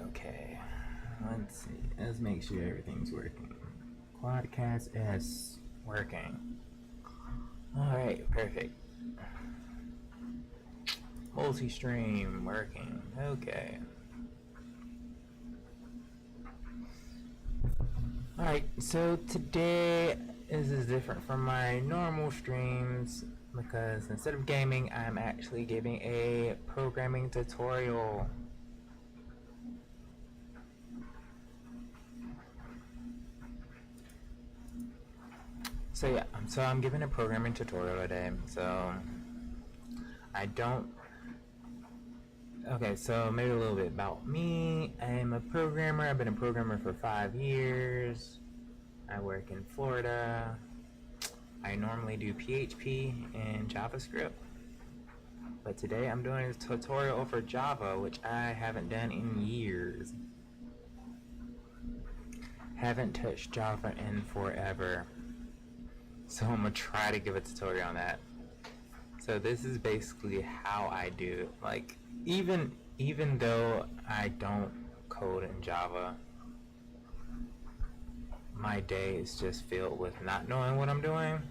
Okay. Let's see. Let's make sure everything's working. Quadcast S working. Alright, perfect. Multi-stream working. Okay. Alright, so today this is different from my normal streams because instead of gaming, I'm actually giving a programming tutorial. So I'm giving a programming tutorial today. So maybe a little bit about me. I'm a programmer. I've been a programmer for 5 years. I work in Florida. I normally do PHP and JavaScript. But today I'm doing a tutorial for Java, which I haven't done in years. Haven't touched Java in forever. So I'm gonna try to give a tutorial on that. So this is basically how I do it. Like, even though I don't code in Java, my day is just filled with not knowing what I'm doing.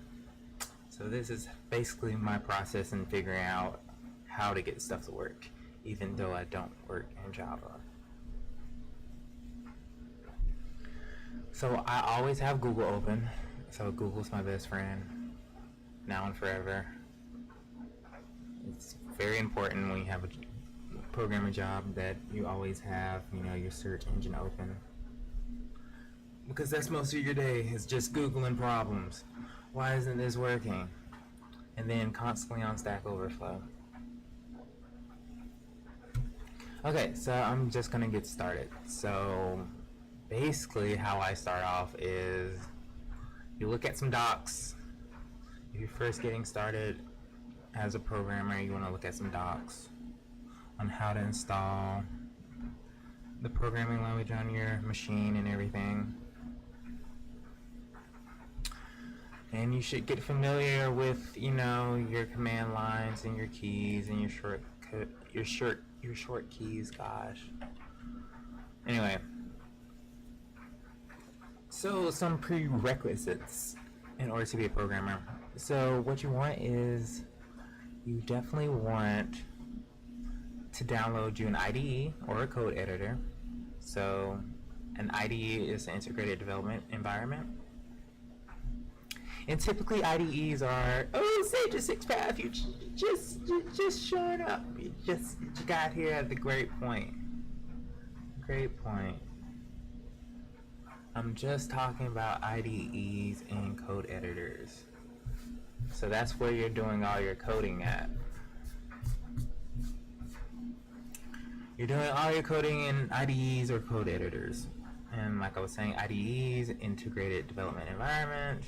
So this is basically my process in figuring out how to get stuff to work, even though I don't work in Java. So I always have Google open. So Google's my best friend, now and forever. It's very important when you have a programming job that you always have, your search engine open. Because that's most of your day, is just Googling problems. Why isn't this working? And then constantly on Stack Overflow. Okay, so I'm just gonna get started. So basically how I start off is you look at some docs. If you're first getting started as a programmer, you want to look at some docs on how to install the programming language on your machine and everything. And you should get familiar with, your command lines and your keys and your short keys, gosh. Anyway, so some prerequisites in order to be a programmer. So what you want is, you definitely want to download you an IDE or a code editor. So an IDE is an integrated development environment. And typically IDEs are, Sage 6path, you just showing up. You got here at the great point. Great point. I'm just talking about IDEs and code editors. So that's where you're doing all your coding at. You're doing all your coding in IDEs or code editors. And like I was saying, IDEs, integrated development environment,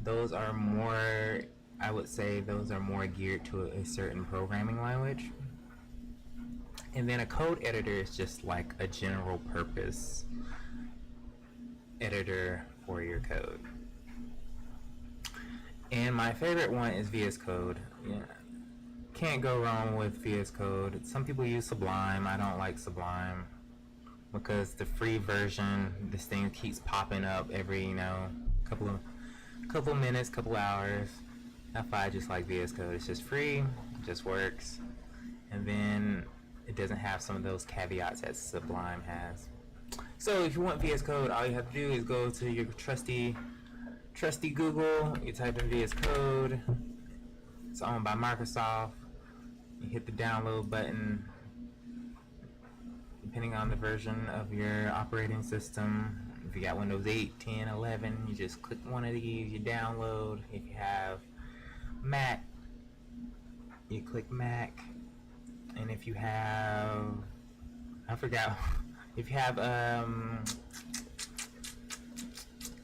those are more, I would say those are more geared to a certain programming language. And then a code editor is just like a general purpose editor for your code. And my favorite one is VS Code. Yeah, can't go wrong with VS Code. Some people use Sublime. I don't like Sublime because the free version, this thing keeps popping up every couple minutes, couple hours. That's why I just like VS Code. It's just free, it just works, and then it doesn't have some of those caveats that Sublime has. So if you want VS Code, all you have to do is go to your trusty Google, you type in VS Code. It's owned by Microsoft. You hit the download button. Depending on the version of your operating system, if you got Windows 8, 10, 11, you just click one of these, you download. If you have Mac, you click Mac. And if you have, if you have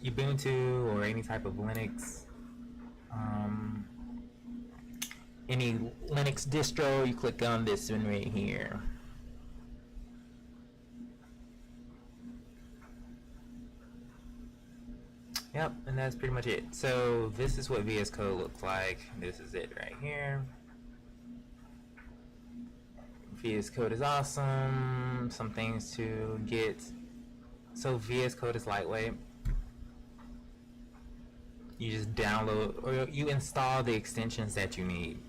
Ubuntu or any type of Linux any Linux distro, you click on this one right here. Yep, and that's pretty much it. So this is what VS Code looks like. This is it right here. VS Code is awesome. Some things to get. So VS Code is lightweight. You just download or you install the extensions that you need.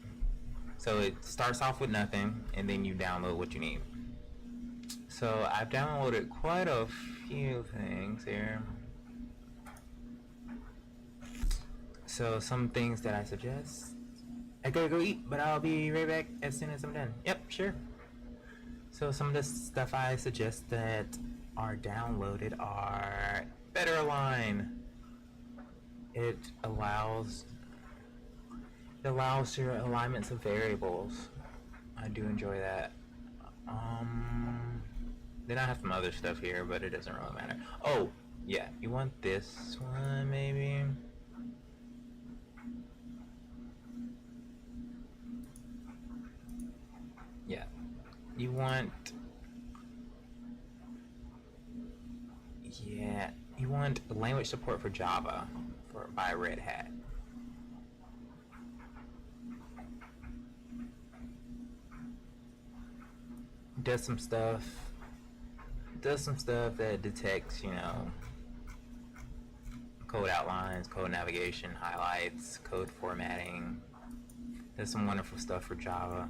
So it starts off with nothing, and then you download what you need. So I've downloaded quite a few things here. So some things that I suggest. I gotta go eat, but I'll be right back as soon as I'm done. Yep, sure. So some of the stuff I suggest that are downloaded are Better Align. It allows your alignments of variables. I do enjoy that. Then I have some other stuff here, but it doesn't really matter. Oh, yeah, you want this one maybe? Yeah, you want language support for Java by Red Hat. Does some stuff that detects, code outlines, code navigation, highlights, code formatting. Does some wonderful stuff for Java.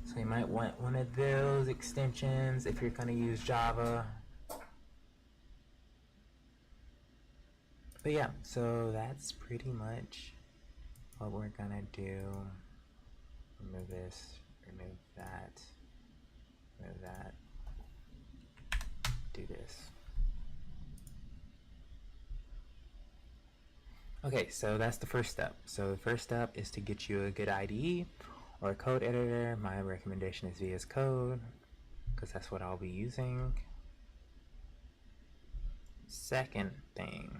So you might want one of those extensions if you're going to use Java. But yeah, so that's pretty much what we're going to do. Remove this, remove that, remove that. Do this. Okay, so that's the first step. So the first step is to get you a good IDE or a code editor. My recommendation is VS Code because that's what I'll be using. Second thing,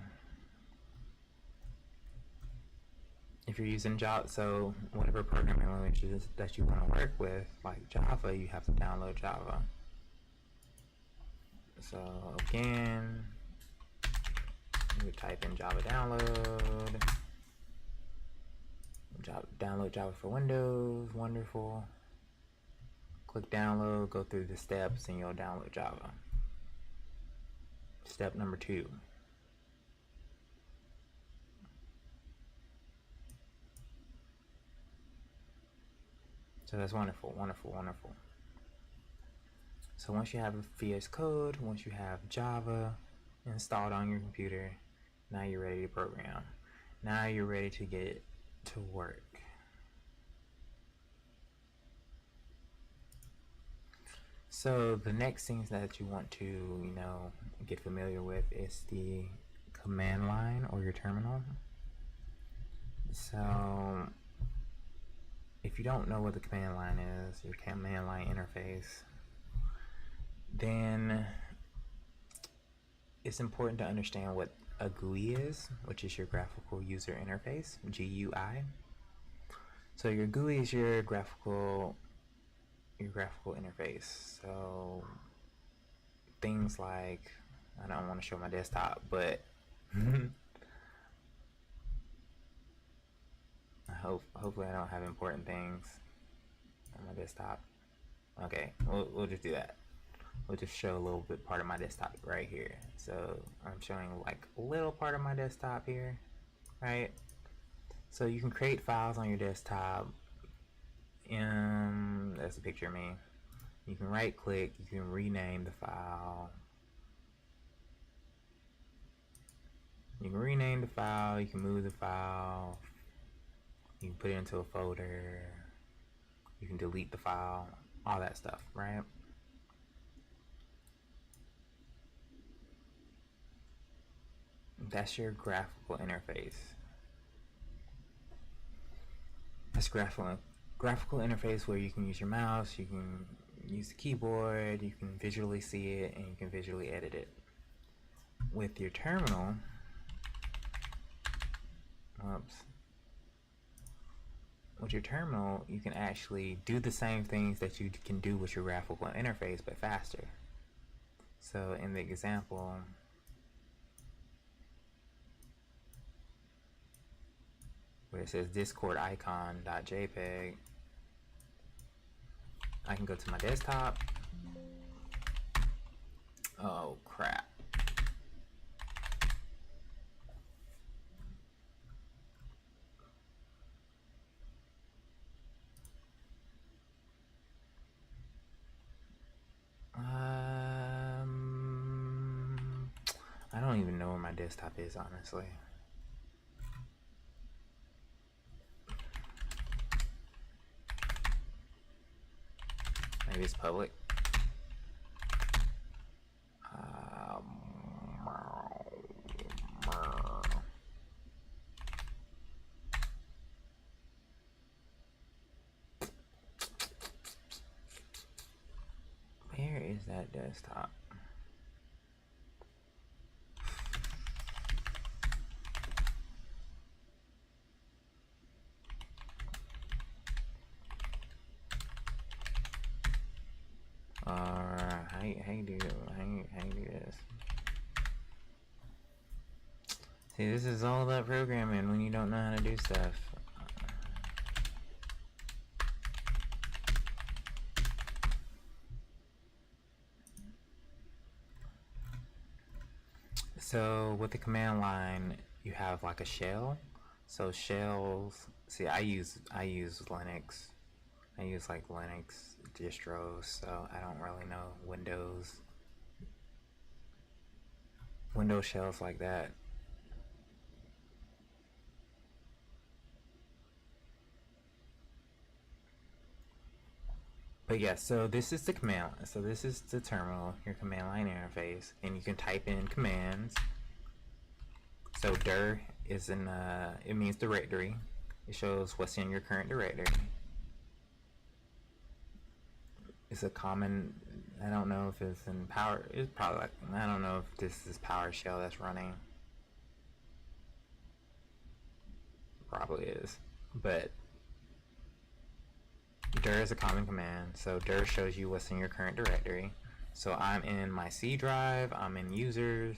if you're using Java, so whatever programming languages that you want to work with, like Java, you have to download Java. So again, you would type in Java download. Download Java for Windows, wonderful. Click download, go through the steps, and you'll download Java. Step number 2. So that's wonderful, wonderful, wonderful. So once you have VS Code, once you have Java installed on your computer, now you're ready to program. Now you're ready to get to work. So the next things that you want to, get familiar with is the command line or your terminal. So if you don't know what the command line is, your command line interface, then it's important to understand what a GUI is, which is your graphical user interface, GUI. So your GUI is your graphical interface. So things like, I don't want to show my desktop, but hopefully I don't have important things on my desktop. Okay, we'll just do that. We'll just show a little bit part of my desktop right here. So I'm showing like a little part of my desktop here, right? So you can create files on your desktop. That's a picture of me. You can right click, you can rename the file. You can rename the file, you can move the file, you can put it into a folder, you can delete the file, all that stuff, right? That's your graphical interface. That's graphical interface where you can use your mouse, you can use the keyboard, you can visually see it, and you can visually edit it. With your terminal, with your terminal, you can actually do the same things that you can do with your graphical interface, but faster. So in the example, where it says Discord icon.jpg, I can go to my desktop. Oh crap. I don't even know where my desktop is, honestly. Maybe it's public. Where is that desktop? How you do this? See, this is all about programming when you don't know how to do stuff. So with the command line, you have like a shell. So shells. See, I use Linux. I use like Linux distros, so I don't really know Windows shells like that. But yeah, so this is the command. So this is the terminal, your command line interface, and you can type in commands. So dir is in it means directory. It shows what's in your current directory. It's a common. I don't know if it's in power. It's probably like, I don't know if this is PowerShell that's running. Probably is, but dir is a common command. So dir shows you what's in your current directory. So I'm in my C drive, I'm in users,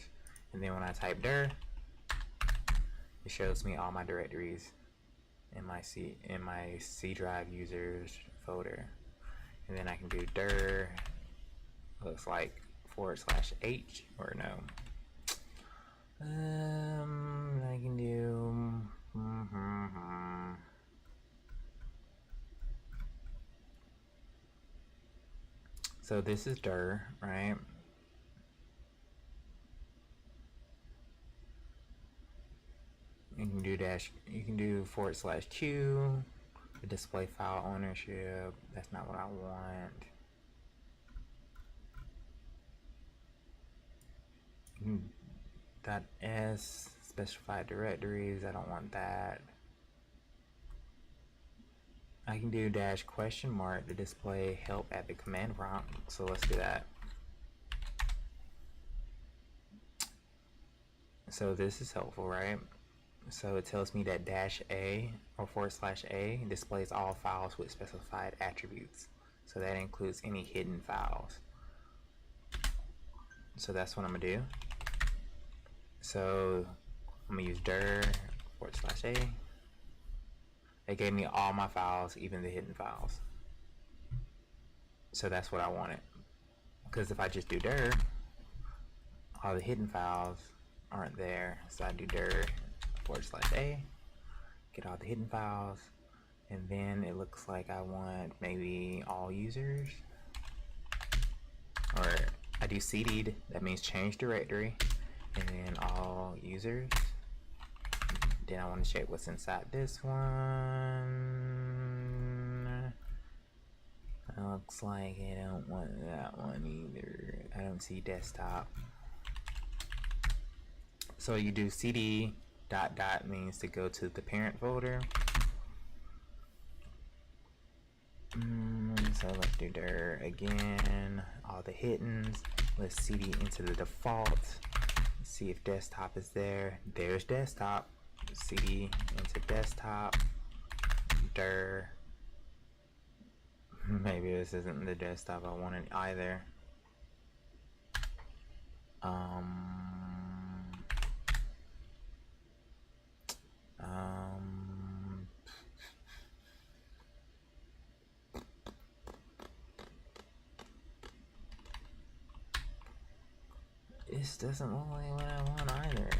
and then when I type dir, it shows me all my directories in my C drive users folder. And then I can do dir, looks like /h, or no. I can do so this is dir, right? You can do /q, the display file ownership. That's not what I want. .s, specified directories, I don't want that. I can do --, to display help at the command prompt, so let's do that. So this is helpful, right? So it tells me that -a or /a displays all files with specified attributes. So that includes any hidden files. So that's what I'm gonna do. So I'm gonna use dir /a. It gave me all my files, even the hidden files. So that's what I wanted. Because if I just do dir, all the hidden files aren't there. So I do dir /a, get all the hidden files, and then it looks like I want maybe all users, or I do cd, that means change directory, and then all users. Then I want to check what's inside this one. It looks like I don't want that one either. I don't see desktop. So you do cd ... means to go to the parent folder. So let's do dir again, all the hiddens. Let's cd into the default. Let's see if desktop is there. There's desktop. Cd into desktop. dir. Maybe this isn't the desktop I wanted either. This doesn't look like what I want either.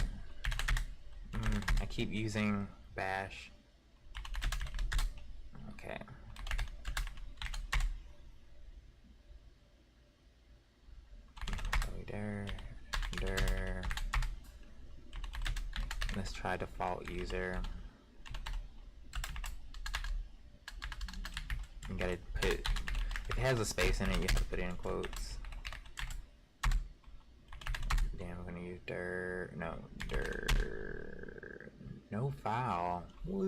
I keep using bash. Okay. So dir. Let's try default user. You gotta put, if it has a space in it, you have to put it in quotes. Then I'm gonna use dir, no file. What?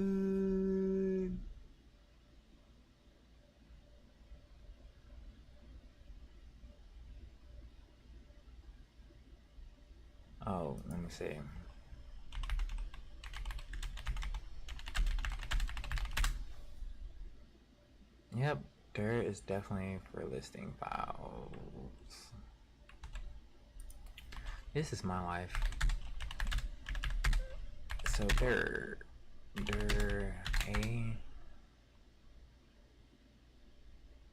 Oh, let me see. Yep, dir is definitely for listing files. This is my life. So dir a.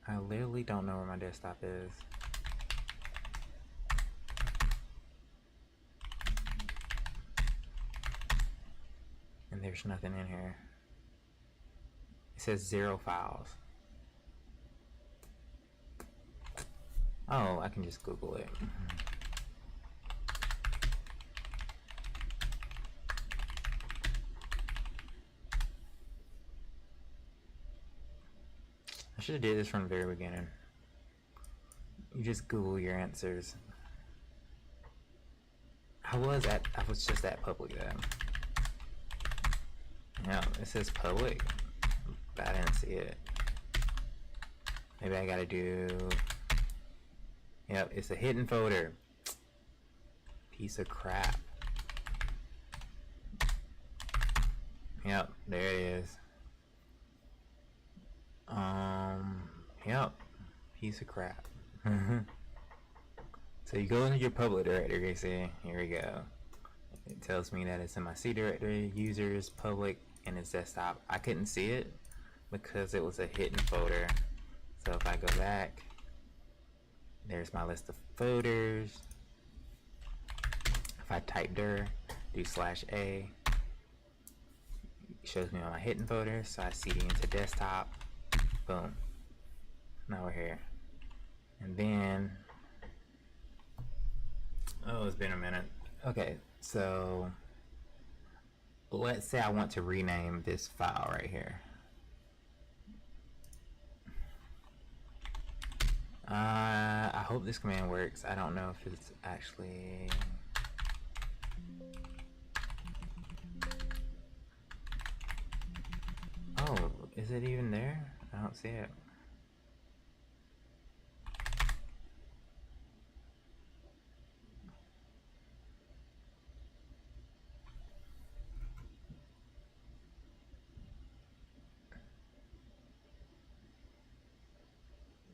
I literally don't know where my desktop is. And there's nothing in here. It says 0 files. Oh, I can just Google it. I should have did this from the very beginning. You just Google your answers. I was just at public then. Yeah, it says public, but I didn't see it. Maybe I gotta do. Yep, it's a hidden folder. Piece of crap. Yep, there it is. Yep, piece of crap. So you go into your public directory, see, here we go. It tells me that it's in my C directory, users, public, and it's desktop. I couldn't see it because it was a hidden folder. So if I go back, there's my list of folders. If I type dir, do /a, it shows me all my hidden folders. So I cd into desktop, boom. Now we're here. And then, oh, it's been a minute. Okay, so let's say I want to rename this file right here. I hope this command works. I don't know if it's actually. Oh, is it even there? I don't see it.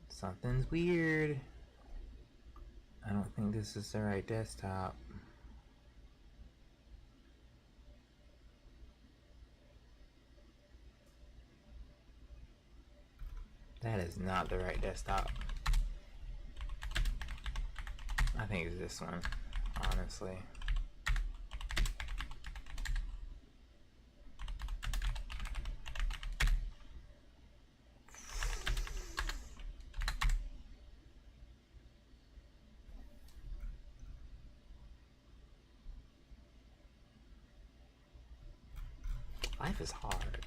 Something's weird. I don't think this is the right desktop. That is not the right desktop. I think it's this one, honestly. Life is hard.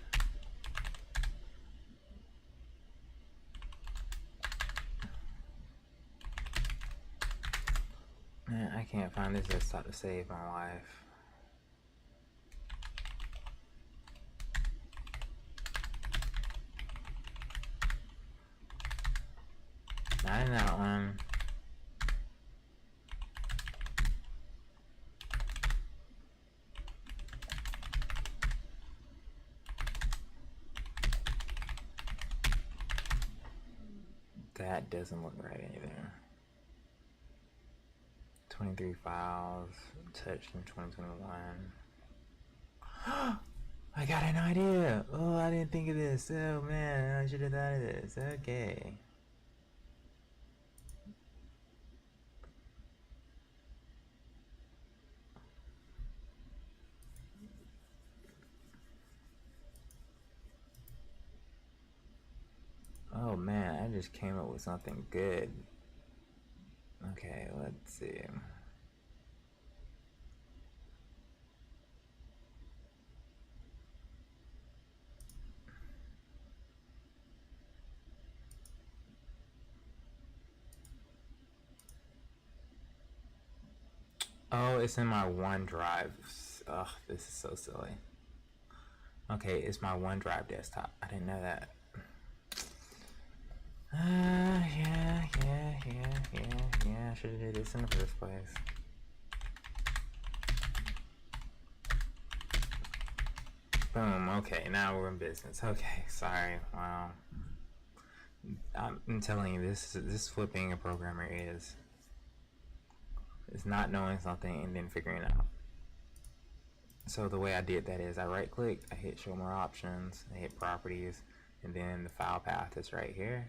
Man, I can't find this desktop to save my life. Not in that one. That doesn't look right either. 23 files touched in 2021. I got an idea. Oh, I didn't think of this. Oh man, I should have thought of this. Okay. Oh man, I just came up with something good. Okay, let's see. Oh, it's in my OneDrive. Ugh, this is so silly. Okay, it's my OneDrive desktop. I didn't know that. Yeah. I should have did this in the first place. Boom. Okay, now we're in business. Okay, sorry. Wow. I'm telling you, this what being a programmer is. It's not knowing something and then figuring it out. So the way I did that is I right click, I hit show more options, I hit properties, and then the file path is right here.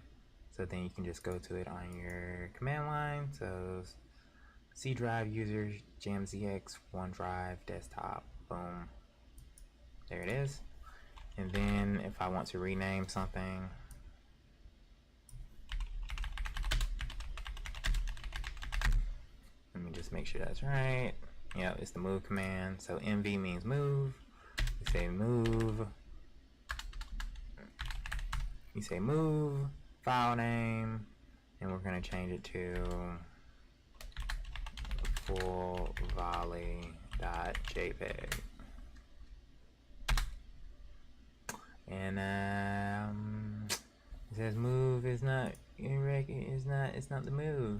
So then you can just go to it on your command line. So C drive users, JamZX, OneDrive, desktop, boom. There it is. And then if I want to rename something, let me just make sure that's right. Yeah, it's the move command. So MV means move. You say move. You say move, file name, and we're gonna change it to fullvolley.jpg. And it says move is not it's not the move.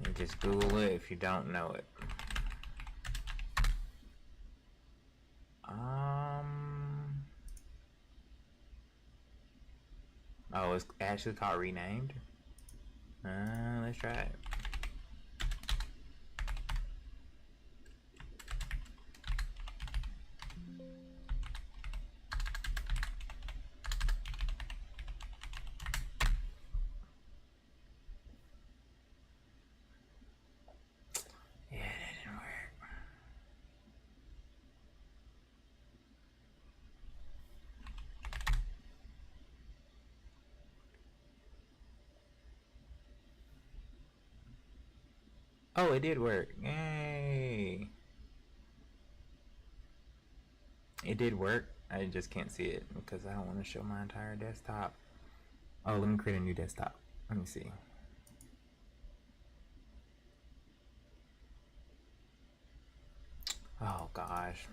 You just Google it if you don't know it. Oh, it's actually called renamed. Let's try it. Yeah, that didn't work. Oh, it did work. Yay! It did work. I just can't see it because I don't want to show my entire desktop. Oh, let me create a new desktop. Let me see. Oh gosh.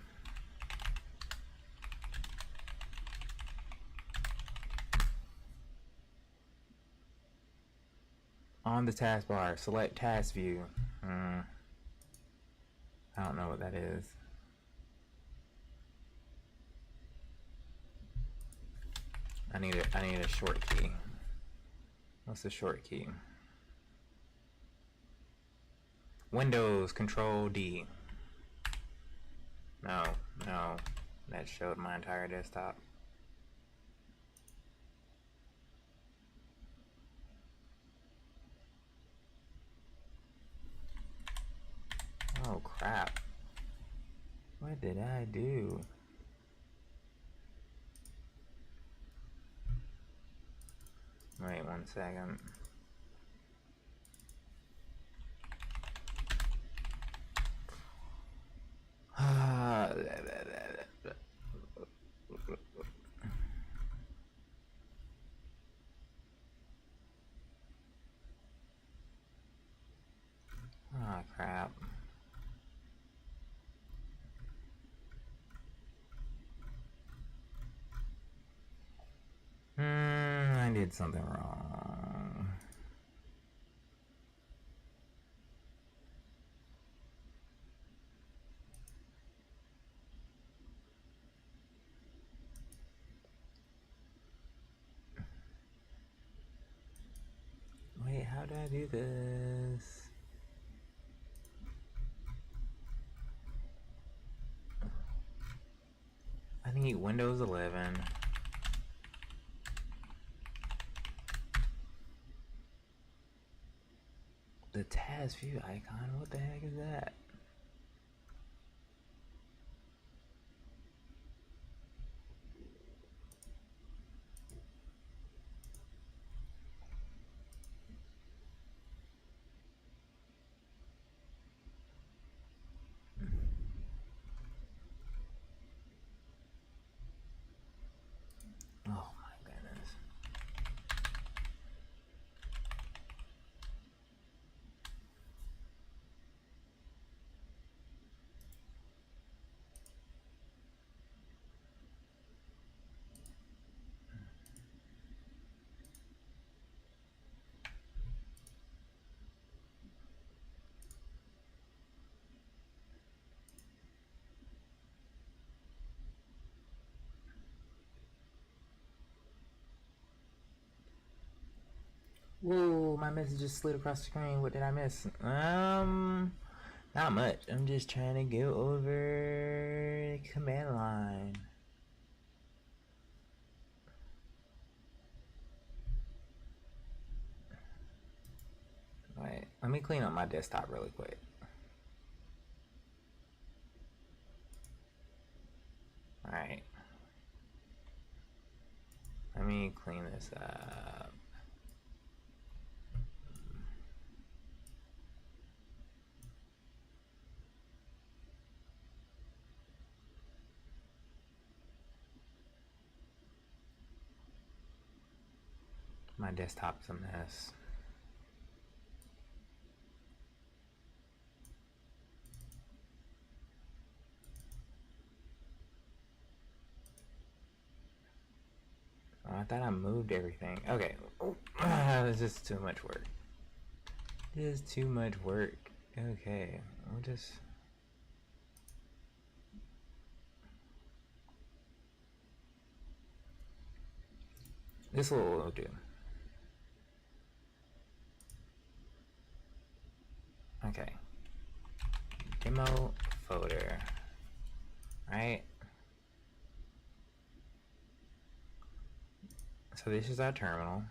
On the taskbar, select task view. I don't know what that is. I need a short key. What's the short key? Windows Control D. No. That showed my entire desktop. Oh crap. What did I do? Wait 1 second. Oh crap. I did something wrong. how do I do this? I need Windows 11. The task view icon, what the heck is that? Oh my goodness. Whoa, my message just slid across the screen. What did I miss? Not much. I'm just trying to go over command line. Wait, let me clean up my desktop really quick. Alright. Let me clean this up. My desktop's a mess. Oh, I thought I moved everything. Okay. This is too much work. This is too much work. Okay. We'll just... This will do. Okay. Demo folder. Right? So this is our terminal.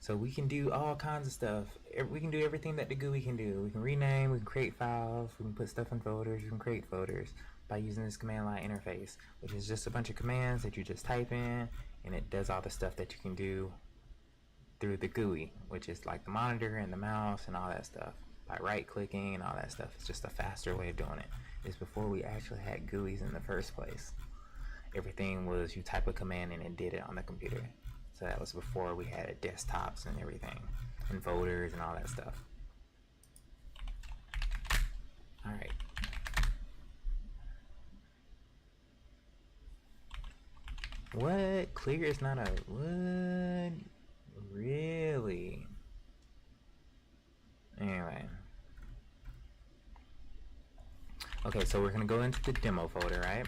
So we can do all kinds of stuff. We can do everything that the GUI can do. We can rename, we can create files, we can put stuff in folders, we can create folders by using this command line interface, which is just a bunch of commands that you just type in, and it does all the stuff that you can do through the GUI, which is like the monitor and the mouse and all that stuff. By right-clicking and all that stuff. It's just a faster way of doing it. It's before we actually had GUIs in the first place. Everything was you type a command and it did it on the computer. So that was before we had desktops and everything, and folders and all that stuff. All right. What? Clear is not a what? Really? Anyway. Okay, so we're gonna go into the demo folder, right?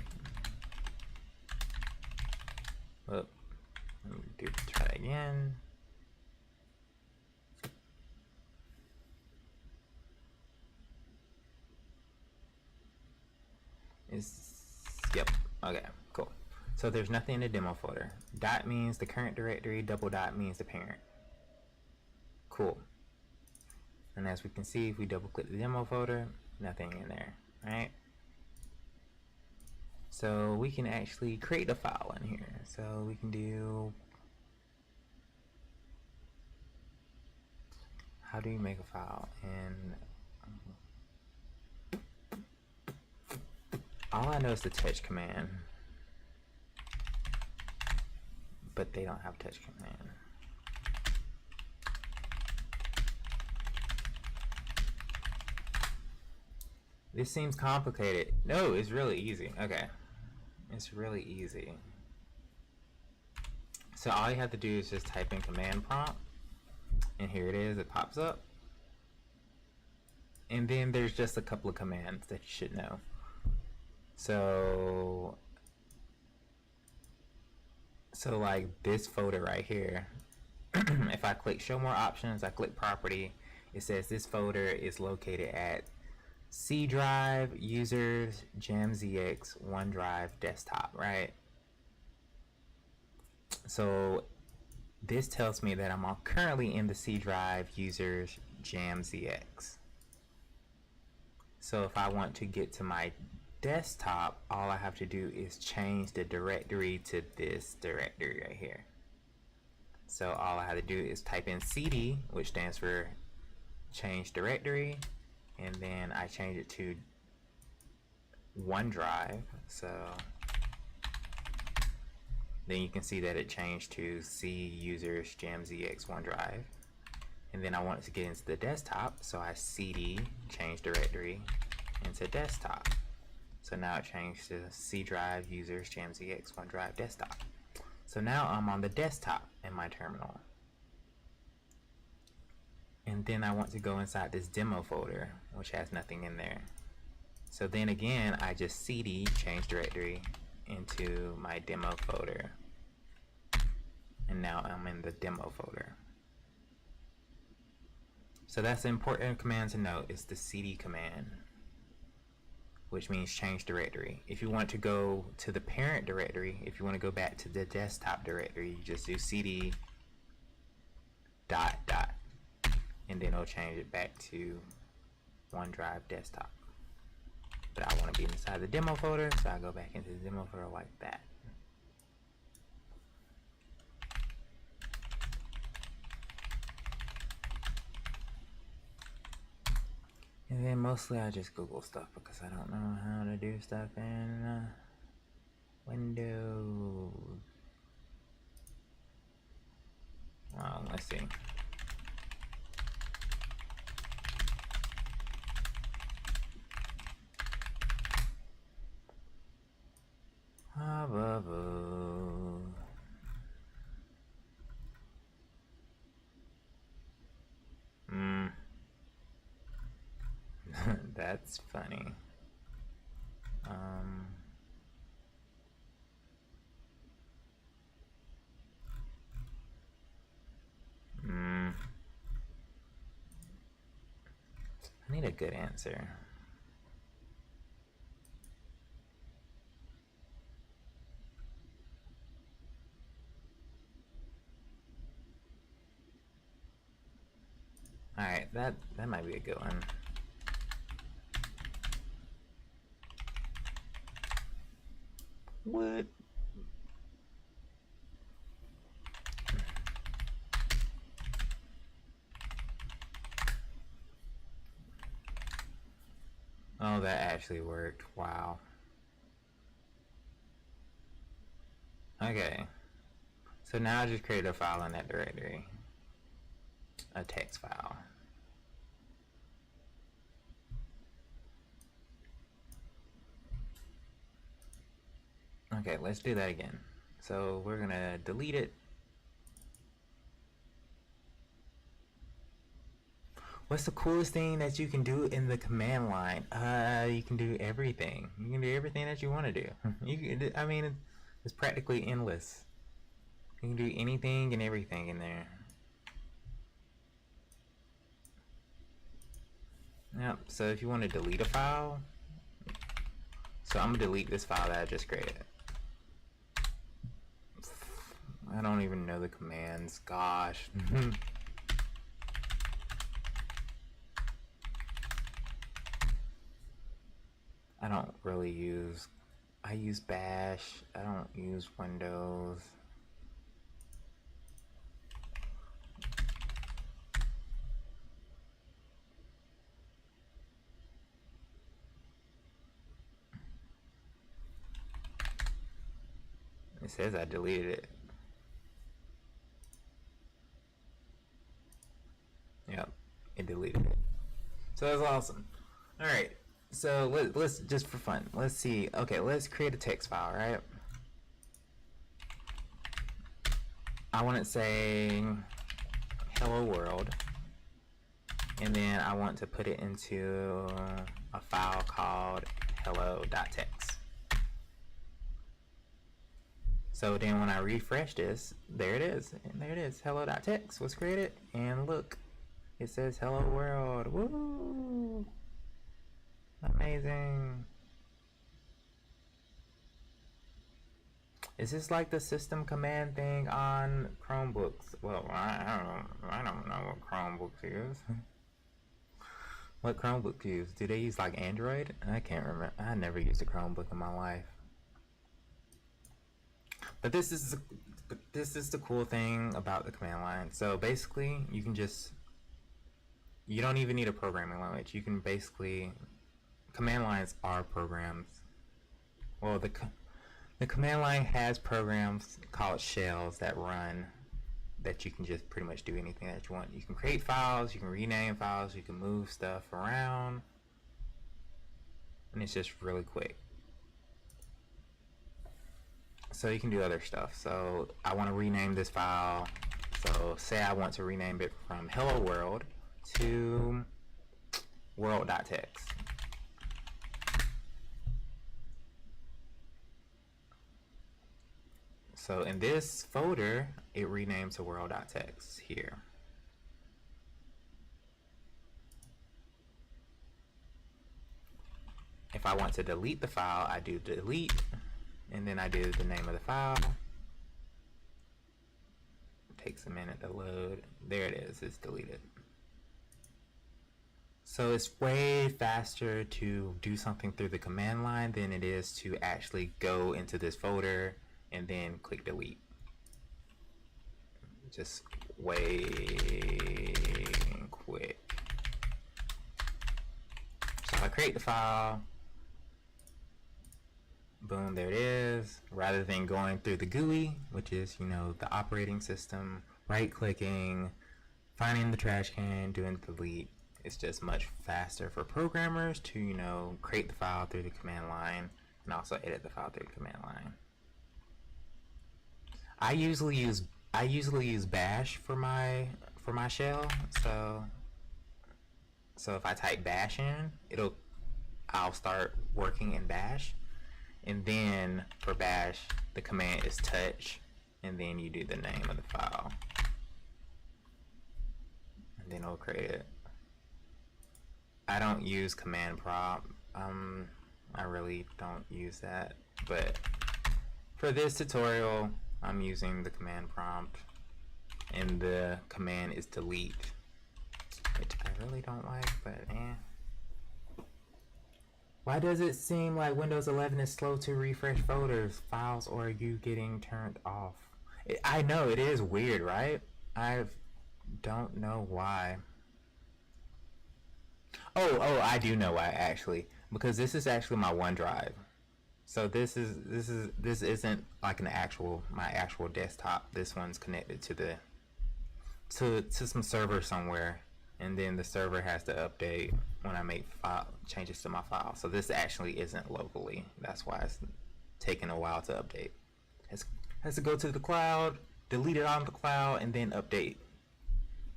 Whoop. Try that again. Yep. Okay, cool. So there's nothing in the demo folder. Dot means the current directory, double dot means the parent. Cool. And as we can see, if we double click the demo folder, nothing in there, right? So we can actually create a file in here. So we can do, how do you make a file? And all I know is the touch command, but they don't have touch command. This seems complicated. No, it's really easy. Okay. It's really easy. So all you have to do is just type in command prompt, and here it is, it pops up. And then there's just a couple of commands that you should know. So like this folder right here, if I click show more options, I click property, it says this folder is located at C drive, users, JamZX, OneDrive, desktop, right? So this tells me that I'm currently in the C drive, users, JamZX. So if I want to get to my desktop, all I have to do is change the directory to this directory right here. So all I have to do is type in CD, which stands for change directory, and then I change it to OneDrive. So then you can see that it changed to C users JamZX OneDrive. And then I want to get into the desktop, so I CD change directory into desktop. So now it changed to C drive users JamZX OneDrive desktop. So now I'm on the desktop in my terminal. And then I want to go inside this demo folder, which has nothing in there. So then again, I just CD change directory into my demo folder. And now I'm in the demo folder. So that's an important command to note, is the CD command, which means change directory. If you want to go to the parent directory, if you want to go back to the desktop directory, you just do CD ... and then it'll change it back to OneDrive desktop. But I want to be inside the demo folder, so I go back into the demo folder like that. And then mostly I just Google stuff because I don't know how to do stuff in Windows. Let's see. That's funny. I need a good answer. Alright, that might be a good one. What? Oh, that actually worked. Wow. Okay. So now I just created a file in that directory. A text file. Okay, let's do that again. So we're gonna delete it. What's the coolest thing that you can do in the command line? You can do everything. You can do everything that you want to do. You can, I mean, it's practically endless. You can do anything and everything in there. Yep, so if you want to delete a file, so I'm gonna delete this file that I just created. I don't even know the commands, gosh. I don't really use, I use Bash, I don't use Windows. It says I deleted it. Yep, it deleted it. So that's awesome. Alright, so let's just for fun, let's see. Okay, let's create a text file, right? I want it saying hello world, and then I want to put it into a file called hello.txt. So then when I refresh this, there it is. And there it is. Hello.txt was created. And look, it says hello world. Woo! Amazing. Is this like the system command thing on Chromebooks? Well, I don't know what Chromebooks use. What Chromebook use? Do they use like Android? I can't remember. I never used a Chromebook in my life. But this is the cool thing about the command line. So basically, you don't even need a programming language. You can basically, command lines are programs. Well, the command line has programs called shells that run, that you can just pretty much do anything that you want. You can create files, you can rename files, you can move stuff around, and it's just really quick. So you can do other stuff. So I want to rename this file. So say I want to rename it from hello world to world.txt. So in this folder, it renames to world.txt here. If I want to delete the file, I do delete, and then I do the name of the file. It takes a minute to load. There it is, it's deleted. So it's way faster to do something through the command line than it is to actually go into this folder and then click delete. Just way quick. So I create the file, boom, there it is. Rather than going through the GUI, which is, you know, the operating system, right clicking, finding the trash can, doing delete, it's just much faster for programmers to, you know, create the file through the command line and also edit the file through the command line. I usually use bash for my shell. So if I type bash in, I'll start working in bash, and then for bash the command is touch, and then you do the name of the file, and then it'll create it. I don't use command prompt. I really don't use that, but for this tutorial I'm using the command prompt, and the command is delete, which I really don't like, but Why does it seem like Windows 11 is slow to refresh folders, files, or are you getting turned off? I know, it is weird, right? I don't know why. Oh, I do know why, actually. Because this is actually my OneDrive. So this isn't like my actual desktop. This one's connected to some server somewhere, and then the server has to update when I make changes to my file. So this actually isn't locally. That's why it's taking a while to update. It has to go to the cloud, delete it on the cloud, and then update.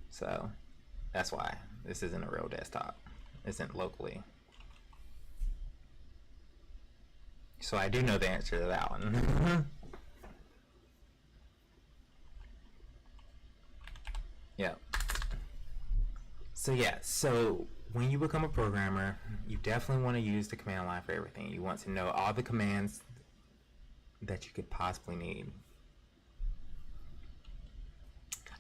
So that's why this isn't a real desktop. It isn't locally. So I do know the answer to that one. Yeah. So yeah, so when you become a programmer, you definitely want to use the command line for everything. You want to know all the commands that you could possibly need.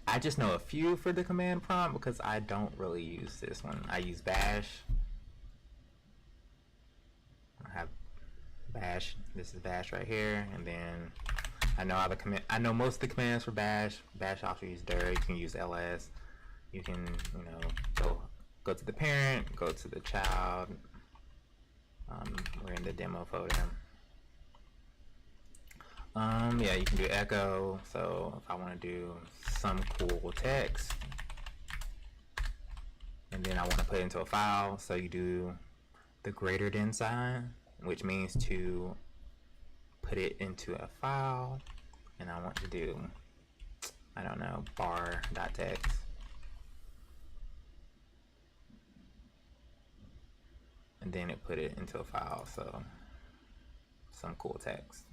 I just know a few for the command prompt because I don't really use this one. I use bash. I have bash. This is bash right here, and then I know all the I know most of the commands for bash. Bash also use dir. You can use ls. You can, you know, go to the parent, go to the child. We're in the demo folder. Yeah, you can do echo. So if I want to do some cool text, and then I want to put it into a file, so you do the greater than sign, which means to put it into a file, and I want to do, I don't know, bar.txt. And then it put it into a file, so some cool text.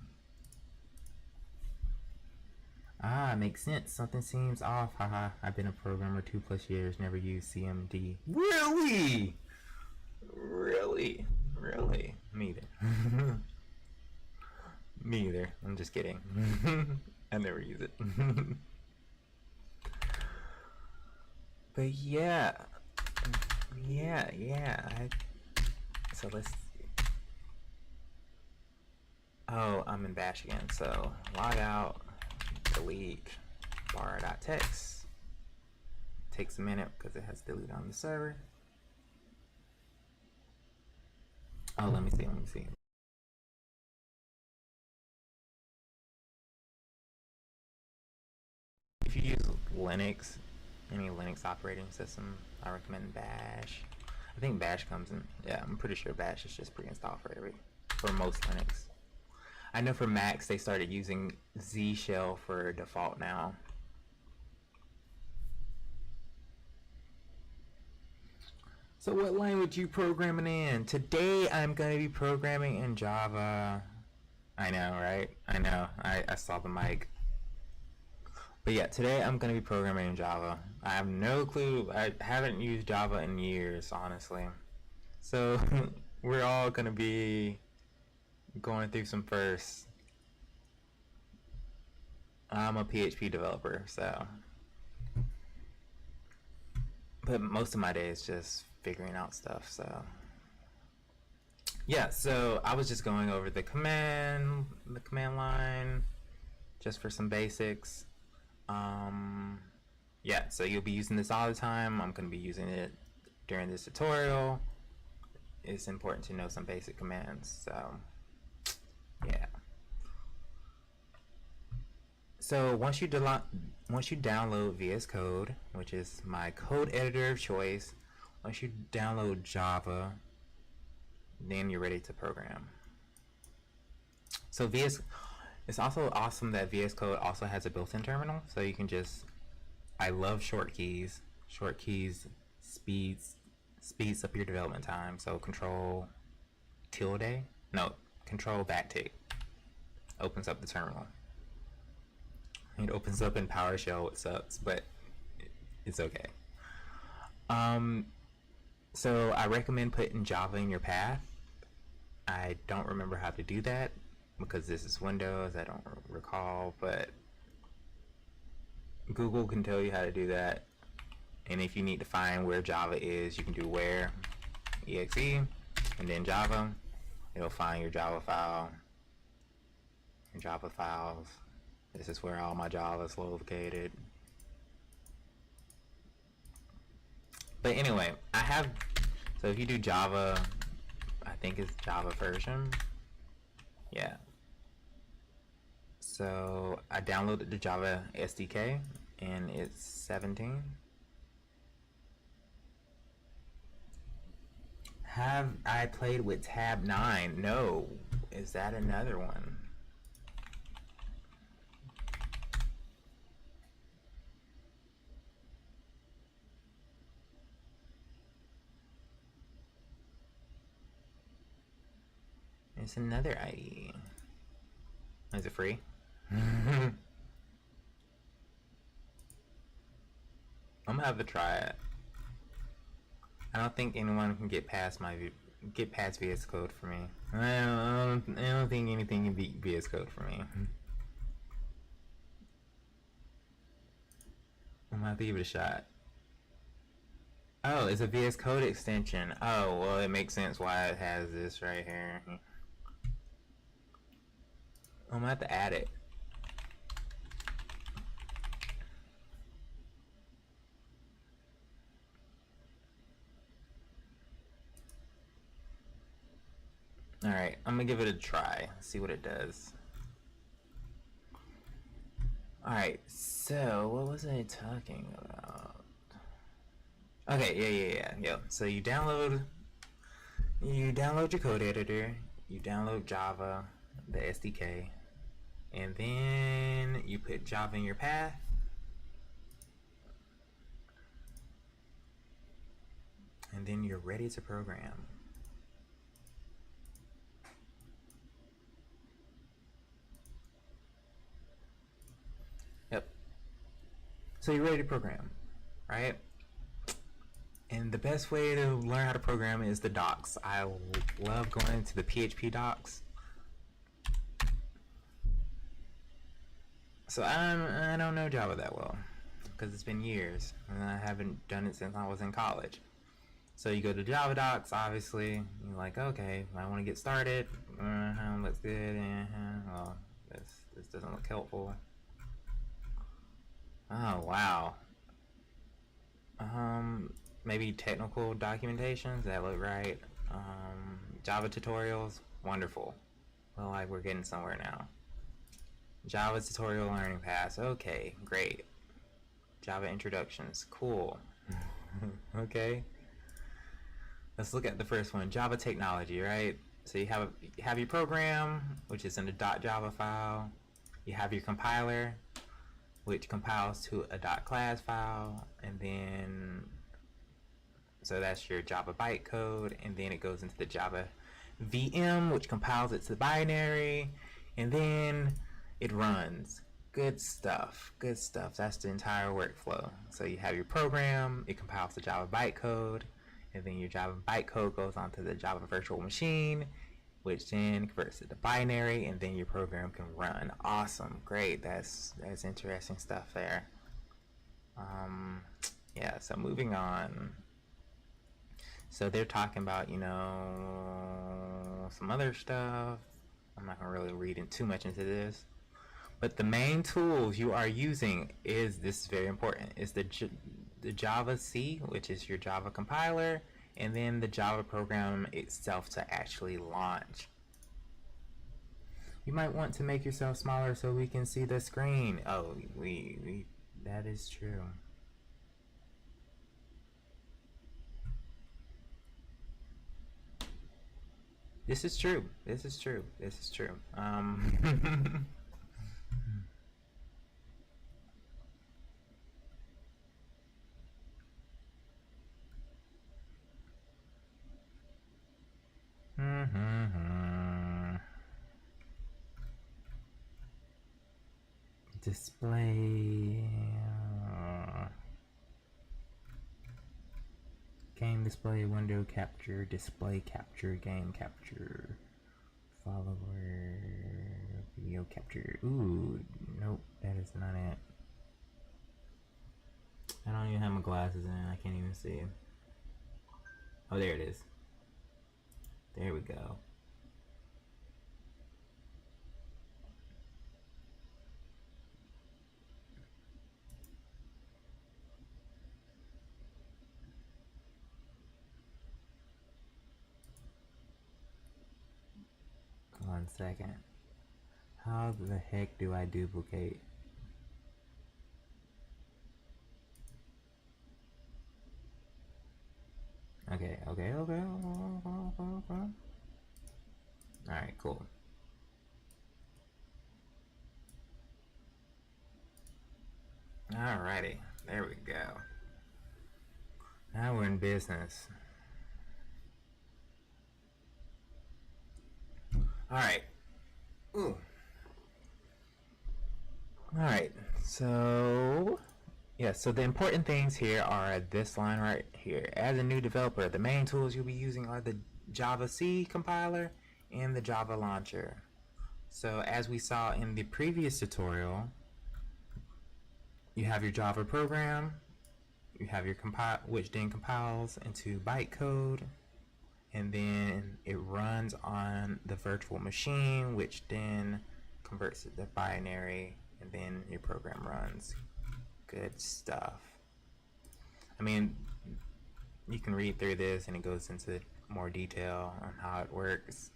Ah, makes sense. Something seems off. Haha. I've been a programmer 2+ years, never used CMD. Really? Really? Really? Me either. Me either. I'm just kidding. I never use it. But yeah. Yeah. So let's. Oh, I'm in Bash again. So log out, delete bar.txt. Takes a minute because it has delete on the server. Oh, let me see. If you use Linux, any Linux operating system, I recommend Bash. I think Bash comes in. Yeah, I'm pretty sure Bash is just pre-installed for most Linux. I know for Macs they started using Z Shell for default now. So what language you programming in? Today I'm going to be programming in Java. I know, right? I know. I saw the mic. But yeah, today I'm going to be programming in Java. I have no clue. I haven't used Java in years, honestly. So we're all going to be going through some firsts. I'm a PHP developer, so. But most of my day is just figuring out stuff, so. Yeah, so I was just going over the command line, just for some basics. Yeah, so you'll be using this all the time. I'm going to be using it during this tutorial. It's important to know some basic commands, so yeah. So once you download VS Code, which is my code editor of choice, once you download Java, then you're ready to program. So it's also awesome that VS Code also has a built-in terminal, so you can just. I love short keys. Short keys speeds up your development time. So control backtick opens up the terminal. It opens up in PowerShell. It sucks, but it's okay. So I recommend putting Java in your path. I don't remember how to do that because this is Windows. I don't recall, but Google can tell you how to do that. And if you need to find where Java is, you can do where exe and then Java. It'll find your Java file, your Java files. This is where all my Java is located. But anyway, so if you do Java, I think it's Java version. Yeah. So I downloaded the Java SDK and it's 17. Have I played with Tab 9? No. Is that another one? It's another IDE. Is it free? I'm gonna have to try it. I don't think anyone can get past VS Code for me. I don't think anything can beat VS Code for me. I'm gonna have to give it a shot. Oh, it's a VS Code extension. Oh, well, it makes sense why it has this right here. I'm gonna have to add it. Alright, I'm gonna give it a try, see what it does. Alright, so what was I talking about? Okay, yeah. So you download your code editor, you download Java, the SDK, and then you put Java in your path. And then you're ready to program. So you're ready to program, right? And the best way to learn how to program is the docs. I love going into the PHP docs. So I don't know Java that well because it's been years and I haven't done it since I was in college. So you go to Java docs, obviously. You're like, okay, I want to get started. Looks good. Well, this doesn't look helpful. Oh wow. Maybe technical documentations that look right. Java tutorials, wonderful. Well, like we're getting somewhere now. Java tutorial learning paths, okay, great. Java introductions, cool. Okay. Let's look at the first one, Java technology, right? So you have your program, which is in a .java file. You have your compiler, which compiles to a .class file, and then so that's your Java bytecode, and then it goes into the Java VM, which compiles it to binary, and then it runs. Good stuff, good stuff. That's the entire workflow. So you have your program, it compiles the Java bytecode, and then your Java bytecode goes onto the Java virtual machine, which then converts it to binary, and then your program can run. Awesome, great. That's interesting stuff there. Yeah. So moving on. So they're talking about, some other stuff. I'm not gonna really read too much into this, but the main tools you are using this is very important, is the Java C, which is your Java compiler, and then the Java program itself to actually launch. You might want to make yourself smaller so we can see the screen. Oh, that is true. This is true. This is true. This is true. Display. Game display, window capture, display capture, game capture, follower, video capture. Ooh, nope, that is not it. I don't even have my glasses in, I can't even see. Oh, there it is. There we go. One second. How the heck do I duplicate? Okay. Alright, cool. Alrighty, there we go. Now we're in business. Alright. Ooh. Alright, so so the important things here are this line right here. As a new developer, the main tools you'll be using are the Java C compiler and the Java launcher. So as we saw in the previous tutorial, you have your Java program, you have your which then compiles into bytecode, and then it runs on the virtual machine, which then converts it to binary, and then your program runs. Good stuff. I mean, you can read through this and it goes into more detail on how it works,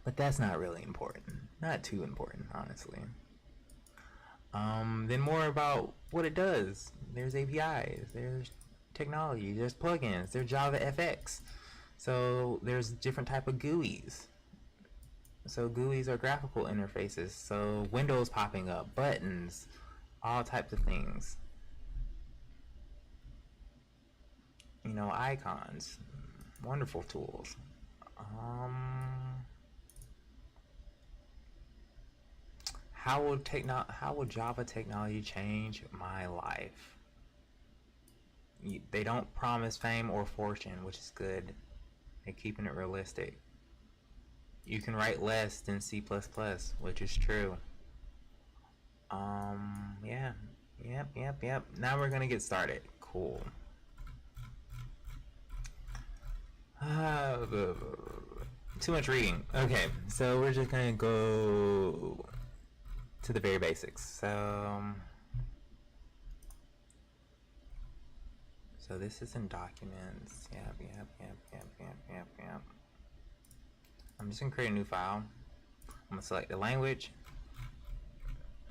but that's not really important. Not too important, honestly. Then more about what it does. There's APIs, there's technology, there's plugins, there's Java FX. So there's different type of GUIs. So GUIs are graphical interfaces. So windows popping up, buttons, all types of things. Icons, wonderful tools. how will Java technology change my life? They don't promise fame or fortune, which is good. They're keeping it realistic. You can write less than C++, which is true. Yeah. Yep. Now we're gonna get started. Cool. Too much reading. Okay, so we're just gonna go to the very basics. So this is in documents. Yep. I'm just gonna create a new file. I'm gonna select the language.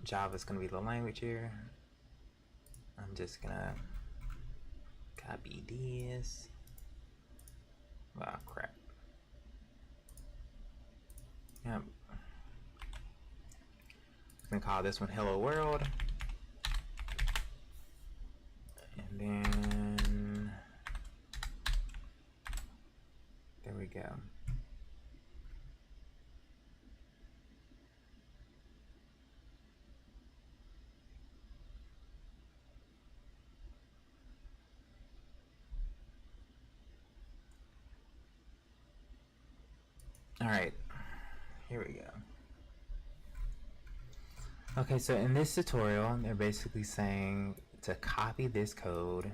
Java's gonna be the language here. I'm just gonna copy this. Oh crap. Yep. I'm gonna call this one Hello World. And then there we go. Alright, here we go. Okay, so in this tutorial, they're basically saying to copy this code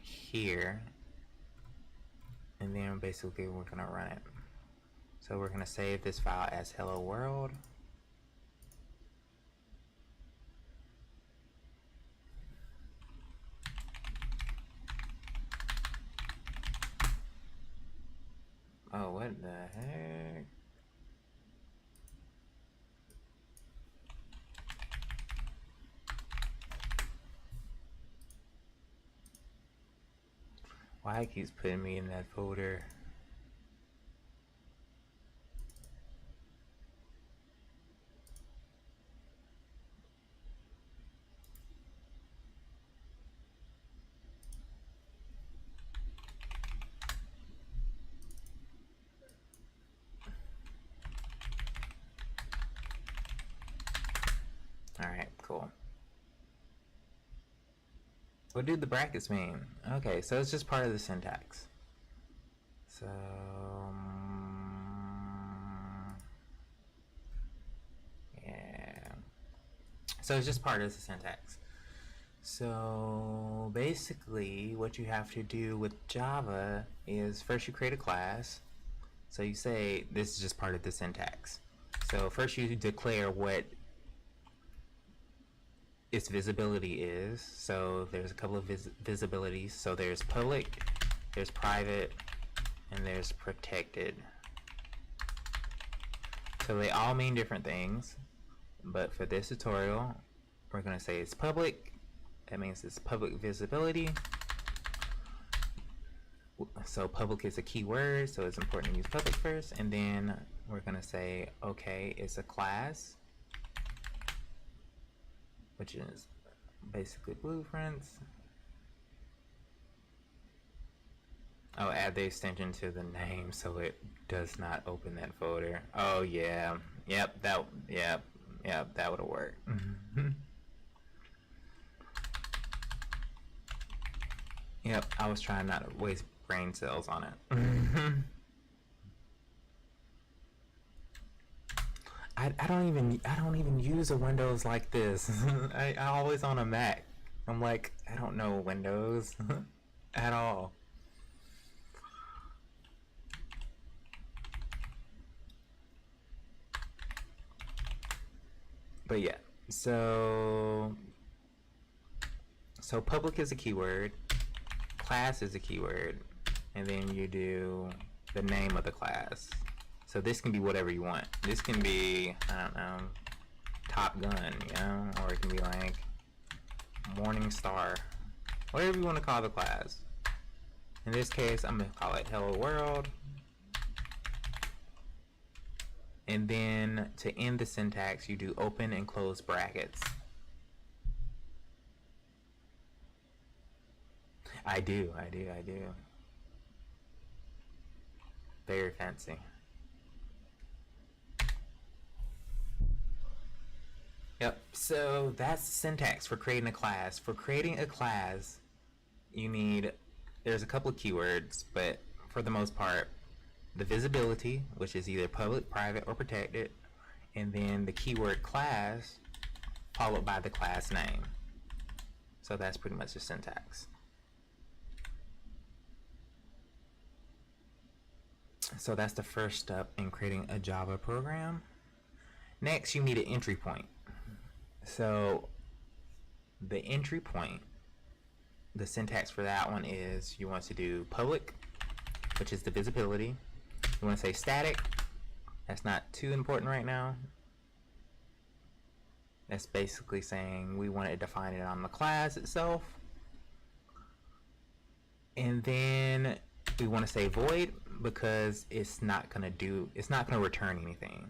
here, and then basically we're gonna run it. So we're gonna save this file as hello world. Oh, what the heck? Why it keeps putting me in that folder? Alright, cool. What do the brackets mean? Okay, so it's just part of the syntax. So yeah. So it's just part of the syntax. So basically what you have to do with Java is first you create a class. So you say this is just part of the syntax. So first you declare what its visibility is. So there's a couple of visibilities. So there's public, there's private, and there's protected. So they all mean different things, but for this tutorial we're going to say it's public. That means it's public visibility. So public is a keyword, so it's important to use public first, and then we're going to say okay, it's a class, which is basically blueprints. Oh, add the extension to the name so it does not open that folder. Oh yeah, yep, that would work. Yep, I was trying not to waste brain cells on it. I don't even use a Windows like this. I always on a Mac. I'm like, I don't know Windows at all. But yeah, so public is a keyword, class is a keyword, and then you do the name of the class. So this can be whatever you want. This can be, I don't know, Top Gun, you know, or it can be like Morning Star, whatever you want to call the class. In this case, I'm gonna call it Hello World. And then to end the syntax, you do open and close brackets. I do. Very fancy. Yep. So that's the syntax for creating a class. For creating a class, you need, there's a couple of keywords, but for the most part, the visibility, which is either public, private, or protected, and then the keyword class followed by the class name. So that's pretty much the syntax. So that's the first step in creating a Java program. Next, you need an entry point. So the entry point, the syntax for that one is you want to do public, which is the visibility. You want to say static. That's not too important right now. That's basically saying we want to define it on the class itself. And then we want to say void because it's not going to return anything.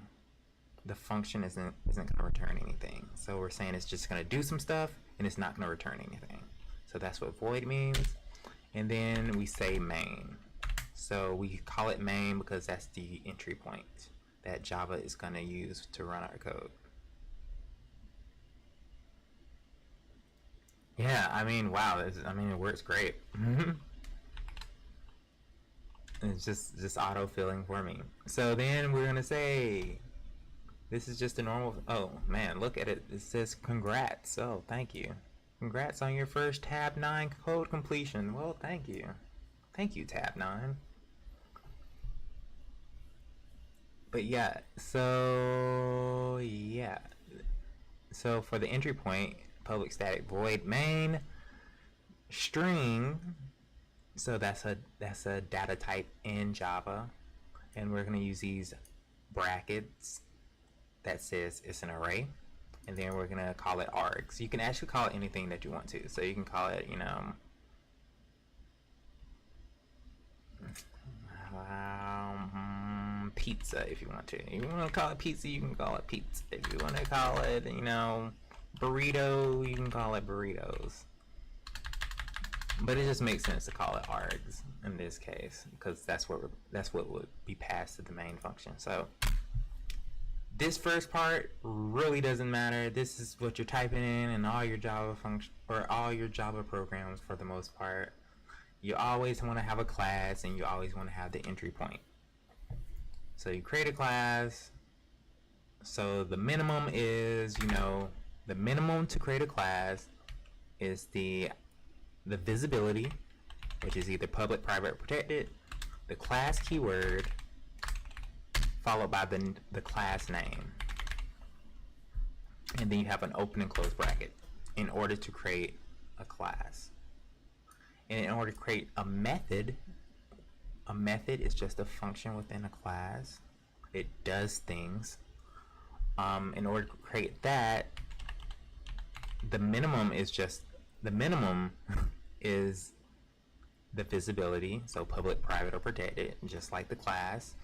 The function isn't going to return anything. So we're saying it's just going to do some stuff and it's not going to return anything. So that's what void means. And then we say main. So we call it main because that's the entry point that Java is going to use to run our code. Yeah, I mean, wow, it works great. It's just auto-filling for me. So then we're gonna say, this is just a normal, oh man, look at it. It says congrats. Oh, thank you. Congrats on your first tab 9 code completion. Well, thank you. Thank you, tab 9. But yeah, so for the entry point, public static void main string. So that's a data type in Java, and we're going to use these brackets that says it's an array, and then we're going to call it args. You can actually call it anything that you want to. So you can call it, pizza if you want to. If you want to call it pizza, you can call it pizza. If you want to call it, burrito, you can call it burritos. But it just makes sense to call it args in this case because that's what would be passed to the main function. So this first part really doesn't matter. This is what you're typing in all your Java function or all your Java programs for the most part. You always want to have a class and you always want to have the entry point. So you create a class. So the minimum is, the minimum to create a class is the visibility, which is either public, private, or protected, the class keyword, followed by the class name. And then you have an open and close bracket in order to create a class. And in order to create a method is just a function within a class. It does things. In order to create that, the minimum is the visibility, so public, private, or protected, just like the class.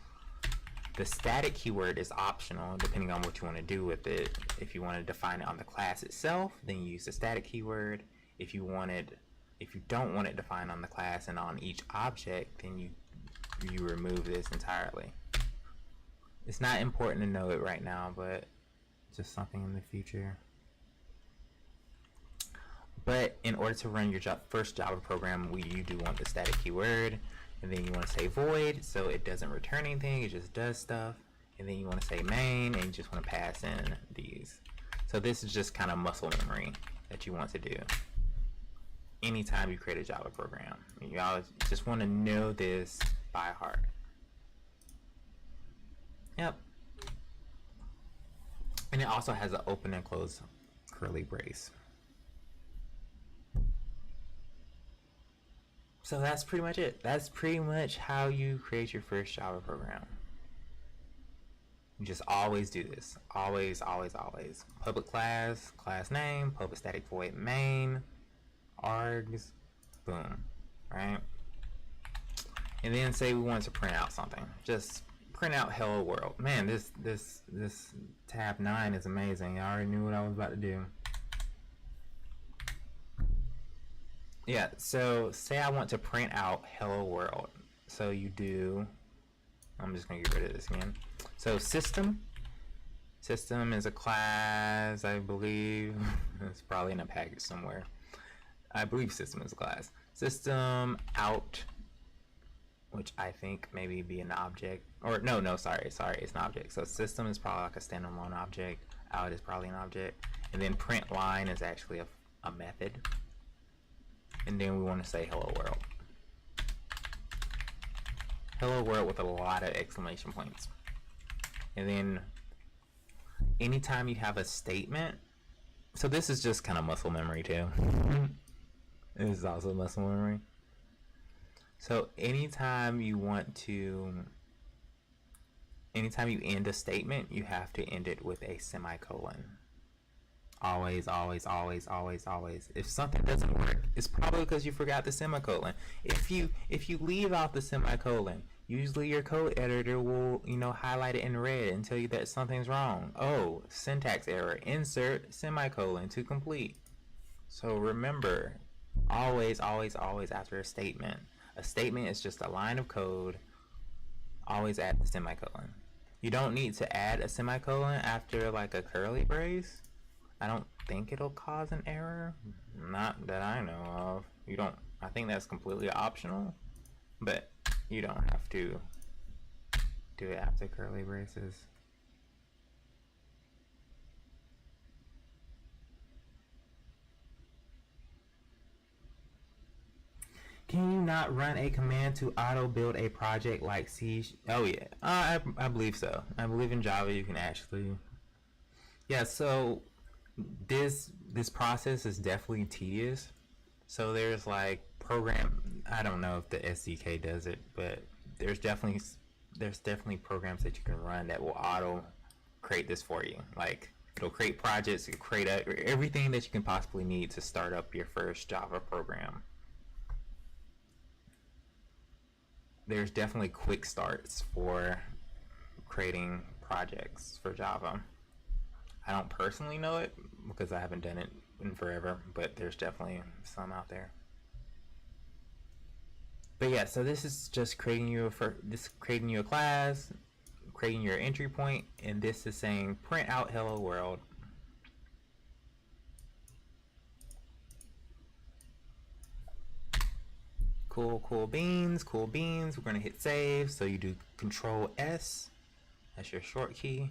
The static keyword is optional depending on what you want to do with it. If you want to define it on the class itself, then you use the static keyword. If you don't want it defined on the class and on each object, then you remove this entirely. It's not important to know it right now, but just something in the future. But in order to run your first Java program, you do want the static keyword, and then you want to say void, so it doesn't return anything, it just does stuff. And then you want to say main, and you just want to pass in these. So this is just kind of muscle memory that you want to do anytime you create a Java program. You all just want to know this by heart. Yep. And it also has an open and close curly brace. So that's pretty much it. That's pretty much how you create your first Java program. You just always do this. Always, always, always. Public class, class name, public static void main, args, boom, right? And then say we want to print out something. Just print out hello world. Man, this tab 9 is amazing. I already knew what I was about to do. Yeah, so say I want to print out hello world. So you do, I'm just gonna get rid of this again. So system System is a class, I believe. It's probably in a package somewhere. I believe system is a class. System out, which I think maybe be an object, or no, sorry, it's an object. So system is probably like a standalone object. Out is probably an object, and then print line is actually a method. And then we want to say hello world. Hello world with a lot of exclamation points. And then anytime you have a statement, so this is just kind of muscle memory too. This is also muscle memory. So anytime you end a statement, you have to end it with a semicolon. Always, always, always, always, always. If something doesn't work, it's probably because you forgot the semicolon. If you leave out the semicolon, usually your code editor will, highlight it in red and tell you that something's wrong. Oh, syntax error. Insert semicolon to complete. So remember, always, always, always after a statement. A statement is just a line of code. Always add the semicolon. You don't need to add a semicolon after like a curly brace. I don't think it'll cause an error. Not that I know of. You don't. I think that's completely optional, but you don't have to do it after curly braces. Can you not run a command to auto build a project like C? Oh yeah, I believe so. I believe in Java you can actually. Yeah, so this process is definitely tedious. So there's like I don't know if the SDK does it, but there's definitely programs that you can run that will auto create this for you. Like it'll create projects, it'll create everything that you can possibly need to start up your first Java program. There's definitely quick starts for creating projects for Java. I don't personally know it because I haven't done it in forever, but there's definitely some out there. But yeah, so this is just creating you a class, creating your entry point, and this is saying print out hello world. Cool beans. We're gonna hit save. So you do Control S. That's your short key.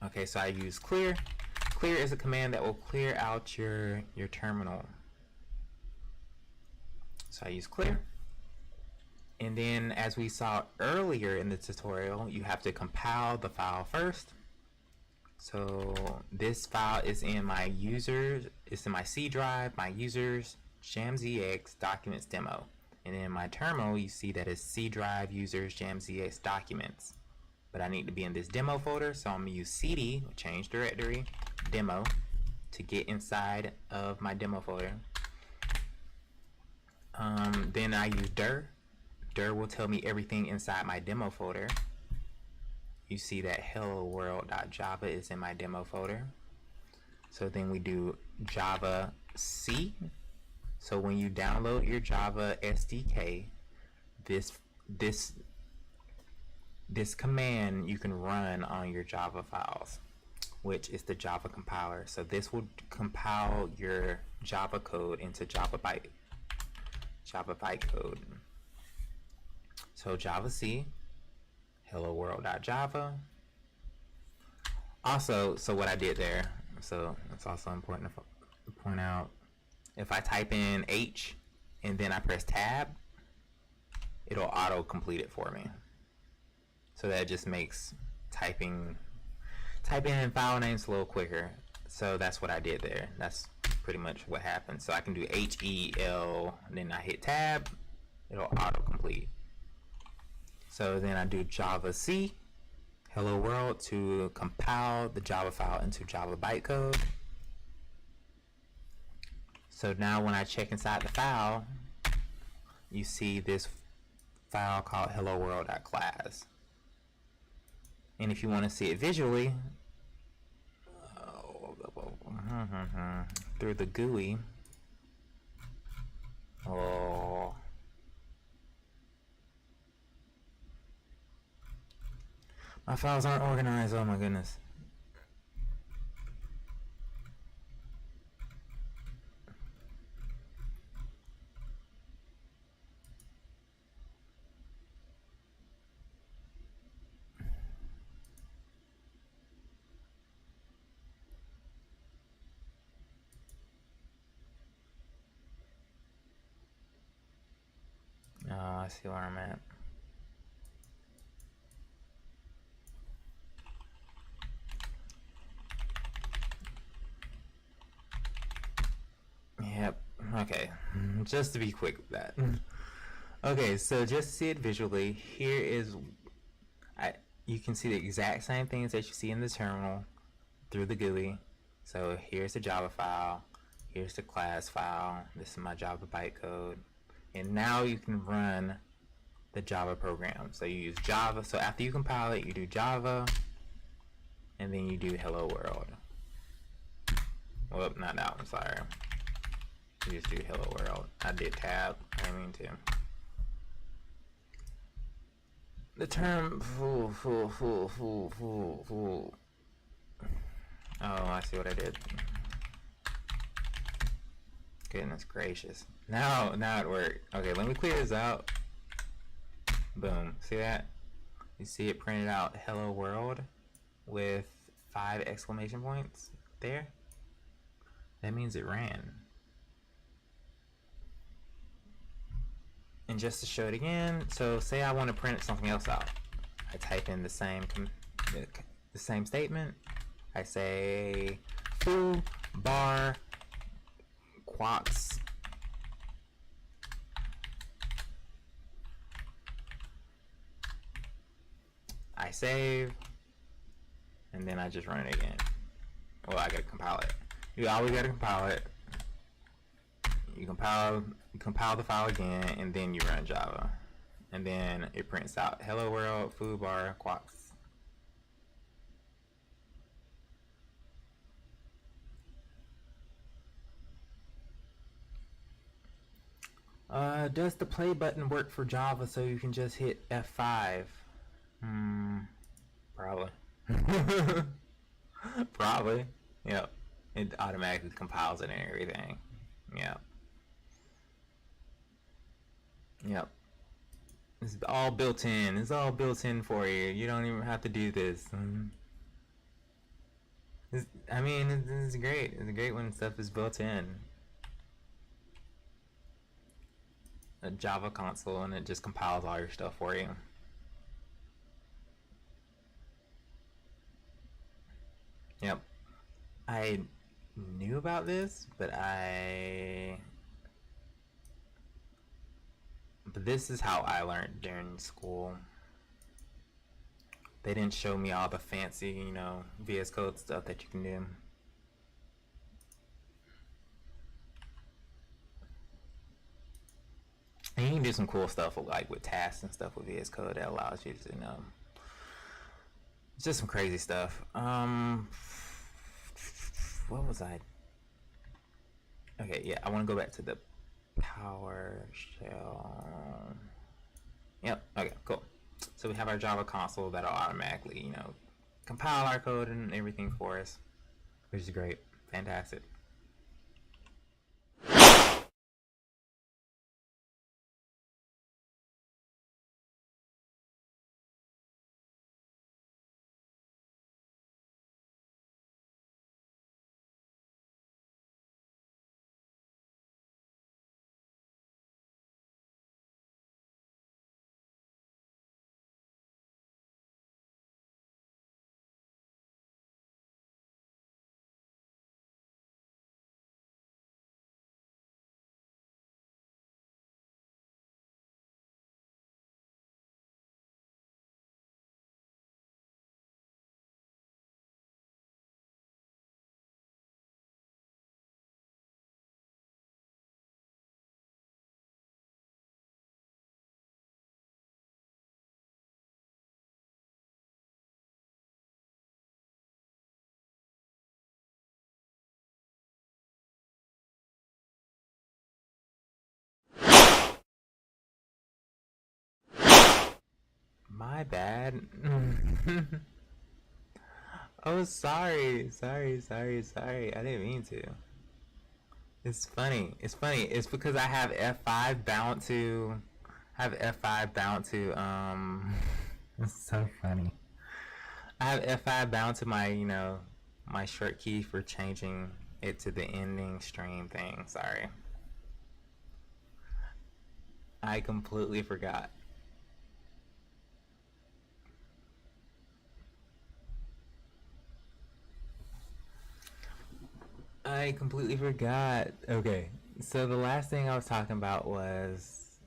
Okay, so I use clear. Clear is a command that will clear out your terminal. So I use clear. And then as we saw earlier in the tutorial, you have to compile the file first. So this file is in my users, it's in my C drive, my users, JamZX documents demo. And in my terminal, you see that it's C drive users JamZX documents. But I need to be in this demo folder, so I'm gonna use cd, change directory, demo, to get inside of my demo folder. Then I use dir. Dir will tell me everything inside my demo folder. You see that hello world.java is in my demo folder. So then we do Java C. So when you download your Java SDK, this command you can run on your Java files, which is the Java compiler. So this will compile your Java code into Java bytecode. So Java C, hello world.java. Also, so what I did there, so it's also important to point out, if I type in H and then I press tab, it'll auto complete it for me. So that just makes typing in file names a little quicker. So that's what I did there. That's pretty much what happened. So I can do HEL, and then I hit tab, it'll auto complete. So then I do Java C, hello world, to compile the Java file into Java bytecode. So now when I check inside the file, you see this file called hello world.class. And if you want to see it visually, through the GUI, My files aren't organized. Oh my goodness. Oh, I see where I'm at. Yep. Okay. Just to be quick with that. Okay, so just to see it visually, here is you can see the exact same things that you see in the terminal through the GUI. So here's the Java file, here's the class file, this is my Java bytecode, and now you can run the Java program. So you use Java, so after you compile it, you do Java, and then you do hello world. Well, not that one, sorry. You just do hello world. I did tab, I didn't mean to. The term fool. Oh, I see what I did. Goodness gracious. Now it worked. Okay, let me clear this out. Boom. See that? You see it printed out hello world with 5 exclamation points there? That means it ran. And just to show it again, so say I want to print something else out. I type in the same statement. I say foo bar quox. I save, and then I just run it again. Well, I gotta compile it. You always gotta compile it. You compile the file again, and then you run Java, and then it prints out hello world foo bar quox. Does the play button work for Java so you can just hit F5? Probably. Probably. Yep. It automatically compiles it and everything. Yep. Yep. It's all built in. It's all built in for you. You don't even have to do this. I mean, it's great. It's great when stuff is built in. A Java console, and it just compiles all your stuff for you. Yep. I knew about this, but this is how I learned during school. They didn't show me all the fancy, VS Code stuff that you can do. And you can do some cool stuff like with tasks and stuff with VS Code that allows you to, it's just some crazy stuff. What was I? Okay, yeah, I want to go back to the PowerShell. Yep, okay, cool. So we have our Java console that'll automatically, compile our code and everything for us, which is great. Fantastic. My bad. Oh, sorry. I didn't mean to. It's funny. It's funny. It's because I have F5 bound to have F5 bound to it's so funny. I have F5 bound to my, my short key for changing it to the ending stream thing. Sorry. I completely forgot. I completely forgot. Okay. So the last thing I was talking about was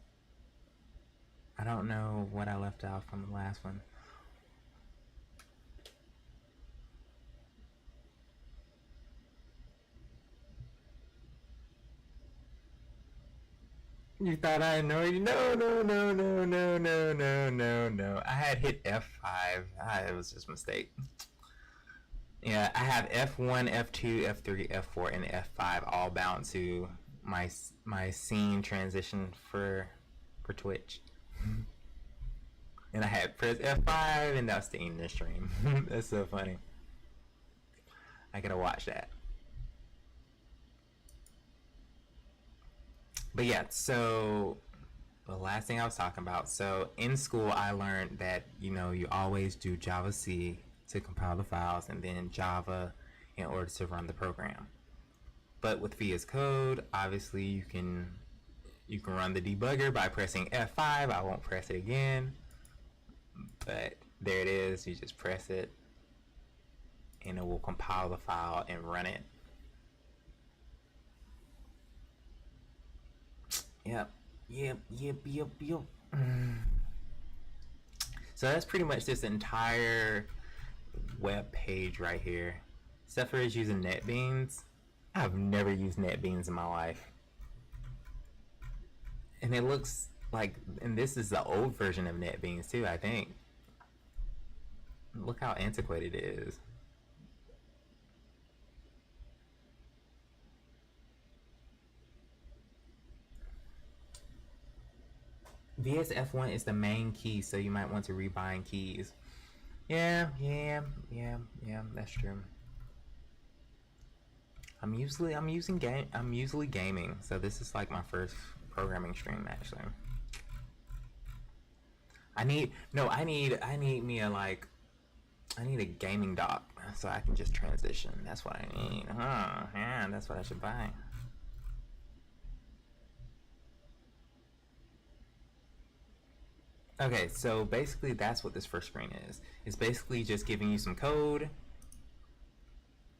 I don't know what I left out from the last one. You thought I annoyed you? No. I had hit F5. It was just a mistake. Yeah, I have F1, F2, F3, F4, and F5 all bound to my scene transition for Twitch. And I had press F5, and that's the end of the stream. That's so funny. I gotta watch that. But yeah, so the last thing I was talking about. So in school, I learned that you always do Java C to compile the files, and then Java in order to run the program. But with VS Code, obviously you can run the debugger by pressing F5. I won't press it again, but there it is. You just press it, and it will compile the file and run it. Yep. So that's pretty much this entire web page right here. Except for it's using NetBeans. I've never used NetBeans in my life. And it looks like, and this is the old version of NetBeans too, I think. Look how antiquated it is. VSF1 is the main key, so you might want to rebind keys. Yeah, that's true. I'm usually gaming, so this is like my first programming stream actually. I need a gaming dock so I can just transition. That's what I need. Yeah, that's what I should buy. Okay, so basically that's what this first screen is. It's basically just giving you some code.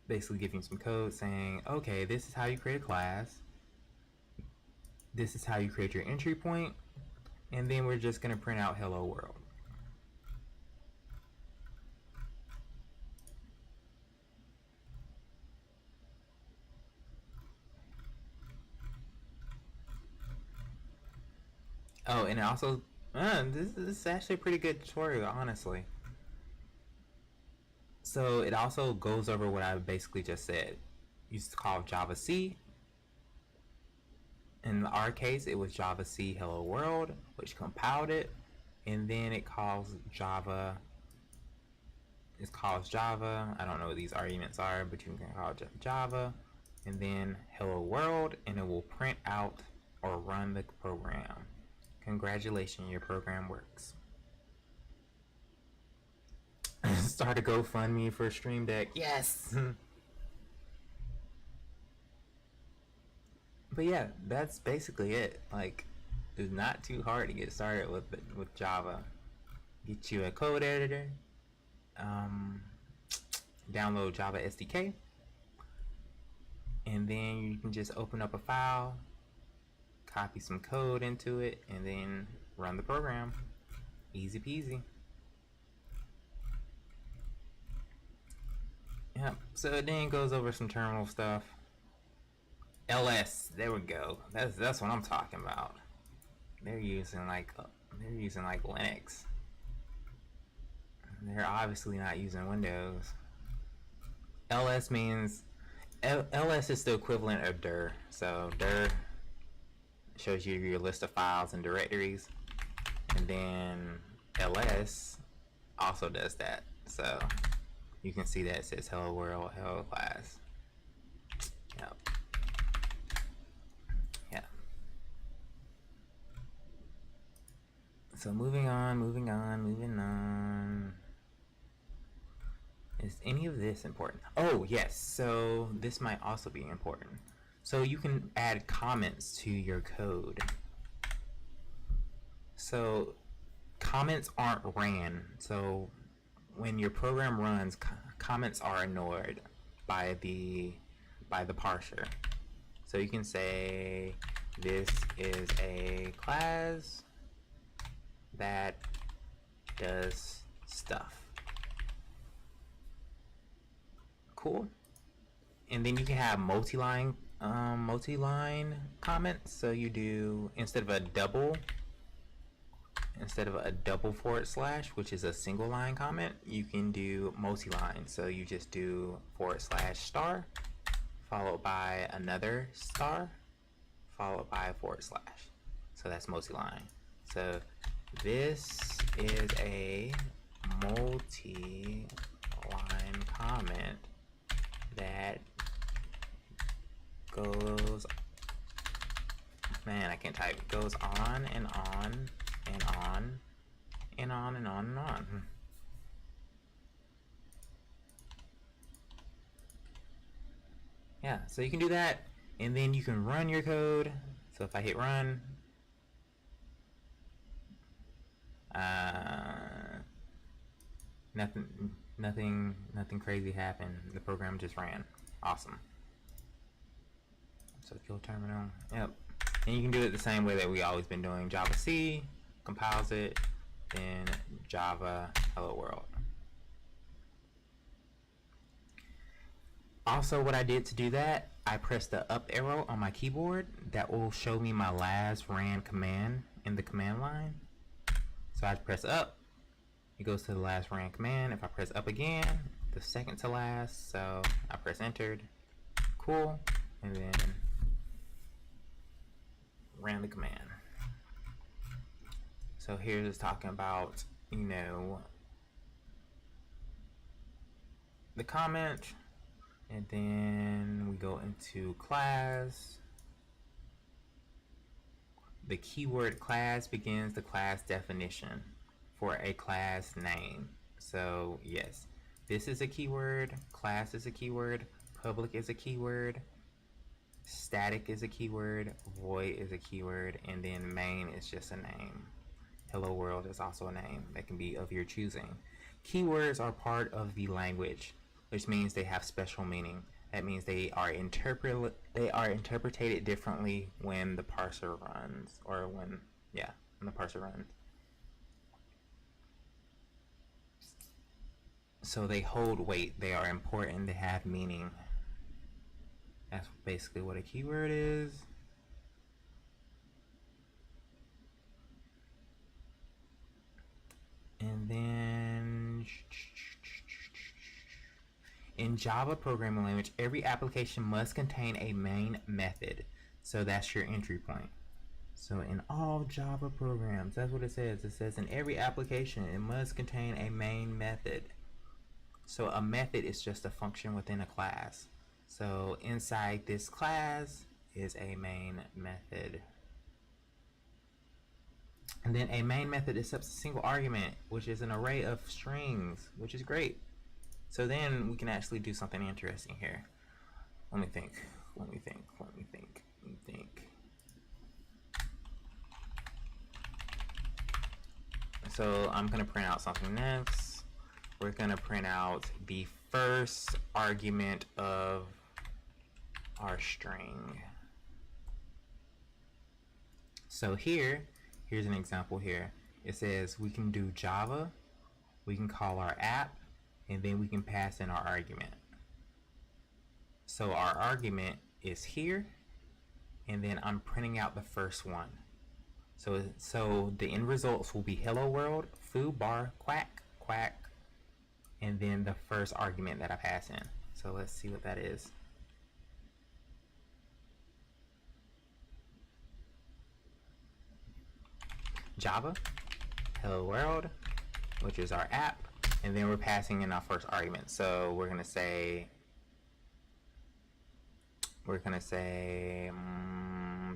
Basically giving you some code saying, okay, this is how you create a class. This is how you create your entry point. And then we're just gonna print out hello world. Oh, and it also, this is actually a pretty good tutorial, honestly. So it also goes over what I basically just said. Used to call Java C. In our case, it was Java C hello world, which compiled it, and then it calls Java. It calls Java. I don't know what these arguments are, but you can call it Java, and then hello world, and it will print out or run the program. Congratulations, your program works. Start a GoFundMe for Stream Deck. Yes. But yeah, that's basically it. Like, it's not too hard to get started with Java. Get you a code editor. Download Java SDK, and then you can just open up a file, copy some code into it, and then run the program. Easy peasy. Yep. So it then goes over some terminal stuff. LS, there we go. That's what I'm talking about. They're using like Linux. They're obviously not using Windows. LS means LS is the equivalent of dir. So dir shows you your list of files and directories, and then ls also does that. So you can see that it says hello world, hello class. Yep. Yeah. So moving on. Is any of this important? Oh, yes. So this might also be important. So you can add comments to your code. So comments aren't ran. So when your program runs, comments are ignored by the parser. So you can say this is a class that does stuff. Cool. And then you can have multi-line comments. So you do, instead of a double / which is a single line comment, you can do multi-line. So you just do / followed by another star followed by /. So that's multi-line. So this is a multi-line comment that goes, man, I can't type, goes on and on and on and on and on and on. Yeah, so you can do that, and then you can run your code. So if I hit run, nothing crazy happened. The program just ran. Awesome. So kill terminal. Yep. And you can do it the same way that we always been doing. Java C, compiles it, then Java hello world. Also, what I did to do that, I pressed the up arrow on my keyboard. That will show me my last ran command in the command line. So I press up, it goes to the last ran command. If I press up again, the second to last, so I press entered. Cool. And then ran the command. So here's it's talking about, you know, the comment, and then we go into class. The keyword class begins the class definition for a class name. So yes, this is a keyword, class is a keyword, public is a keyword, static is a keyword, void is a keyword, and then main is just a name. Hello world is also a name that can be of your choosing. Keywords are part of the language, which means they have special meaning. That means they are interpreted differently when the parser runs, or when the parser runs. So they hold weight, they are important, they have meaning. That's basically what a keyword is. And then in Java programming language, every application must contain a main method. So that's your entry point. So in all Java programs, that's what it says. It says in every application, it must contain a main method. So a method is just a function within a class. So inside this class is a main method. And then a main method accepts a single argument, which is an array of strings, which is great. So then we can actually do something interesting here. Let me think. So I'm going to print out something next. We're going to print out the first argument of our string. So here's an example here. It says we can do Java, we can call our app, and then we can pass in our argument. So our argument is here, and then I'm printing out the first one. So the end results will be hello world, foo, bar, quack, quack, and then the first argument that I pass in. So let's see what that is. Java, hello world, which is our app, and then we're passing in our first argument. So we're gonna say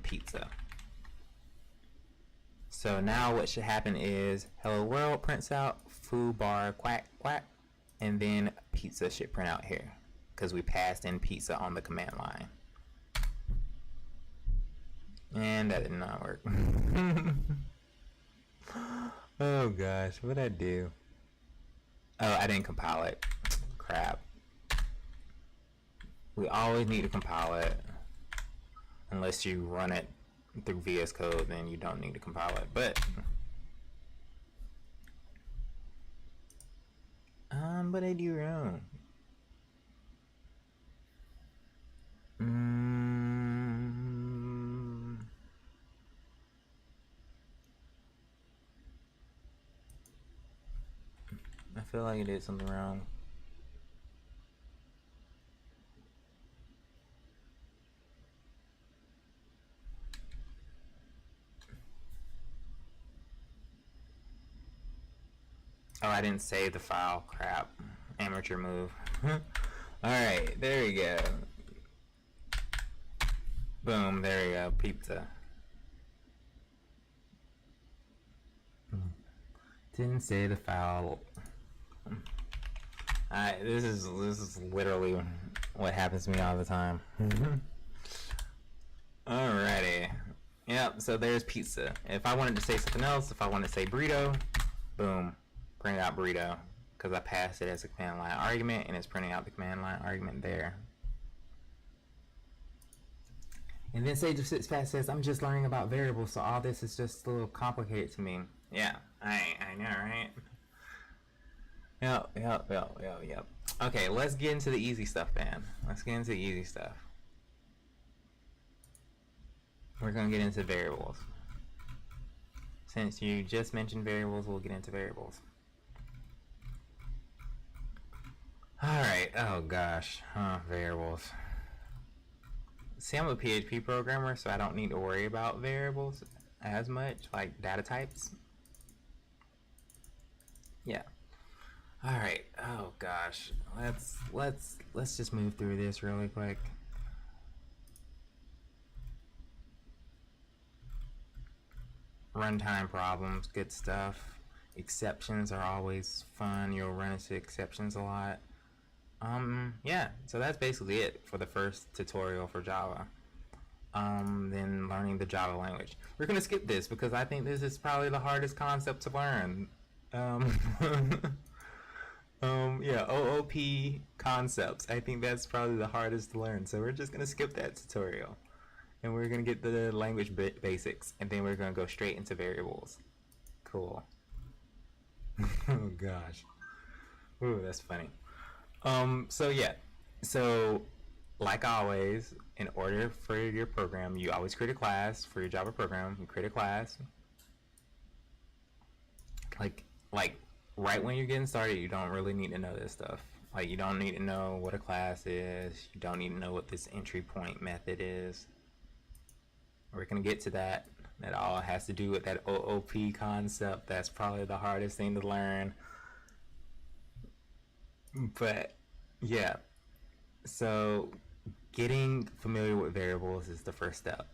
pizza. So now what should happen is hello world prints out, foo bar quack quack, and then pizza should print out here because we passed in pizza on the command line. And that did not work. Oh gosh, what'd I do? Oh, I didn't compile it. Crap. We always need to compile it. Unless you run it through VS Code, then you don't need to compile it. But I do wrong. I feel like I did something wrong. Oh, I didn't save the file. Crap. Amateur move. Alright, there we go. Boom, there we go. Pizza. Didn't save the file. This is literally what happens to me all the time. Alrighty. Yep, so there's pizza. If I wanted to say something else, if I wanted to say burrito, boom, print out burrito, because I passed it as a command line argument, and it's printing out the command line argument there. And then Sage of Six Fast says, I'm just learning about variables, so all this is just a little complicated to me. Yeah, I know, right? Yep. Okay, let's get into the easy stuff, man. Let's get into the easy stuff. We're gonna get into variables. Since you just mentioned variables, we'll get into variables. Alright, oh gosh, variables. See, I'm a PHP programmer, so I don't need to worry about variables as much, like data types. Yeah. Alright, oh gosh. Let's just move through this really quick. Runtime problems, good stuff. Exceptions are always fun. You'll run into exceptions a lot. Yeah, so that's basically it for the first tutorial for Java. Then learning the Java language. We're gonna skip this because I think this is probably the hardest concept to learn. Yeah, OOP concepts. I think that's probably the hardest to learn. So we're just gonna skip that tutorial. And we're gonna get the language basics, and then we're gonna go straight into variables. Cool. Oh gosh. Ooh, that's funny. So yeah. So like always, in order for your program, you always create a class for your Java program. You create a class. Like right when you're getting started, you don't really need to know this stuff. Like you don't need to know what a class is. You don't need to know what this entry point method is. We're gonna get to that. That all has to do with that OOP concept. That's probably the hardest thing to learn. But yeah, so getting familiar with variables is the first step.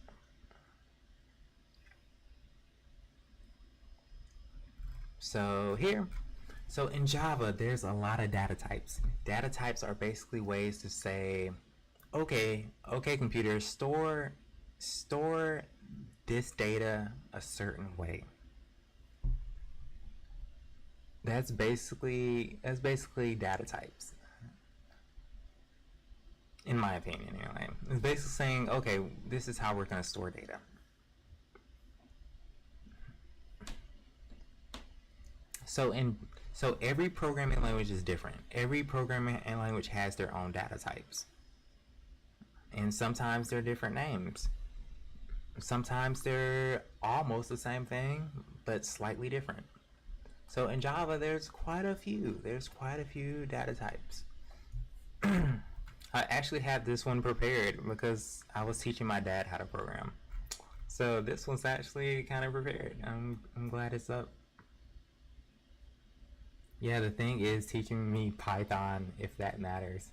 So in Java, there's a lot of data types. Data types are basically ways to say, okay, computer, store this data a certain way. That's basically data types, in my opinion anyway. It's basically saying, okay, this is how we're going to store data. So every programming language is different. Every programming language has their own data types. And sometimes they're different names. Sometimes they're almost the same thing, but slightly different. So in Java, there's quite a few. There's quite a few data types. I actually had this one prepared because I was teaching my dad how to program. So this one's actually kind of prepared. I'm glad it's up. Yeah, the thing is teaching me Python, if that matters.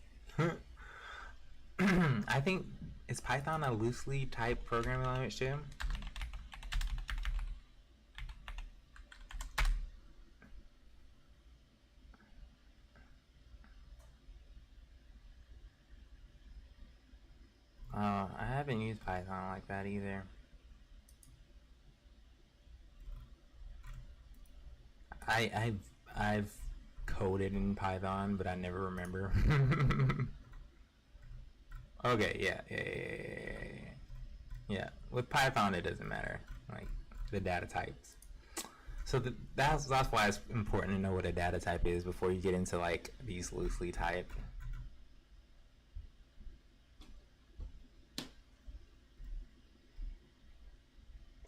I think, is Python a loosely typed programming language too? Oh, I haven't used Python like that either. I've coded in Python, but I never remember. Okay, yeah. With Python, it doesn't matter, like the data types. So that's why it's important to know what a data type is before you get into like these loosely typed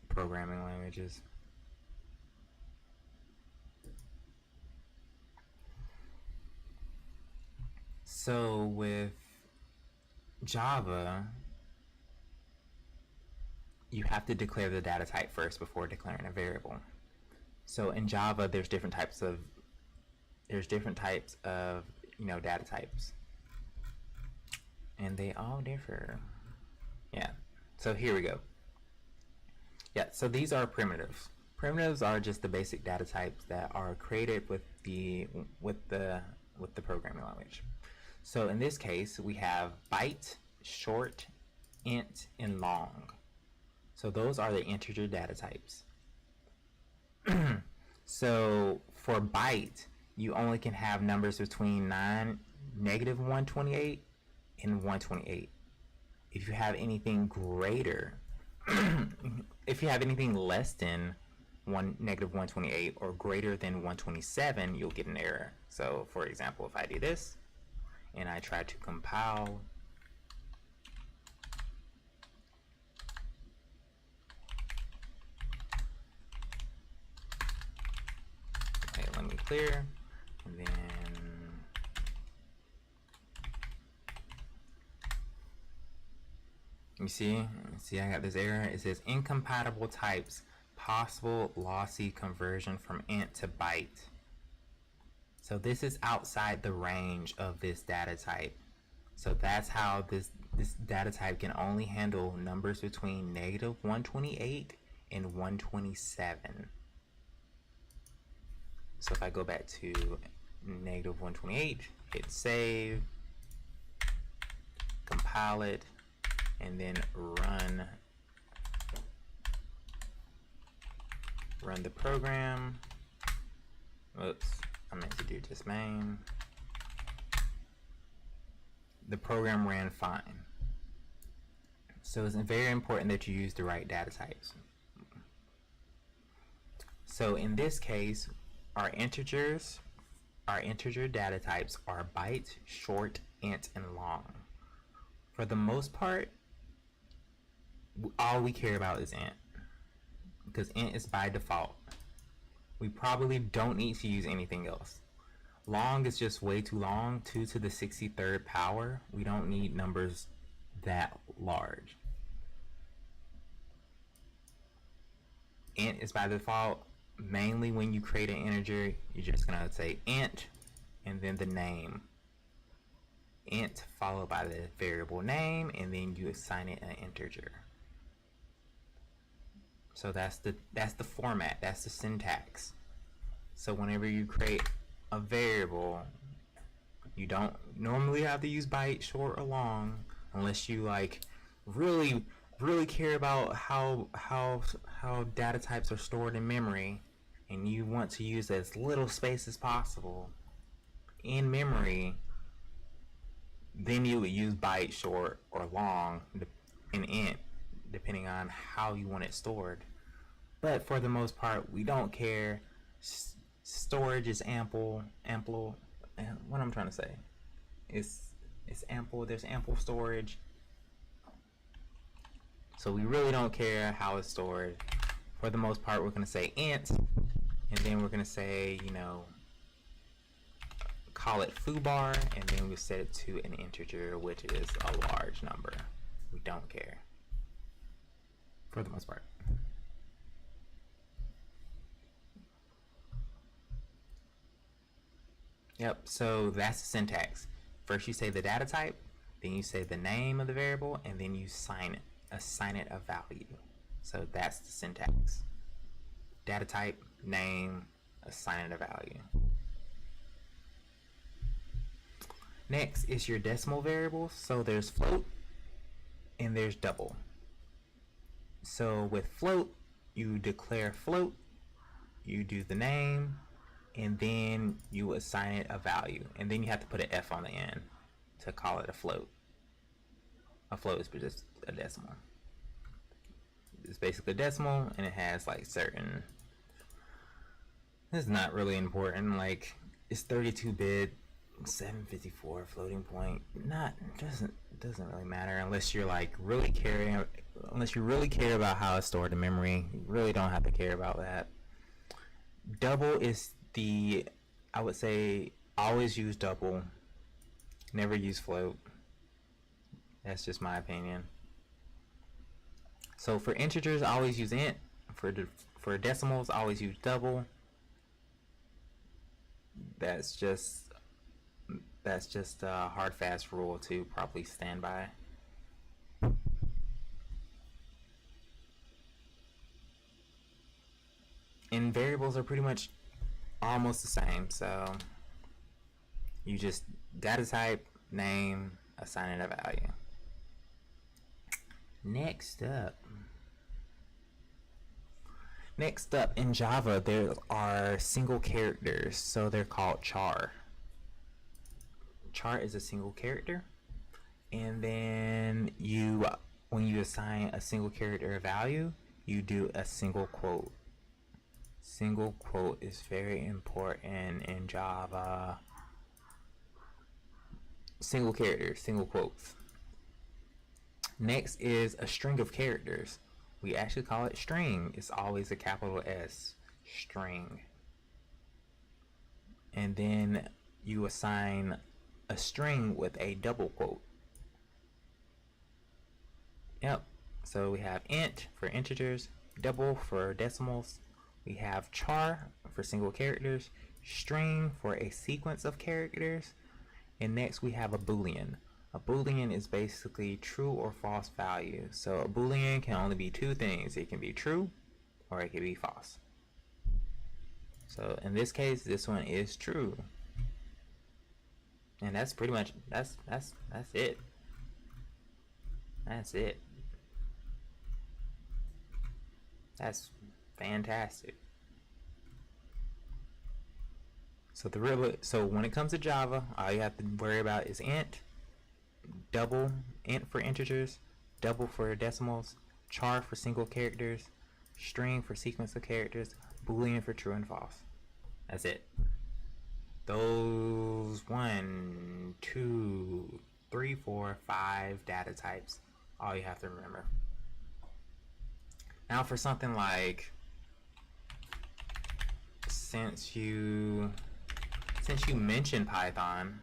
programming languages. So with Java, you have to declare the data type first before declaring a variable. So in Java, there's different types of data types, and they all differ. Yeah. So here we go. Yeah. So these are primitives. Primitives are just the basic data types that are created with the programming language. So in this case, we have byte, short, int, and long. So those are the integer data types. So for byte, you only can have numbers between negative 128 and 128. If you have anything greater, if you have anything less than negative 128 or greater than 127, you'll get an error. So for example, if I do this and I try to compile, okay, let me clear, and then you see I got this error. It says incompatible types, possible lossy conversion from int to byte. So this is outside the range of this data type. So that's how this data type can only handle numbers between negative 128 and 127. So if I go back to negative 128, hit save, compile it, and then run the program. Oops, I meant to do just main. The program ran fine. So it's very important that you use the right data types. So in this case, our integer data types are byte, short, int, and long. For the most part, all we care about is int, because int is by default. We probably don't need to use anything else. Long is just way too long, 2 to the 63rd power. We don't need numbers that large. Int is by default. Mainly when you create an integer, you're just gonna say int and then the name. Int followed by the variable name, and then you assign it an integer. So that's the format, that's the syntax. So whenever you create a variable, you don't normally have to use byte, short, or long, unless you like really care about how data types are stored in memory, and you want to use as little space as possible in memory. Then you would use byte, short, or long in int, depending on how you want it stored. But for the most part, we don't care. Storage is ample. What I'm trying to say, it's ample. There's ample storage, so we really don't care how it's stored. For the most part, we're going to say int, and then we're going to say, call it foobar, and then we set it to an integer, which is a large number. We don't care for the most part. Yep, so that's the syntax. First you say the data type, then you say the name of the variable, and then you assign it a value. So that's the syntax. Data type, name, assign it a value. Next is your decimal variables. So there's float and there's double. So with float, you declare float, you do the name, and then you assign it a value, and then you have to put an F on the end to call it a float. A float is just a decimal. It's basically a decimal, and it has like certain. This is not really important. Like it's 32-bit, 754 floating point. Doesn't really matter unless you're like really caring. Unless you really care about how it's stored in memory, you really don't have to care about that. Double is I would say always use double, never use float. That's just my opinion. So for integers, I always use int. For decimals, I always use double. That's just a hard fast rule to properly stand by. And variables are pretty much almost the same, so you just data type, name, assign it a value. Next up in Java, there are single characters, so they're called char. Char is a single character, and then when you assign a single character a value, you do a single quote. Single quote is very important in Java. Single characters, single quotes. Next is a string of characters. We actually call it string. It's always a capital S, string. And then you assign a string with a double quote. Yep. So we have int for integers, double for decimals. We have char for single characters, string for a sequence of characters, and next we have a boolean. A boolean is basically true or false value. So a boolean can only be two things. It can be true or it can be false. So in this case, this one is true. And that's pretty much that's it. That's it. That's fantastic. So when it comes to Java, all you have to worry about is int, double, int for integers, double for decimals, char for single characters, string for sequence of characters, boolean for true and false. That's it. Those 1, 2, 3, 4, 5 data types, all you have to remember. Now for something like, since you mentioned Python,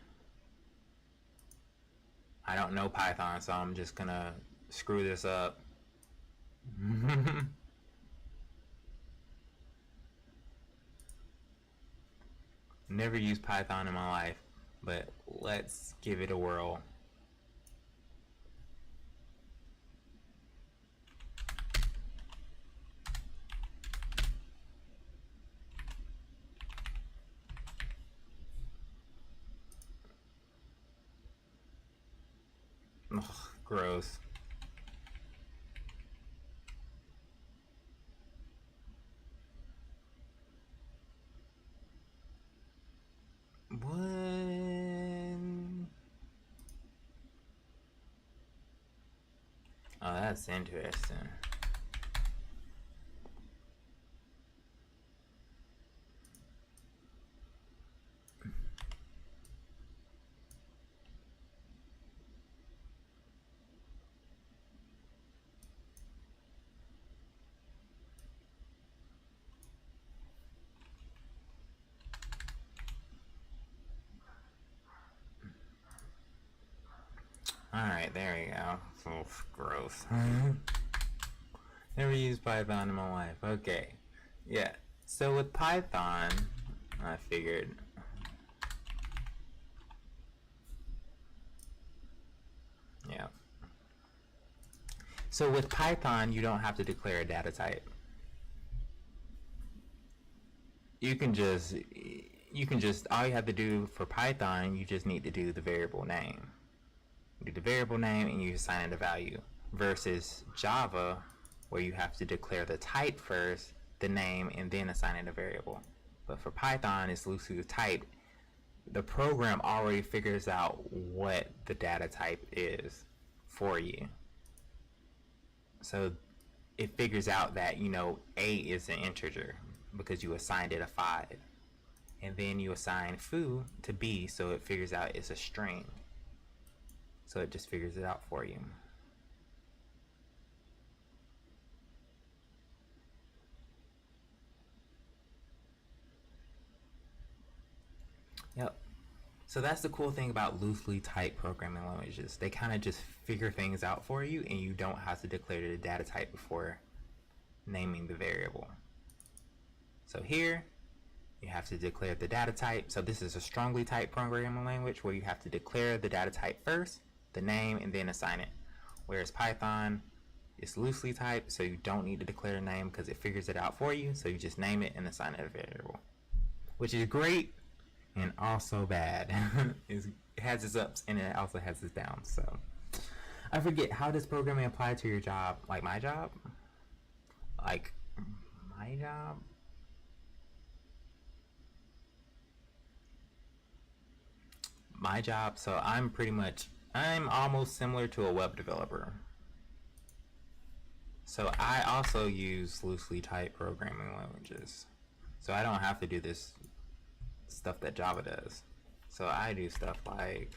I don't know Python, so I'm just gonna screw this up. Never used Python in my life, but let's give it a whirl. Ugh, gross. What? Oh, that's interesting. Alright, there we go. Oof, gross. Never used Python in my life. Okay. Yeah. So with Python, I figured So with Python, you don't have to declare a data type. You can just all you have to do for Python, you just need to do the variable name. Do the variable name and you assign it a value. Versus Java, where you have to declare the type first, the name, and then assign it a variable. But for Python, it's loosely typed. The program already figures out what the data type is for you. So it figures out that, you know, A is an integer because you assigned it a 5. And then you assign foo to B, so it figures out it's a string. So it just figures it out for you. Yep. So that's the cool thing about loosely typed programming languages. They kind of just figure things out for you, and you don't have to declare the data type before naming the variable. So here, you have to declare the data type. So this is a strongly typed programming language where you have to declare the data type first, the name, and then assign it. Whereas Python is loosely typed, so you don't need to declare a name because it figures it out for you. So you just name it and assign it a variable, which is great and also bad. It has its ups and it also has its downs. So I forget, how does programming apply to your job? Like my job? Like my job? My job, so I'm almost similar to a web developer. So I also use loosely typed programming languages. So I don't have to do this stuff that Java does. So I do stuff like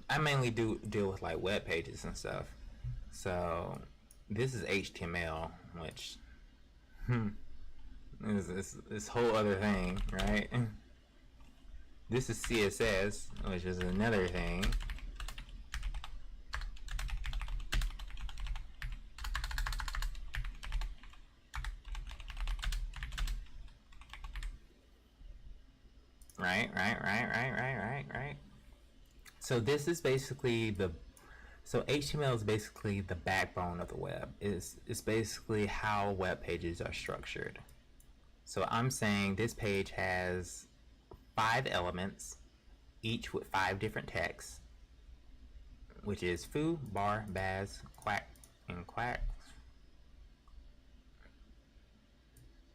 I mainly deal with like web pages and stuff. So this is HTML, which is this whole other thing, right? This is CSS, which is another thing. Right. So this is basically so HTML is basically the backbone of the web. It's basically how web pages are structured. So I'm saying this page has 5 elements, each with 5 different texts, which is foo, bar, baz, quack, and quack.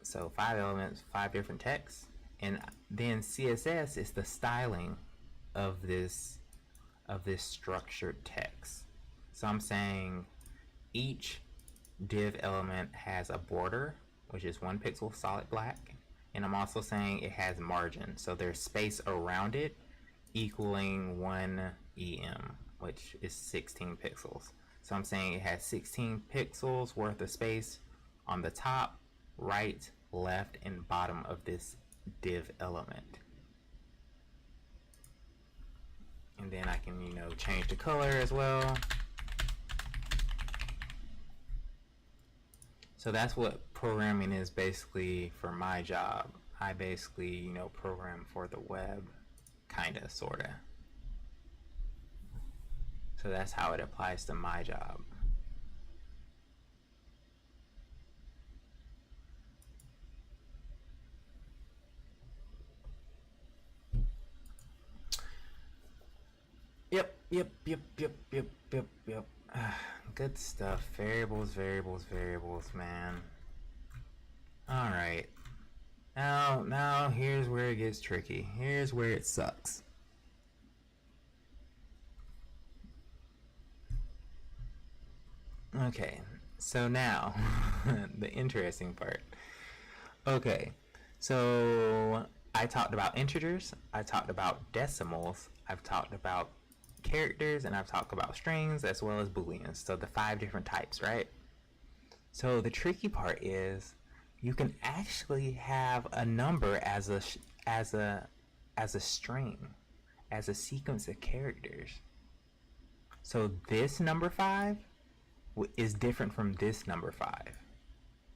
So 5 elements, 5 different texts, and then CSS is the styling of this structured text. So I'm saying each div element has a border, which is 1 pixel solid black, and I'm also saying it has margin, so there's space around it equaling 1 em, which is 16 pixels. So I'm saying it has 16 pixels worth of space on the top, right, left, and bottom of this div element. And then I can, change the color as well. So that's what programming is basically for my job. I basically, program for the web, kinda, sorta. So that's how it applies to my job. Yep. Good stuff. Variables, man. Alright. Now here's where it gets tricky. Here's where it sucks. Okay, so now, the interesting part. Okay, so I talked about integers, I talked about decimals, I've talked about characters, and I've talked about strings as well as booleans. So the 5 different types, right? So the tricky part is you can actually have a number as a string, as a sequence of characters. So this number 5 is different from this number 5,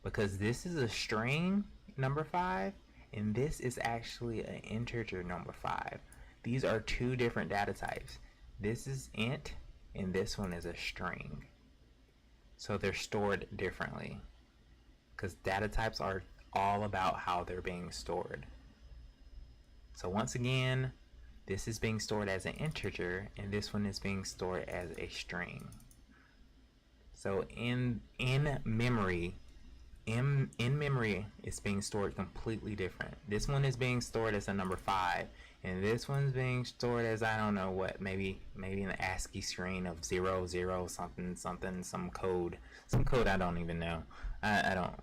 because this is a string number 5 and this is actually an integer number 5. These are two different data types. This is int and this one is a string. So they're stored differently because data types are all about how they're being stored. So once again, this is being stored as an integer and this one is being stored as a string. So in memory, in memory it's being stored completely different. This one is being stored as a number 5 and this one's being stored as, I don't know what, maybe an ASCII string of 0 0 something something, some code I don't even know. I don't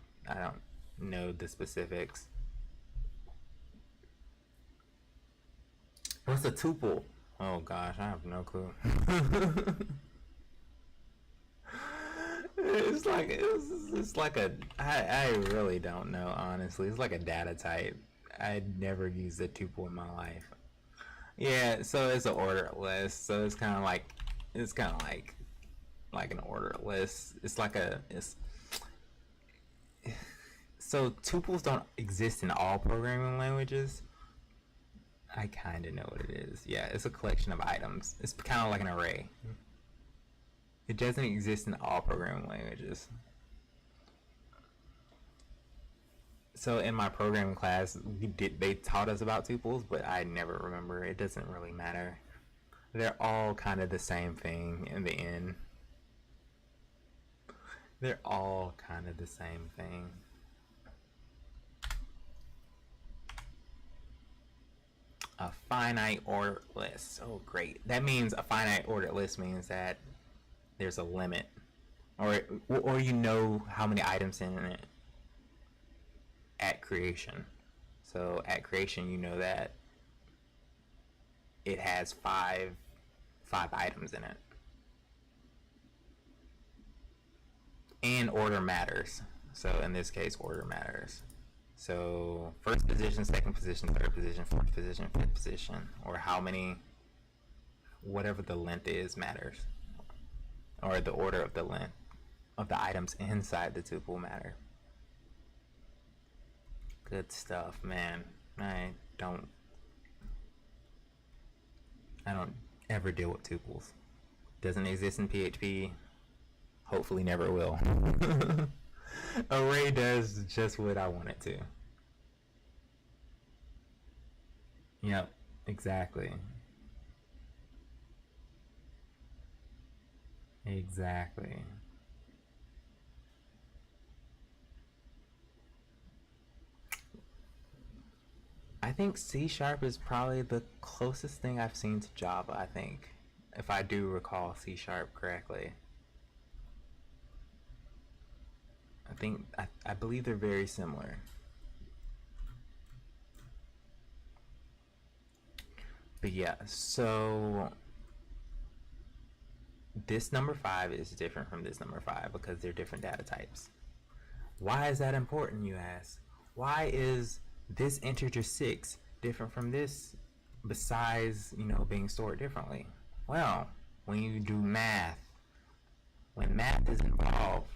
know the specifics. What's a tuple? Oh gosh, I have no clue. It's like a, I really don't know, honestly. It's like a data type. I'd never used a tuple in my life. Yeah, so it's an ordered list. So it's kind of like an ordered list. So tuples don't exist in all programming languages. I kind of know what it is. Yeah, it's a collection of items. It's kind of like an array. It doesn't exist in all programming languages. So in my programming class, they taught us about tuples, but I never remember. It doesn't really matter. They're all kind of the same thing in the end. They're all kind of the same thing. A finite ordered list. Oh, great. That means a finite ordered list means that there's a limit, or you know how many items in it at creation. So at creation, you know that it has five items in it, and order matters. So in this case, order matters. So first position, second position, third position, fourth position, fifth position, or how many, whatever the length is, matters. Or the order of the length of the items inside the tuple matter. Good stuff, man. I don't ever deal with tuples. Doesn't exist in PHP. Hopefully never will. Array does just what I want it to. Yep, exactly. Exactly. I think C# is probably the closest thing I've seen to Java, I think. If I do recall C# correctly. I believe they're very similar. But yeah, so this number 5 is different from this number 5 because they're different data types. Why is that important, you ask? Why is this integer 6 different from this, besides, being stored differently? Well, when you do math, when math is involved,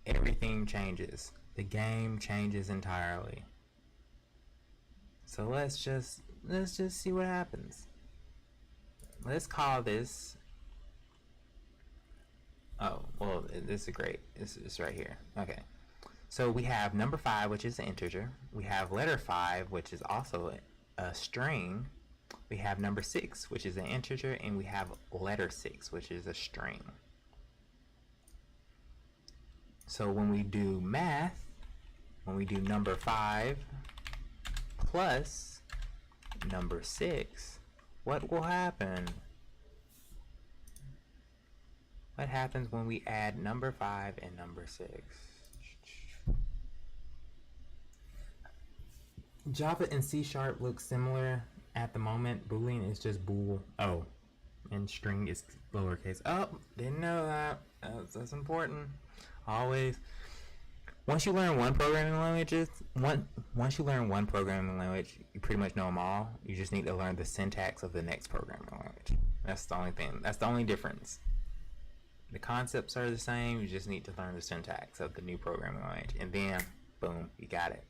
everything changes. The game changes entirely. So let's just see what happens. Let's call this, oh, well, this is great. It's right here. Okay. So we have number 5, which is an integer. We have letter 5, which is also a string. We have number 6, which is an integer, and we have letter 6, which is a string. So when we do math, when we do number 5 plus number 6, what will happen? What happens when we add number 5 and number 6? Java and C# look similar at the moment. Boolean is just bool. Oh, and string is lowercase. Oh, didn't know that. That's important. Always. Once you learn one programming language, you pretty much know them all. You just need to learn the syntax of the next programming language. That's the only thing. That's the only difference. The concepts are the same, you just need to learn the syntax of the new programming language, and then boom, you got it.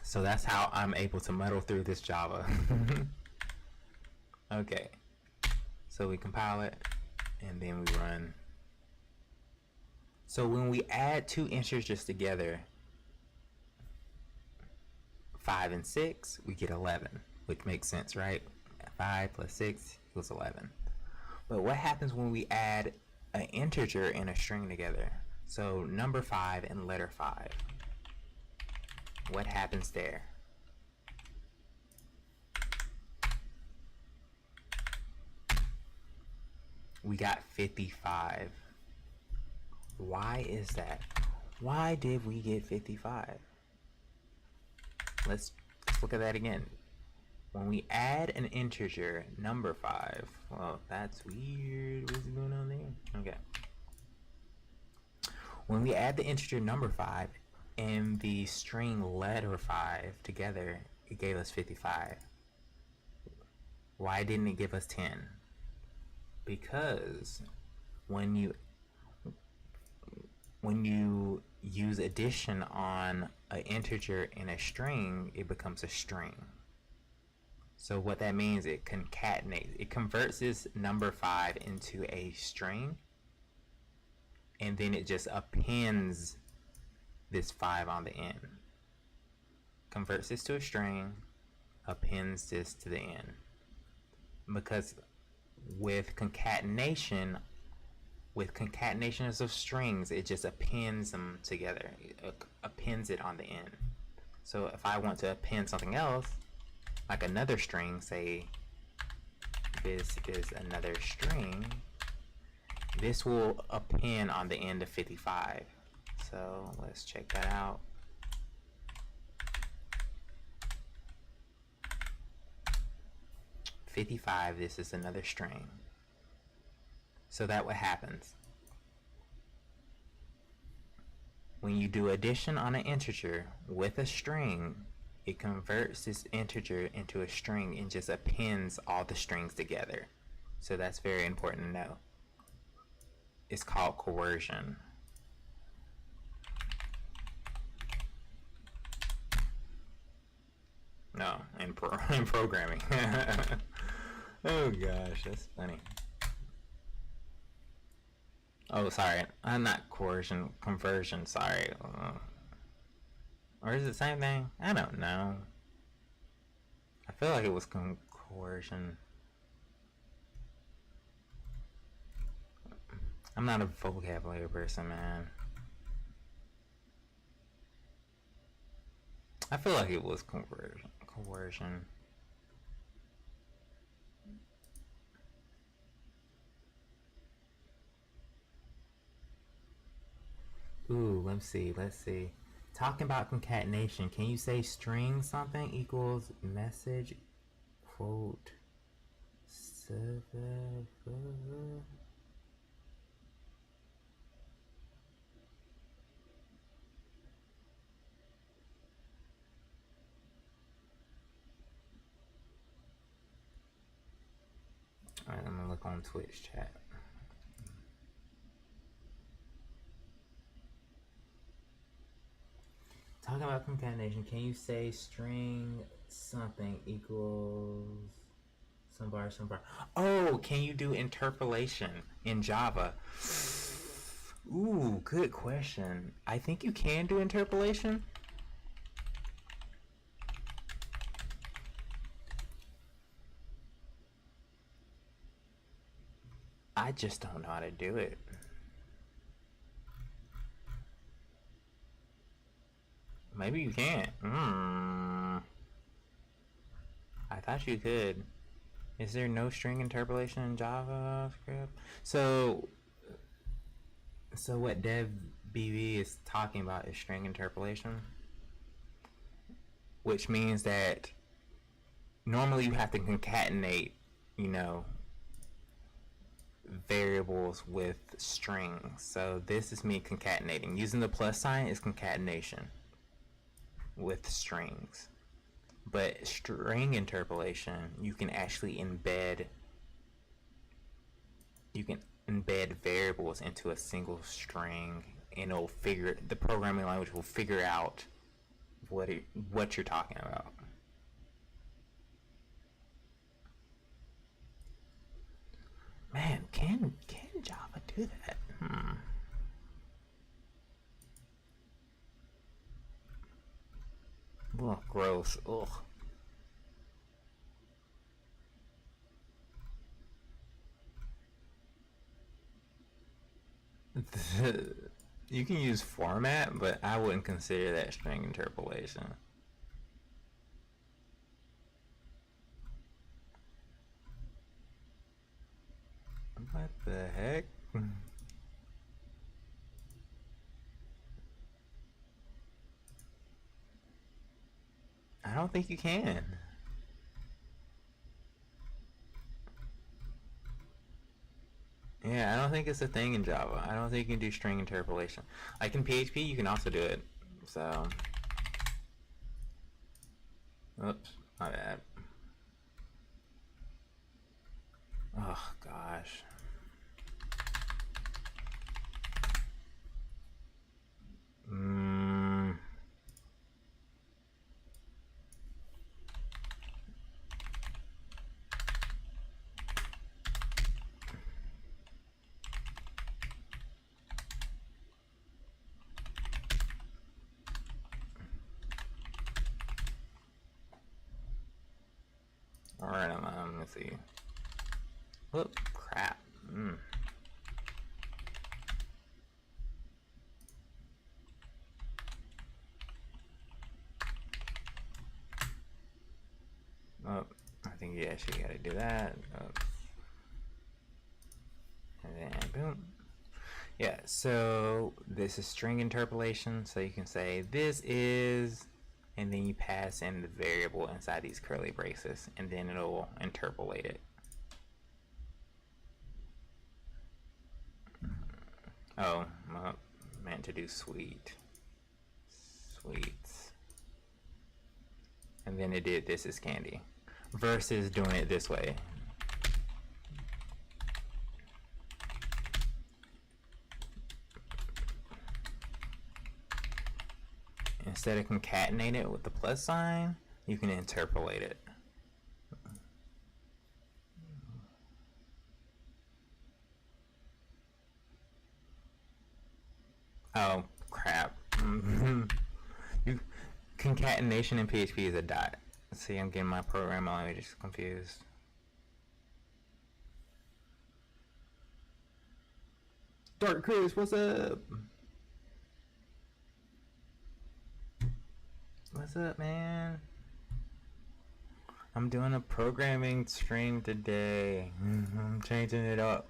So that's how I'm able to muddle through this Java. Okay, so we compile it and then we run. So when we add two integers together, 5 and 6, we get 11, which makes sense, right? 5 plus 6 equals 11. But what happens when we add an integer and a string together? So number 5 and letter 5. What happens there? We got 55. Why is that? Why did we get 55? Let's look at that again. When we add an integer, number 5, well, that's weird. What's going on there? Okay. When we add the integer number 5 and the string letter 5 together, it gave us 55. Why didn't it give us 10? Because when you use addition on an integer and a string, it becomes a string. So what that means, it concatenates, it converts this number 5 into a string, and then it just appends this 5 on the end. Converts this to a string, appends this to the end. Because with concatenations of strings, it just appends them together. It appends it on the end. So if I want to append something else, like another string, say this is another string, this will append on the end of 55. So let's check that out. "55, this is another string." So that what happens. When you do addition on an integer with a string, it converts this integer into a string and just appends all the strings together. So that's very important to know. It's called coercion. No, in programming. Oh gosh, that's funny. Oh, sorry, I'm not coercion, conversion, sorry. Or is it the same thing? I don't know. I feel like it was coercion. I'm not a vocabulary person, man. I feel like it was coercion. Ooh, let's see. Talking about concatenation, can you say string something equals message quote Alright, I'm gonna look on Twitch chat. Talking about concatenation, can you say string something equals some bar? Oh, can you do interpolation in Java? Ooh, good question. I think you can do interpolation. I just don't know how to do it. Maybe you can't. I thought you could. Is there no string interpolation in JavaScript? So what DevBV is talking about is string interpolation, which means that normally you have to concatenate, variables with strings. So this is me concatenating. Using the plus sign is concatenation with strings. But string interpolation, you can actually embed embed variables into a single string, and the programming language will figure out what you're talking about. Man, can Java do that? Ugh, gross. Ugh. You can use format, but I wouldn't consider that string interpolation. What the heck? I don't think you can. Yeah, I don't think it's a thing in Java. I don't think you can do string interpolation. Like in PHP, you can also do it. So, oops, my bad. Oh gosh. Alright, let's see. Whoop, crap. Oh, I think you actually gotta do that. Oops. And then boom. Yeah, so this is string interpolation, so you can say this is, and then you pass in the variable inside these curly braces, and then it'll interpolate it. Oh, well, meant to do sweets. And then it did this is candy. Versus doing it this way. Instead of concatenate it with the plus sign, you can interpolate it. Oh, crap. Concatenation in PHP is a dot. See, I'm getting my programming language confused. Dark Chris, what's up? What's up, man? I'm doing a programming stream today. I'm changing it up.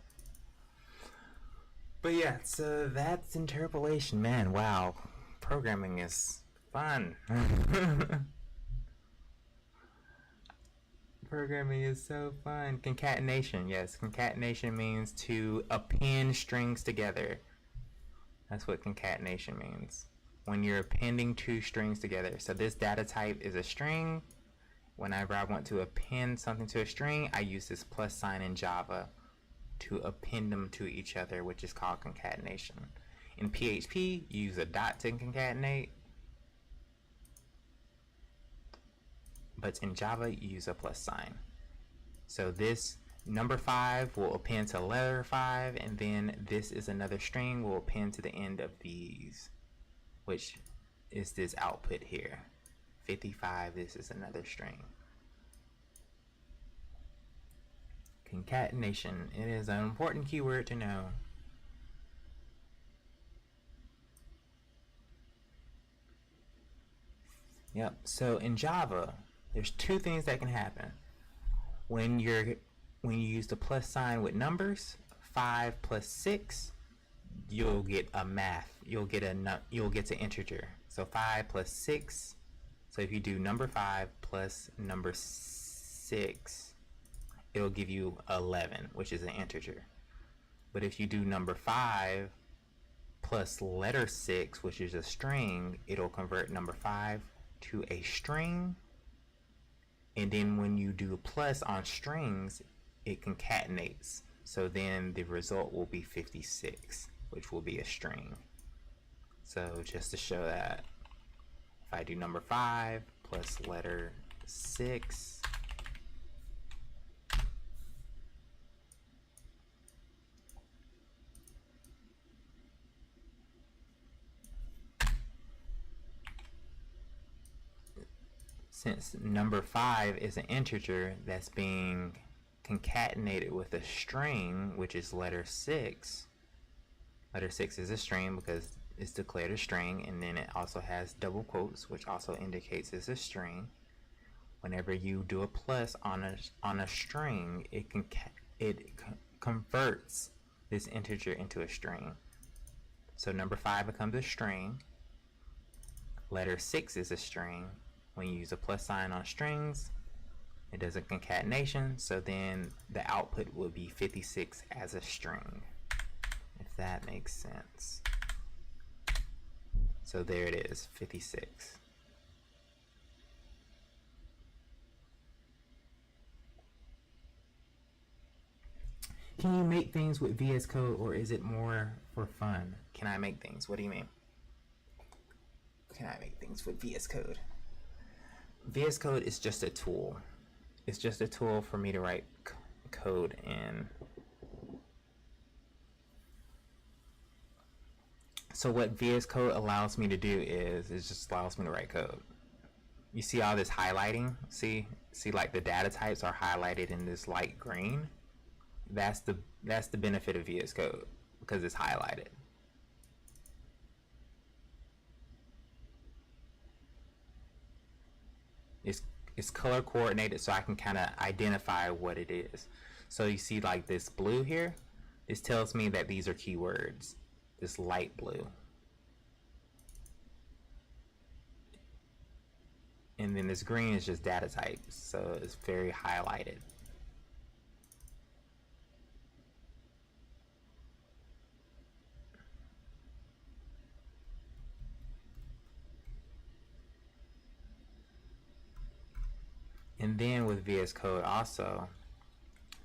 But yeah, so that's interpolation. Man, wow. Programming is fun. Programming is so fun. Concatenation, yes. Concatenation means to append strings together. That's what concatenation means. When you're appending two strings together. So this data type is a string. Whenever I want to append something to a string, I use this plus sign in Java to append them to each other, which is called concatenation. In PHP, you use a dot to concatenate. But in Java, you use a plus sign. So this number 5 will append to letter 5, and then this is another string will append to the end of these, which is this output here. 55, this is another string. Concatenation, it is an important keyword to know. Yep, so in Java, there's two things that can happen. When you use the plus sign with numbers, 5 plus 6, you'll get a math. You'll get to integer. So 5 plus 6. So if you do number 5 plus number 6, it'll give you 11, which is an integer. But if you do number 5 plus letter 6, which is a string, it'll convert number 5 to a string. And then when you do a plus on strings, it concatenates So then the result will be 56, which will be a string. So just to show that, if I do number 5 plus letter 6, since number 5 is an integer that's being concatenated with a string, which is letter 6. Letter 6 is a string because it's declared a string, and then it also has double quotes, which also indicates it's a string. Whenever you do a plus on a string, it converts this integer into a string. So number 5 becomes a string. Letter 6 is a string. When you use a plus sign on strings, it does a concatenation, so then the output will be 56 as a string, if that makes sense. So there it is, 56. Can you make things with VS Code, or is it more for fun? Can I make things? What do you mean? Can I make things with VS Code? VS Code is just a tool. It's just a tool for me to write code in. So what VS Code allows me to do is it just allows me to write code. You see all this highlighting? See like the data types are highlighted in this light green? That's the benefit of VS Code, because it's highlighted. It's color coordinated, so I can kind of identify what it is. So you see like this blue here, this tells me that these are keywords, this light blue. And then this green is just data types, so it's very highlighted. And then with VS Code also,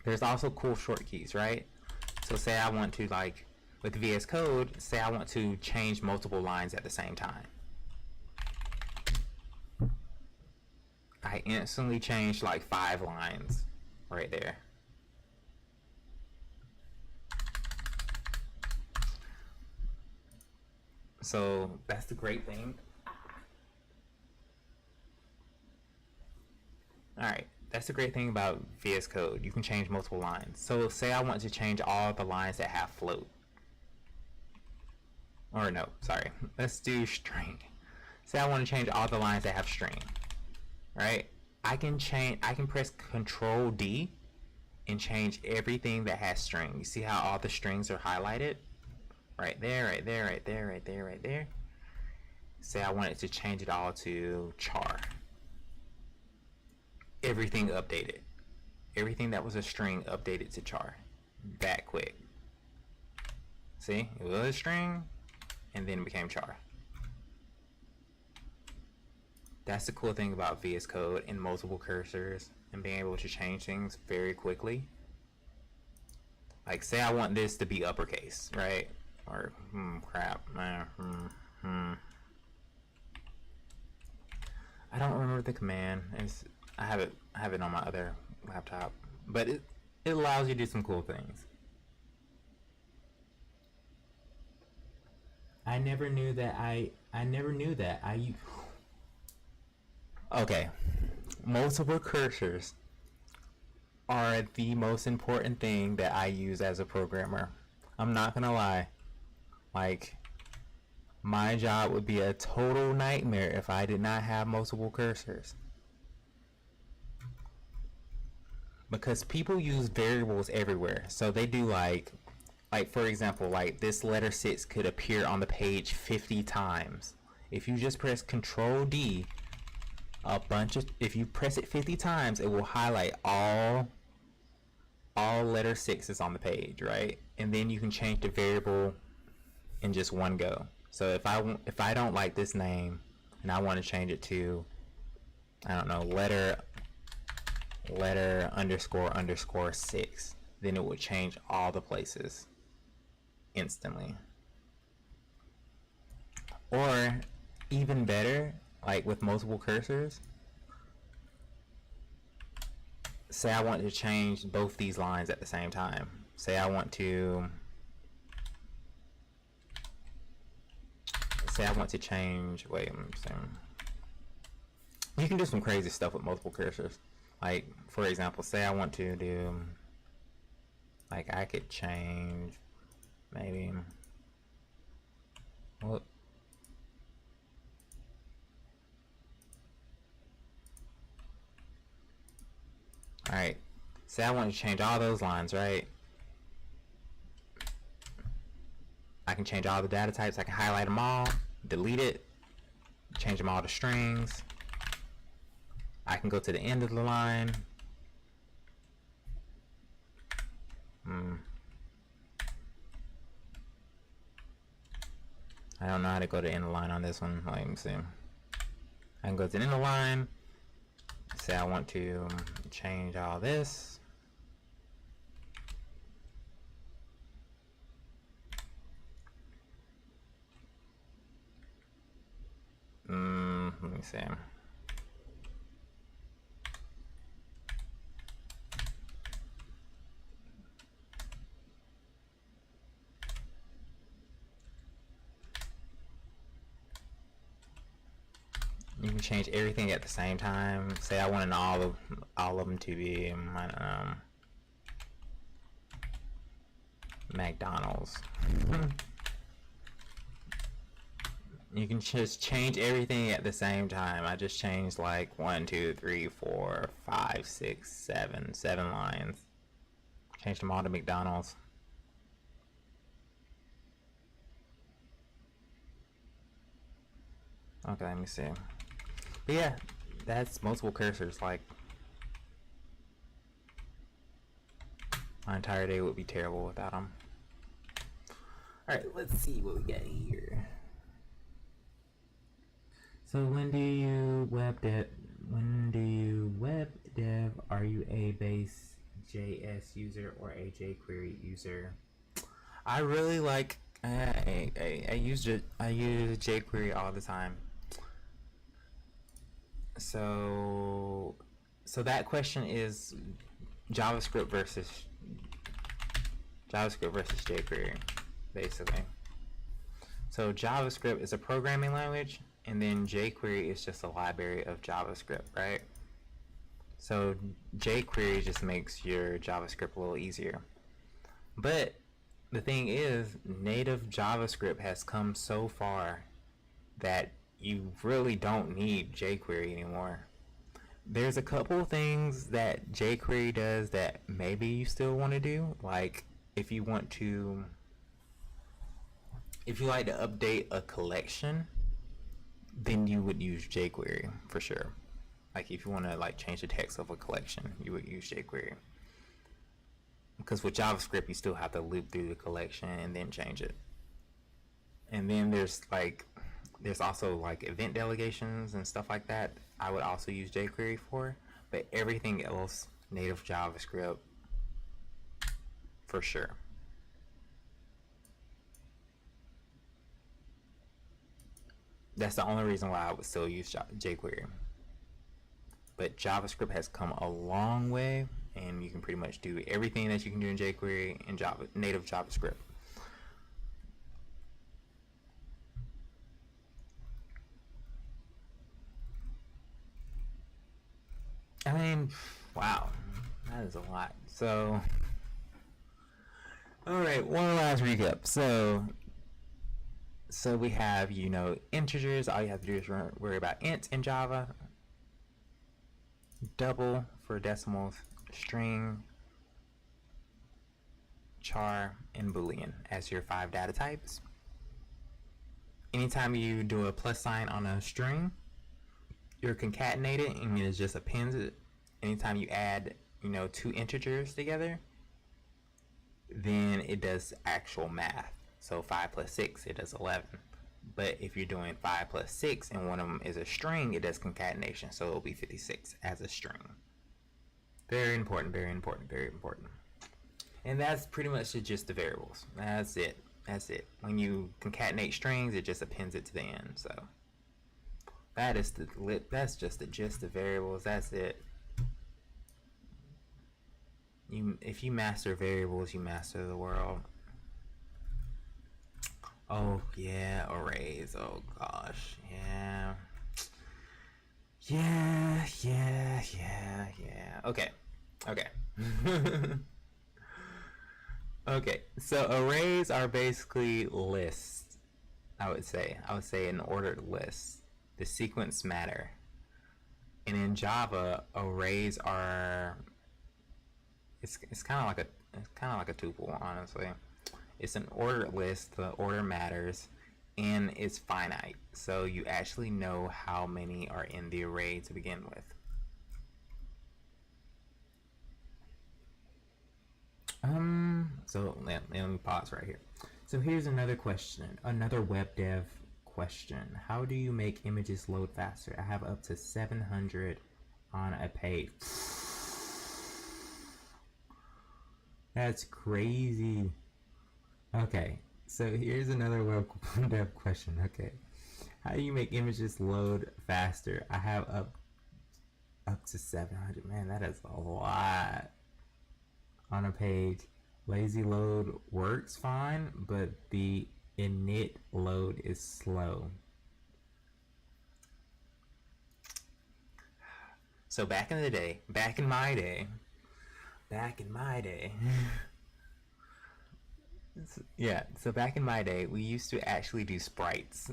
there's also cool short keys, right? So say I want to, like, with VS Code, say I want to change multiple lines at the same time. I instantly changed like 5 lines right there. So that's the great thing. Alright, that's the great thing about VS Code. You can change multiple lines. So say I want to change all the lines that have float. Or no, sorry. Let's do string. Say I want to change all the lines that have string. Right? I can press Control D and change everything that has string. You see how all the strings are highlighted? Right there, right there, right there, right there, right there. Say I wanted to change it all to char. Everything updated. Everything that was a string updated to char. That quick. See? It was a string and then it became char. That's the cool thing about VS Code and multiple cursors and being able to change things very quickly. Like say I want this to be uppercase, right? Or crap. I don't remember the command. I have it on my other laptop, but it allows you to do some cool things. I never knew that Okay, multiple cursors are the most important thing that I use as a programmer. I'm not gonna lie. Like, my job would be a total nightmare if I did not have multiple cursors. Because people use variables everywhere. So they do like for example, like this letter 6 could appear on the page 50 times. If you just press Control D, if you press it 50 times, it will highlight all letter 6s on the page, right? And then you can change the variable in just one go. So if I don't like this name and I want to change it to, I don't know, letter __6, then it would change all the places instantly. Or even better, like with multiple cursors, say I want to change both these lines at the same time. Say I want to change, wait, I'm saying, you can do some crazy stuff with multiple cursors. Like, for example, say I want to do, like, I could change, maybe, well, alright, say I want to change all those lines, right? I can change all the data types. I can highlight them all, delete it, change them all to strings. I can go to the end of the line. I don't know how to go to the end of the line on this one. Let me see. I can go to the end of the line. Say I want to change all this. Let me see. You can change everything at the same time. Say I wanted all of them to be, I don't know, McDonald's. You can just change everything at the same time. I just changed like 1, 2, 3, 4, 5, 6, 7 lines. Changed them all to McDonald's. Okay, let me see. But yeah, that's multiple cursors. Like, my entire day would be terrible without them. Alright, let's see what we got here. So when do you web dev? Are you a base JS user or a jQuery user? I really like. I use jQuery all the time. So that question is JavaScript versus jQuery, basically. So JavaScript is a programming language, and then jQuery is just a library of JavaScript, right? So jQuery just makes your JavaScript a little easier. But the thing is, native JavaScript has come so far that you really don't need jQuery anymore. There's a couple things that jQuery does that maybe you still want to do, like if you like to update a collection, then you would use jQuery for sure. Like if you want to like change the text of a collection, you would use jQuery. Because with JavaScript, you still have to loop through the collection and then change it. And then there's also like event delegations and stuff like that. I would also use jQuery for, but everything else, native JavaScript for sure. That's the only reason why I would still use jQuery. But JavaScript has come a long way, and you can pretty much do everything that you can do in jQuery in native JavaScript. I mean, wow, that is a lot. So, all right, one last recap. So we have, integers. All you have to do is worry about int in Java, double for decimals, string, char, and boolean as your 5 data types. Anytime you do a plus sign on a string, you're concatenated and it just appends it. Anytime you add 2 integers together, then it does actual math. So 5 plus 6, it does 11. But if you're doing 5 plus 6 and one of them is a string, it does concatenation, so it'll be 56 as a string. Very important, very important, very important. And that's pretty much just the variables. That's it. That's it. When you concatenate strings, it just appends it to the end. So that is the lip. That's just the gist of variables. That's it. If you master variables, you master the world. Oh yeah, arrays. Oh gosh, yeah. Yeah. Okay. Okay, so arrays are basically lists. I would say an ordered list. The sequence matter. And in Java, arrays are it's kind of like a tuple, honestly. It's an ordered list. The order matters, and it's finite. So you actually know how many are in the array to begin with. So let me pause right here. So here's another question, another web dev question. How do you make images load faster? I have up to 700 on a page. That's crazy. Okay, so here's another web dev question. Okay, how do you make images load faster? I have up to 700. Man, that is a lot on a page. Lazy load works fine, but the init load is slow. So back in my day, yeah, so back in my day, we used to actually do sprites.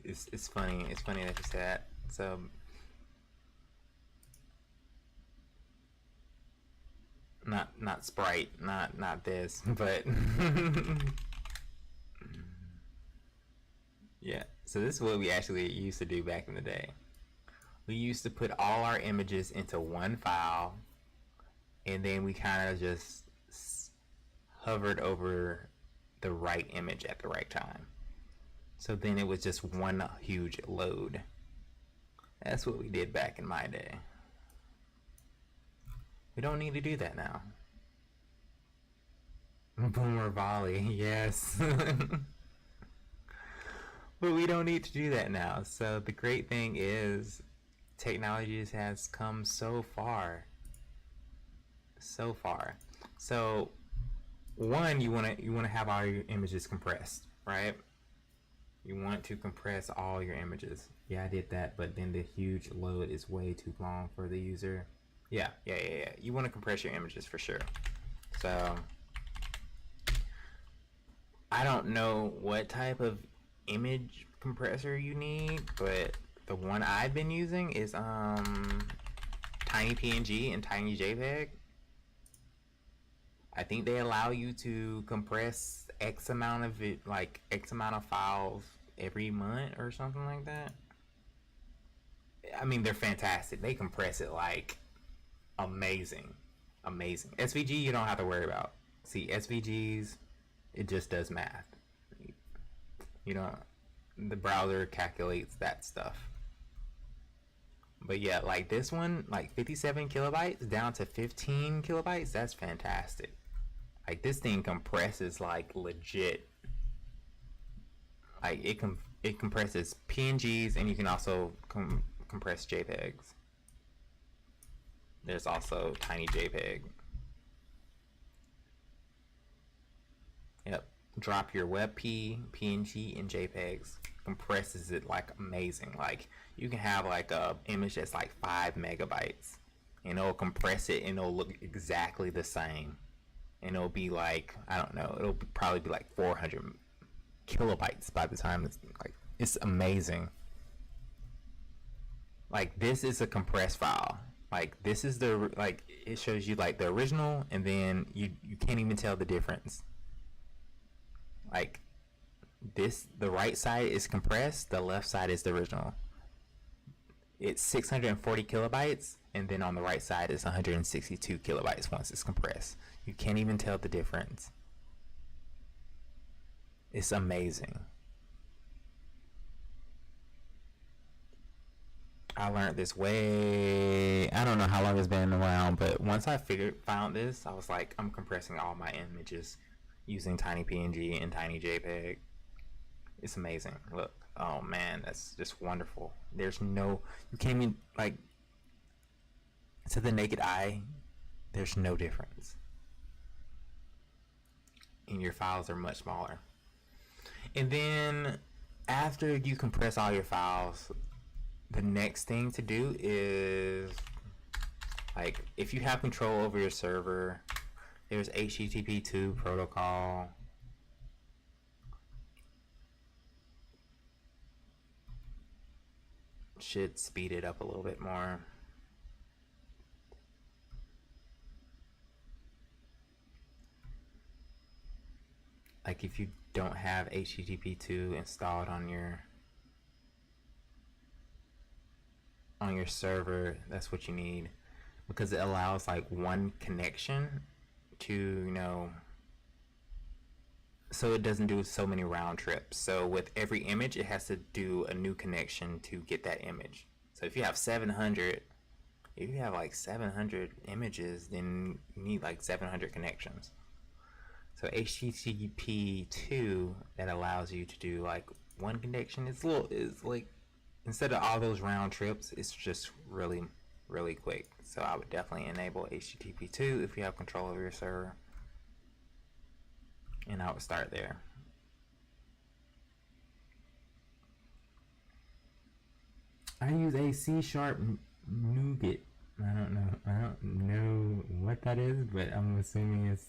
It's funny that you say that. So not Sprite, not this, but yeah. So this is what we actually used to do back in the day. We used to put all our images into one file, and then we kind of just hovered over the right image at the right time. So then it was just one huge load. That's what we did back in my day. We don't need to do that now. Boomer volley, yes. But we don't need to do that now. So the great thing is technology has come so far. So far. So one, you want to have all your images compressed, right? You want to compress all your images. Yeah, I did that, but then the huge load is way too long for the user. Yeah. You want to compress your images for sure. So I don't know what type of image compressor you need, but the one I've been using is TinyPNG and TinyJPEG. I think they allow you to compress X amount of files every month or something like that. I mean, they're fantastic. They compress it like amazing. SVG you don't have to worry about. See, SVGs, it just does math. You know, the browser calculates that stuff. But yeah, like this one, like 57 kilobytes down to 15 kilobytes, that's fantastic. Like this thing compresses like legit. Like it compresses PNGs, and you can also compress JPEGs. There's also TinyJPEG. Yep. Drop your WebP, PNG, and JPEGs. Compresses it like amazing. Like you can have like a image that's like 5 megabytes, and it'll compress it, and it'll look exactly the same. And it'll be like, I don't know, it'll probably be like 400 kilobytes by the time it's amazing. Like this is a compressed file. Like this is it shows you like the original, and then you can't even tell the difference. Like this, the right side is compressed, the left side is the original. It's 640 kilobytes, and then on the right side is 162 kilobytes once it's compressed. You can't even tell the difference. It's amazing. I learned this way. I don't know how long it's been around, but once I found this, I was like, I'm compressing all my images using Tiny PNG and Tiny JPEG. It's amazing. Look, oh man, that's just wonderful. There's no, you can't even like, to the naked eye, there's no difference. And your files are much smaller. And then after you compress all your files, the next thing to do is, like, if you have control over your server, there's HTTP2 protocol. Should speed it up a little bit more. Like if you don't have HTTP2 installed on your server, that's what you need, because it allows like one connection to, you know, so it doesn't do so many round trips. So with every image, it has to do a new connection to get that image. So if you have 700, if you have like 700 images, then you need like 700 connections. So HTTP2, that allows you to do like one connection. It's like, instead of all those round trips, it's just really, really quick. So I would definitely enable HTTP2 if you have control over your server. And I would start there. I use a C# NuGet. I don't know what that is, but I'm assuming it's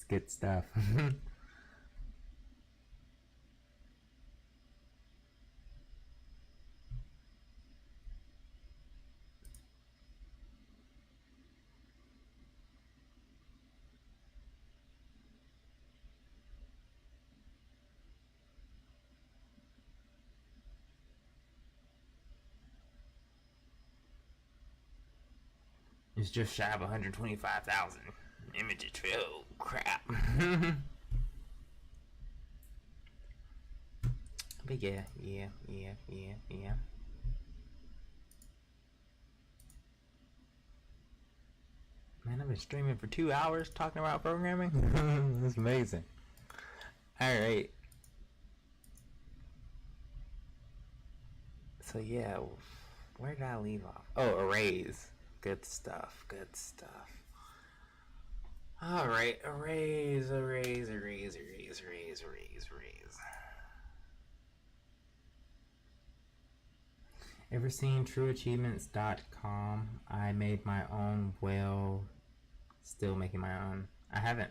good stuff. It's just shy of 125,000 images. Oh crap. But yeah. Man, I've been streaming for 2 hours talking about programming. That's amazing. Alright. So yeah, where did I leave off? Oh, arrays. Good stuff. Alright, arrays. Ever seen trueachievements.com? I made my own. Well, still making my own. I haven't.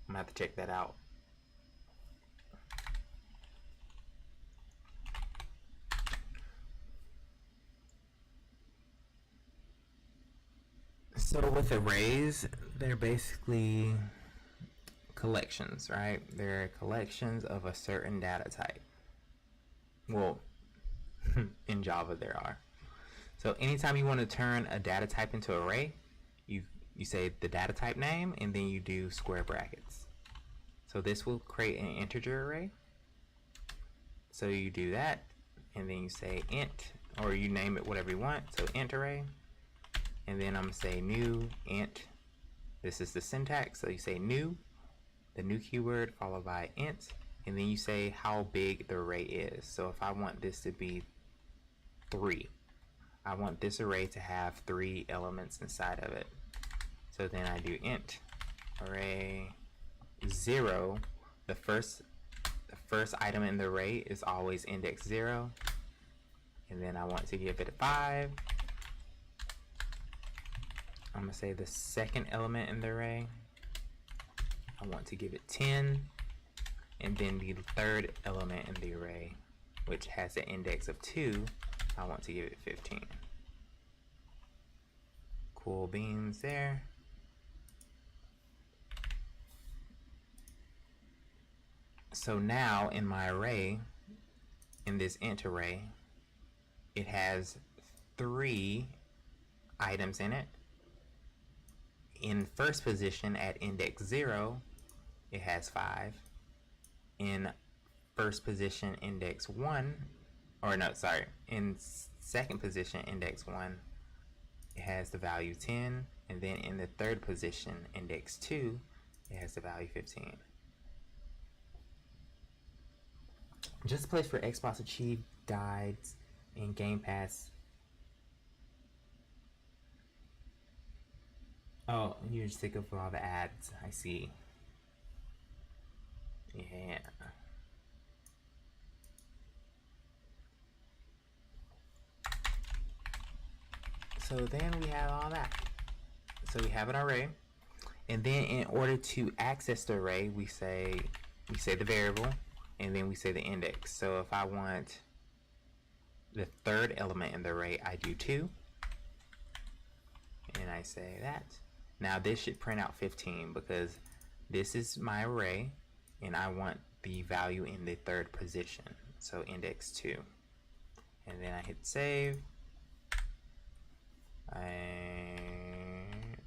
I'm gonna have to check that out. So with arrays, they're basically collections, right? They're collections of a certain data type. Well, in Java there are. So anytime you want to turn a data type into an array, you say the data type name and then you do square brackets. So this will create an integer array. So you do that and then you say int, or you name it whatever you want. So int array. And then I'm going to say new int. This is the syntax. So you say new, the new keyword followed by int, and then you say how big the array is. So if I want this to be 3, I want this array to have 3 elements inside of it. So then I do int array 0. The first item in the array is always index 0, and then I want to give it a 5. I'm going to say the second element in the array, I want to give it 10, and then the third element in the array, which has an index of 2, I want to give it 15. Cool beans there. So now in my array, in this int array, it has 3 items in it. In first position at index 0, it has 5. In first position index 1, or no, sorry, in second position, index 1, it has the value 10, and then in the third position, index 2, it has the value 15. Just a place for Xbox Achieve guides and Game Pass. Oh, you're sick of all the ads. I see. Yeah. So then we have all that. So we have an array, and then in order to access the array, we say the variable, and then we say the index. So if I want the third element in the array, I do 2, and I say that. Now this should print out 15 because this is my array, and I want the value in the third position. So index 2, and then I hit save. I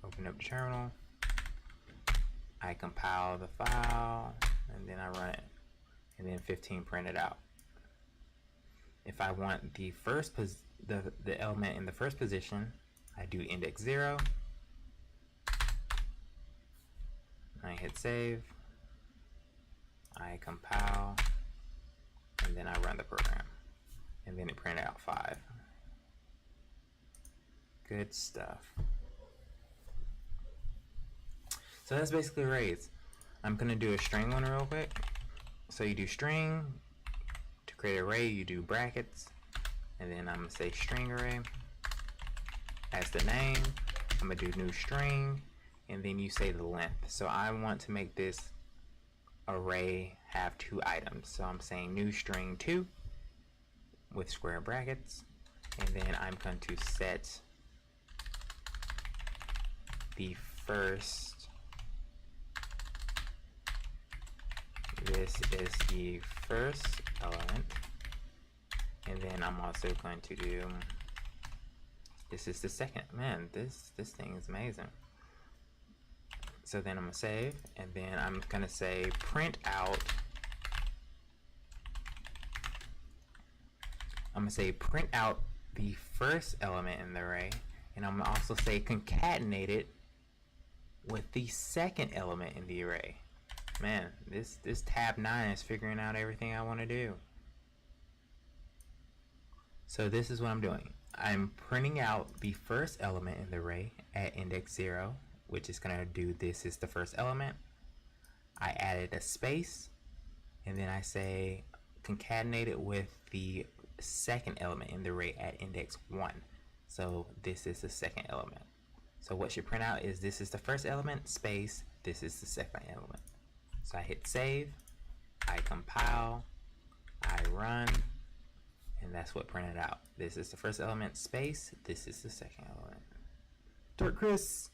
open up the terminal, I compile the file, and then I run it, and then 15 printed out. If I want the first the element in the first position, I do index 0, I hit save, I compile, and then I run the program, and then it printed out 5. Good stuff. So that's basically arrays. I'm gonna do a string one real quick. So you do string. To create an array, you do brackets, and then I'm gonna say string array as the name. I'm gonna do new string, and then you say the length. So I want to make this array have 2 items. So I'm saying new string 2 with square brackets, and then I'm going to set the first, this is the first element, and then I'm also going to do, this is the second. Man, this thing is amazing. So then I'm gonna save, and then I'm gonna say print out, I'm gonna say print out the first element in the array, and I'm gonna also say concatenate it with the second element in the array. Man, this tab 9 is figuring out everything I want to do. So this is what I'm doing. I'm printing out the first element in the array at index 0, which is going to do this is the first element. I added a space, and then I say concatenate it with the second element in the array at index 1. So this is the second element. So what should print out is this is the first element, space, this is the second element. So I hit save, I compile, I run, and that's what printed out. This is the first element, space, this is the second element. Dark Chris.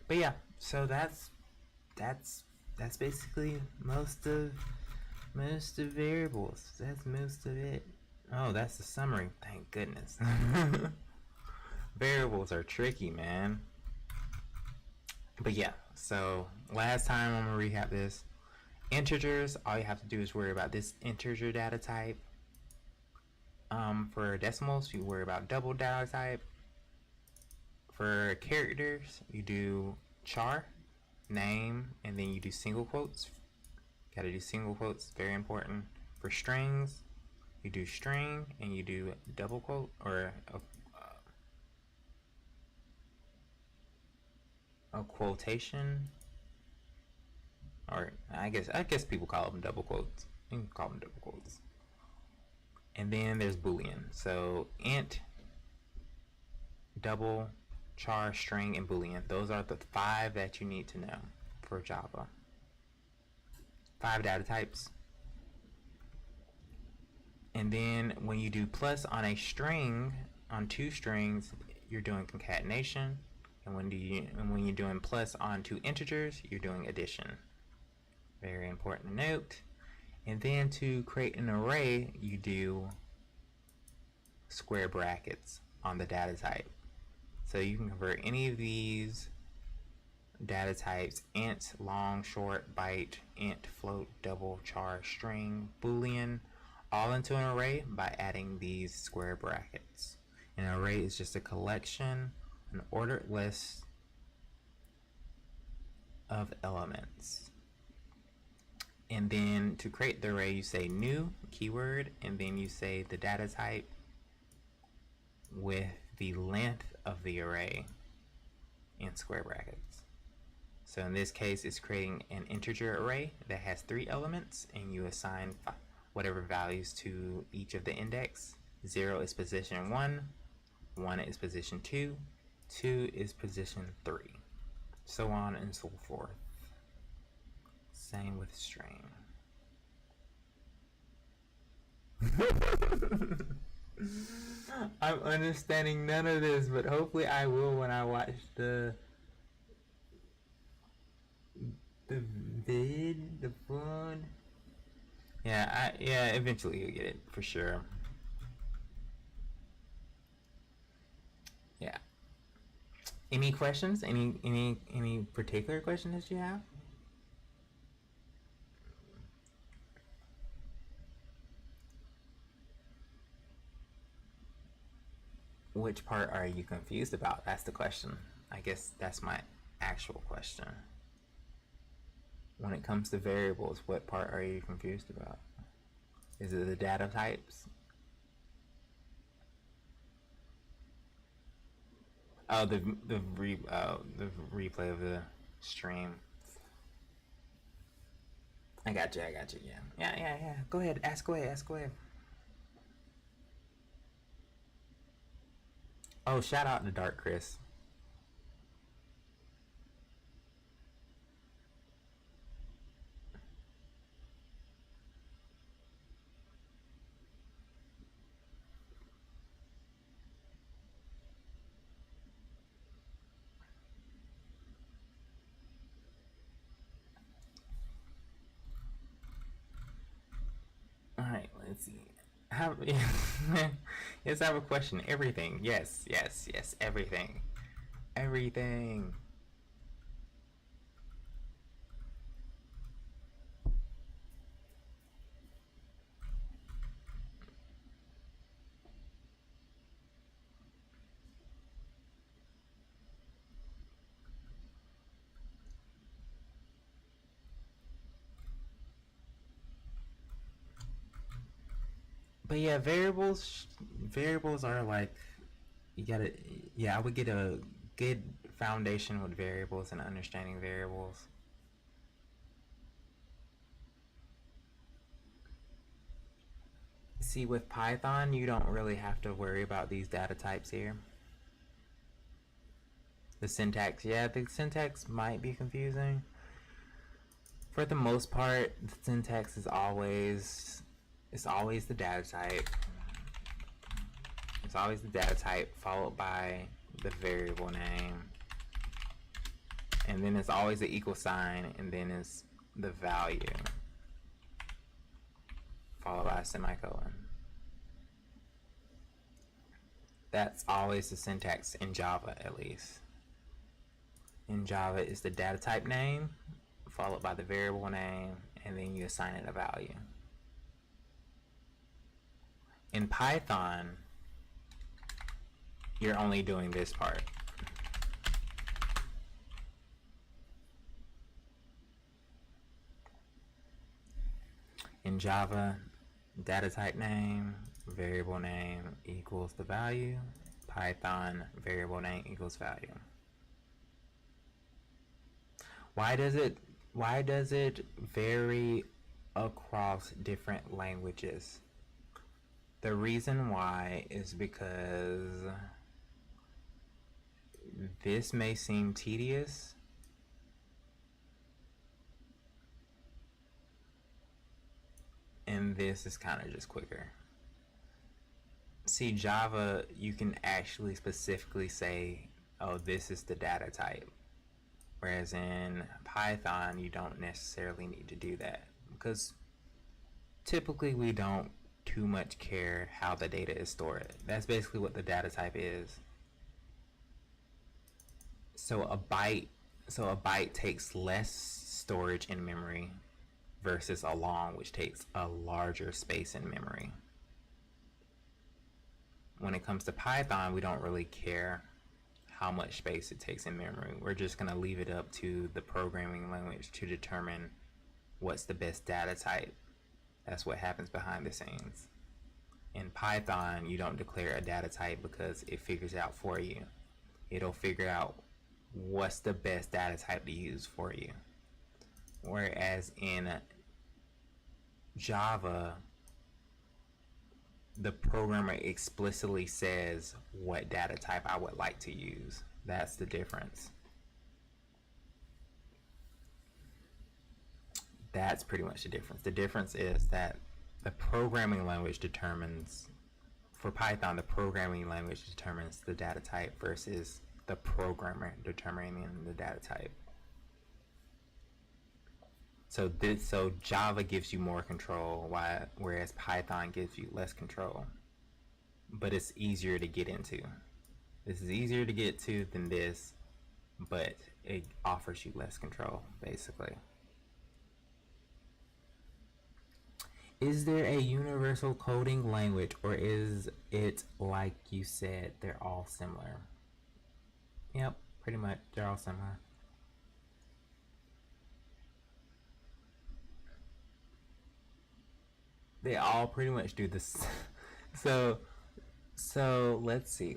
But yeah, so that's basically most of variables. That's most of it. Oh, that's the summary. Thank goodness. Variables are tricky, man. But yeah, so last time I'm gonna recap this. Integers, all you have to do is worry about this integer data type. For decimals, you worry about double data type. For characters, you do char, name, and then you do single quotes. Gotta do single quotes, very important. For strings, you do string and you do double quote, or a quotation, or I guess people call them double quotes. You can call them double quotes. And then there's Boolean. So int, double, char, string, and Boolean. Those are the 5 that you need to know for Java. 5 data types. And then when you do plus on a string, on 2 strings, you're doing concatenation. And when you're doing plus on 2 integers, you're doing addition. Very important note. And then to create an array, you do square brackets on the data type. So you can convert any of these data types int, long, short, byte, int, float, double, char, string, boolean, all into an array by adding these square brackets. An array is just a collection, an ordered list of elements. And then to create the array, you say new keyword, and then you say the data type with the length of the array in square brackets. So in this case, it's creating an integer array that has 3 elements, and you assign whatever values to each of the index. 0 is position 1, 1 is position 2, 2 is position 3, so on and so forth. Same with string. I'm understanding none of this, but hopefully I will when I watch the vid, the fun. Yeah, eventually you'll get it for sure. Yeah. Any questions? Any particular questions that you have? Which part are you confused about? That's the question. I guess that's my actual question. When it comes to variables, what part are you confused about? Is it the data types? Oh, the replay of the stream. I got you. Yeah. Go ahead. Ask away. Oh, shout out to Dark Chris. All right, let's see. Yes, I have a question. Everything. Yes. Everything. But yeah, variables are like, you gotta, yeah, I would get a good foundation with variables and understanding variables. See, with Python, you don't really have to worry about these data types here. The syntax, yeah, the syntax might be confusing. For the most part, the syntax is always, it's always the data type. It's always the data type followed by the variable name. And then it's always the equal sign, and then it's the value followed by a semicolon. That's always the syntax in Java, at least. In Java, it's the data type name followed by the variable name, and then you assign it a value. In Python, you're only doing this part. In Java, data type name, variable name equals the value. Python, variable name equals value. Why does it vary across different languages? The reason why is because this may seem tedious, and this is kind of just quicker. See, Java, you can actually specifically say, oh, this is the data type. Whereas in Python, you don't necessarily need to do that, because typically we don't too much care how the data is stored. That's basically what the data type is. So a byte So a byte takes less storage in memory versus a long, which takes a larger space in memory. When it comes to Python, we don't really care how much space it takes in memory. We're just going to leave it up to the programming language to determine what's the best data type. That's what happens behind the scenes. In Python, you don't declare a data type because it figures it out for you. It'll figure out what's the best data type to use for you. Whereas in Java, the programmer explicitly says what data type I would like to use. That's the difference. That's pretty much the difference. The difference is that the programming language determines, for Python, the programming language determines the data type versus the programmer determining the data type. So Java gives you more control, whereas Python gives you less control. But it's easier to get into. This is easier to get to than this, but it offers you less control, basically. Is there a universal coding language, or is it like you said, they're all similar? Yep, pretty much, they're all similar. They all pretty much do this. so let's see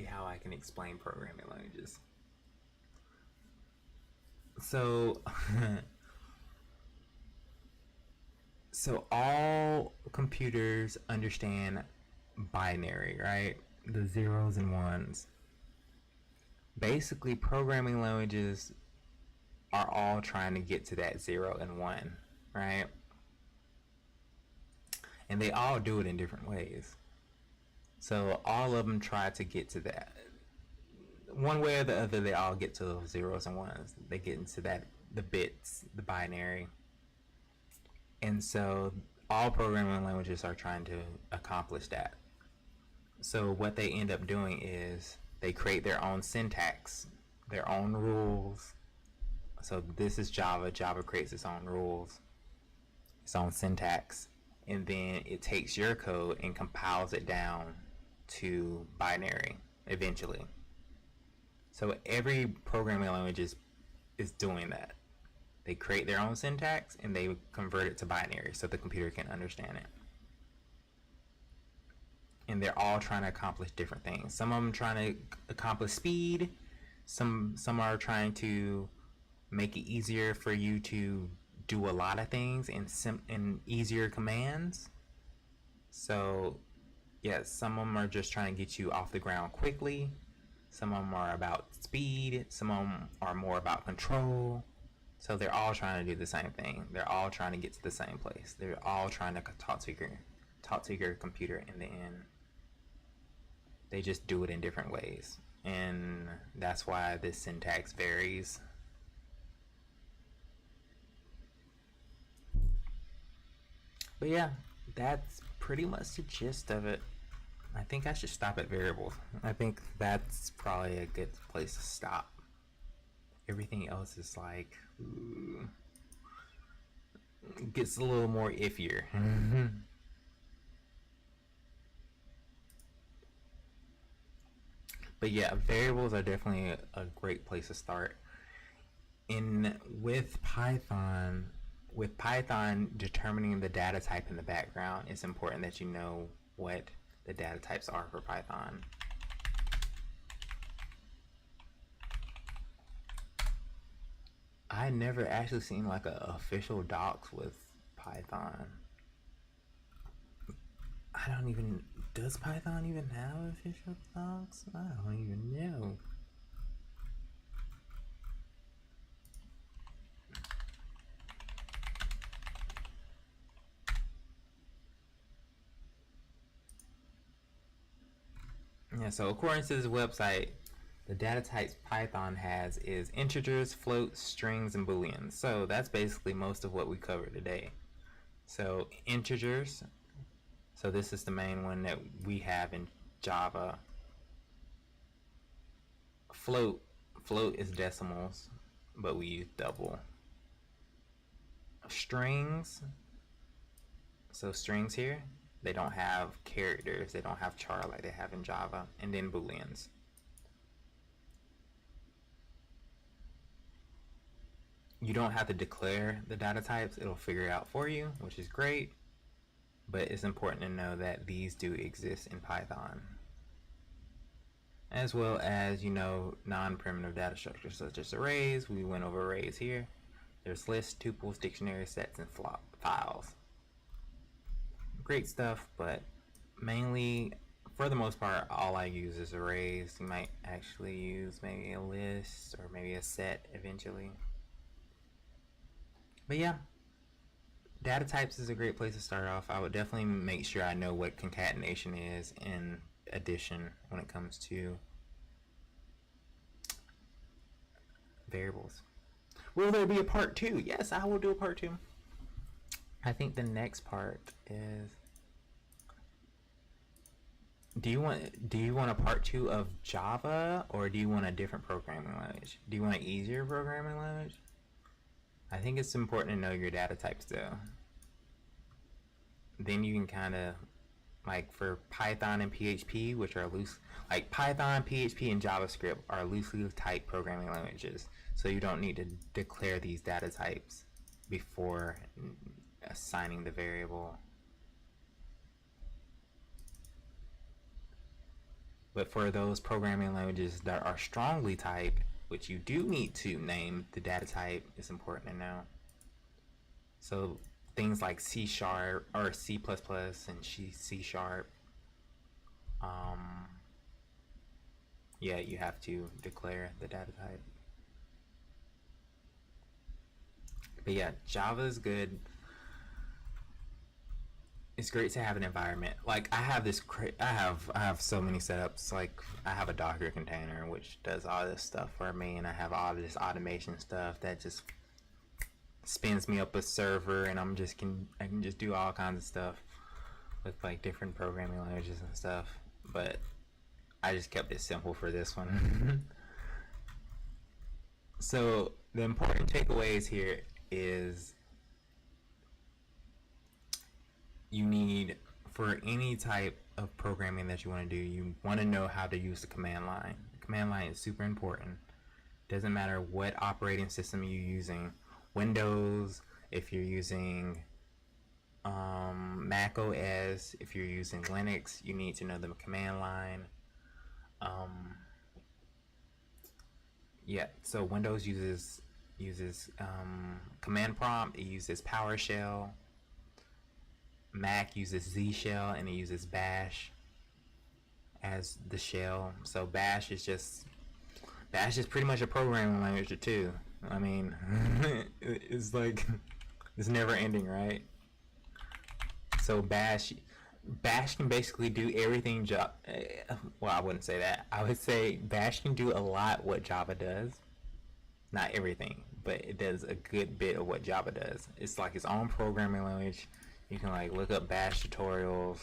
how I can explain programming languages. So so all computers understand binary, right? The zeros and ones. Basically, programming languages are all trying to get to that 0 and 1, right? And they all do it in different ways. So all of them try to get to that. One way or the other, they all get to those zeros and ones. They get into that, the bits, the binary. And so all programming languages are trying to accomplish that. So what they end up doing is they create their own syntax, their own rules. So this is Java. Java creates its own rules, its own syntax, and then it takes your code and compiles it down to binary eventually. So every programming language is doing that. They create their own syntax and they convert it to binary so the computer can understand it. And they're all trying to accomplish different things. Some of them trying to accomplish speed. Some are trying to make it easier for you to do a lot of things in easier commands. So yes, some of them are just trying to get you off the ground quickly. Some of them are about speed. Some of them are more about control. So they're all trying to do the same thing. They're all trying to get to the same place. They're all trying to talk to your computer in the end. They just do it in different ways. And that's why this syntax varies. But yeah, that's pretty much the gist of it. I think I should stop at variables. I think that's probably a good place to stop. Everything else is like, gets a little more iffier. But yeah, variables are definitely a great place to start. With Python determining the data type in the background, it's important that you know what the data types are for Python. I never actually seen like a official docs with Python. I don't even, does Python even have official docs? I don't even know. Yeah, so according to this website, the data types Python has is integers, floats, strings, and booleans. So that's basically most of what we covered today. So integers, so this is the main one that we have in Java. Float is decimals. but we use double. Strings. So strings here, they don't have characters, they don't have char like they have in Java. And then booleans. You don't have to declare the data types, it'll figure it out for you, which is great. But it's important to know that these do exist in Python, as well as, you know, non-primitive data structures such as arrays. We went over arrays here. There's lists, tuples, dictionary sets, and files. Great stuff, but mainly, for the most part, all I use is arrays. You might actually use maybe a list or maybe a set eventually. But yeah, data types is a great place to start off. I would definitely make sure I know what concatenation is in addition when it comes to variables. Will there be a part 2? Yes, I will do a part 2. I think the next part is, do you want a part 2 of Java, or do you want a different programming language? Do you want an easier programming language? I think it's important to know your data types though. Then you can kind of, like for Python and PHP, which are loose, like Python, PHP, and JavaScript are loosely typed programming languages. So you don't need to declare these data types before assigning the variable. But for those programming languages that are strongly typed, which you do need to name the data type, is important to know. So things like C# or C++ and C#, yeah, you have to declare the data type. But yeah, Java is good. It's great to have an environment. Like I have this, I have so many setups. Like I have a Docker container which does all this stuff for me, and I have all this automation stuff that just spins me up a server, and I can just do all kinds of stuff with like different programming languages and stuff. But I just kept it simple for this one. So the important takeaways here is you need, for any type of programming that you want to do, you want to know how to use the command line. The command line is super important. Doesn't matter what operating system you're using. Windows, if you're using Mac OS, if you're using Linux, you need to know the command line. Yeah, so Windows uses command prompt. It uses PowerShell. Mac uses Z shell, and it uses Bash as the shell. So Bash is pretty much a programming language too. I mean, it's like it's never ending, right? So Bash can basically do everything. Well, I wouldn't say that. I would say Bash can do a lot what Java does. Not everything, but it does a good bit of what Java does. It's like its own programming language. You can like look up Bash tutorials.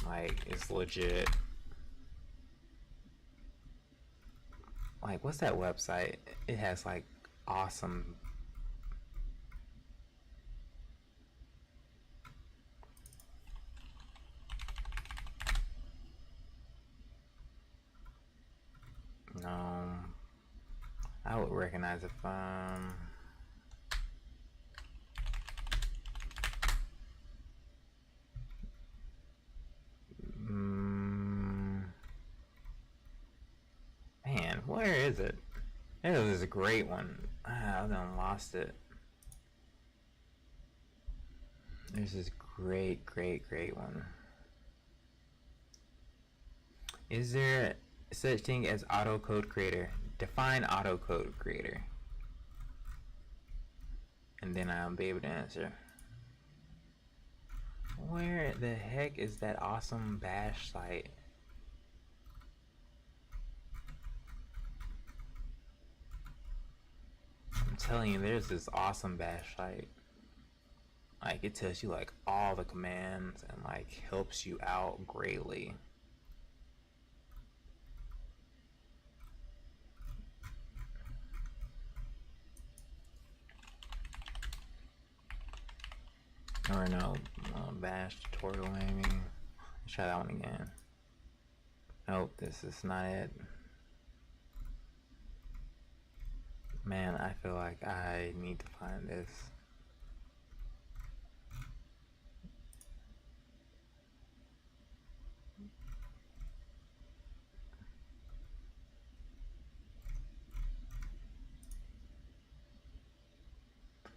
Like it's legit. Like what's that website? It has like awesome. No, I would recognize if man, where is it? It was a great one. I done lost it. There's this great one. Is there such thing as autocode creator? Define autocode creator, and then I'll be able to answer. Where the heck is that awesome Bash site? I'm telling you, there's this awesome Bash site. Like it tells you like all the commands and like helps you out greatly. Or no, bash tutorial maybe. Let's try that one again. Nope, this is not it. Man, I feel like I need to find this.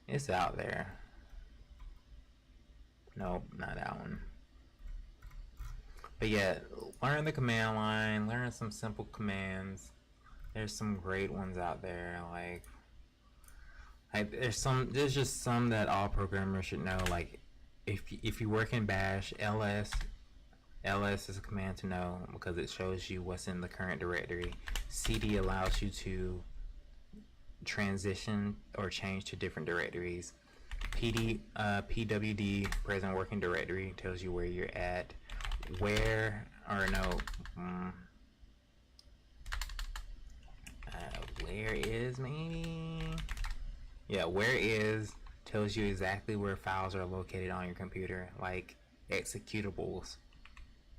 It's out there. Nope, not that one. But yeah, learn the command line, learn some simple commands. There's some great ones out there, like there's just some that all programmers should know. Like if you work in Bash, ls is a command to know because it shows you what's in the current directory. cd allows you to transition or change to different directories. pwd, present working directory, tells you where you're at. Where is maybe? Yeah, where is tells you exactly where files are located on your computer, like executables.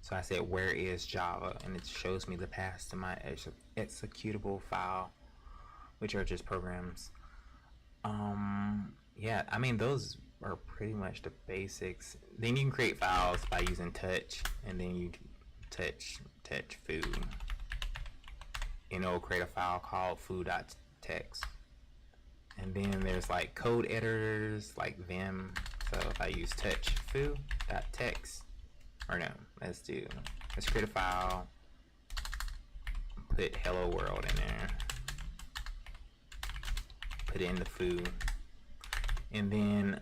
So I said where is Java, and it shows me the path to my executable file, which are just programs. Yeah, I mean those are pretty much the basics. Then you can create files by using touch, and then you touch foo, and it'll create a file called foo.txt. And then there's like code editors like Vim. So if I use touch foo.txt, or no, let's create a file, put hello world in there, put it in the foo, and then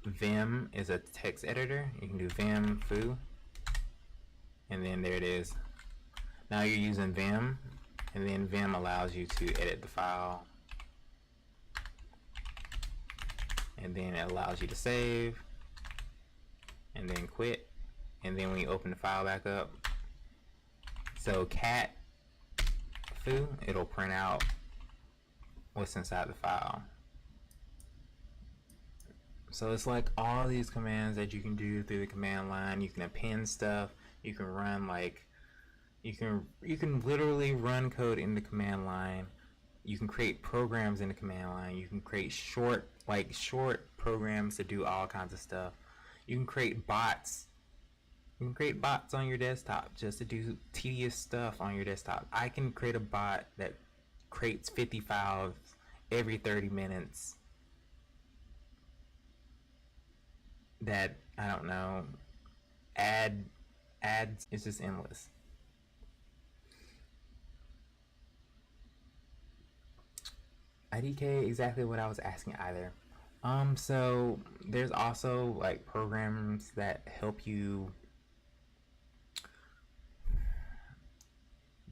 Vim is a text editor. You can do Vim foo, and then there it is. Now you're using Vim, and then Vim allows you to edit the file, and then it allows you to save, and then quit, and then when you open the file back up, so cat foo, it'll print out what's inside the file. So it's like all these commands that you can do through the command line. You can append stuff, you can run like you can literally run code in the command line. You can create programs in the command line. You can create short programs to do all kinds of stuff. You can create bots. You can create bots on your desktop just to do tedious stuff on your desktop. I can create a bot that creates 50 files every 30 minutes. That, I don't know, ads, it's just endless. IDK, exactly what I was asking either. So there's also like programs that help you.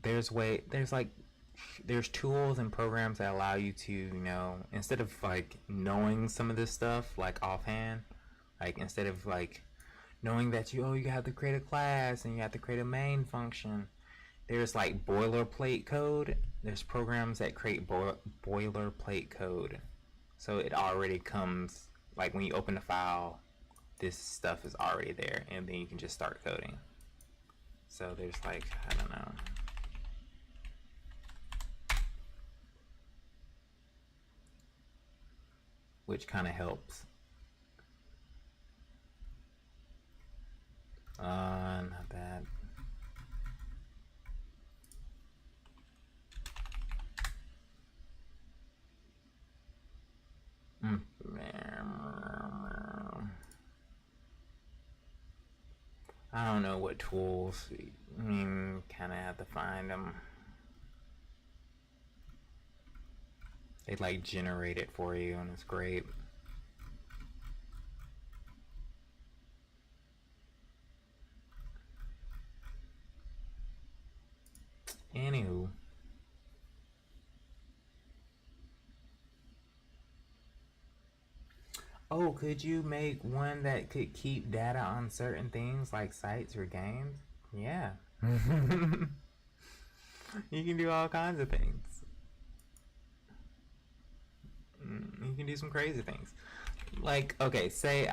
There's tools and programs that allow you to, you know, instead of like knowing some of this stuff like offhand, like instead of like knowing that you have to create a class and you have to create a main function, there's like boilerplate code. There's programs that create boilerplate code, so it already comes, like when you open the file, this stuff is already there, and then you can just start coding. So there's like, I don't know, which kind of helps. Not bad. I don't know what tools. I mean, kind of have to find them. They like generate it for you, and it's great. Anywho. Oh, could you make one that could keep data on certain things like sites or games? Yeah. You can do all kinds of things. You can do some crazy things. Like, okay, say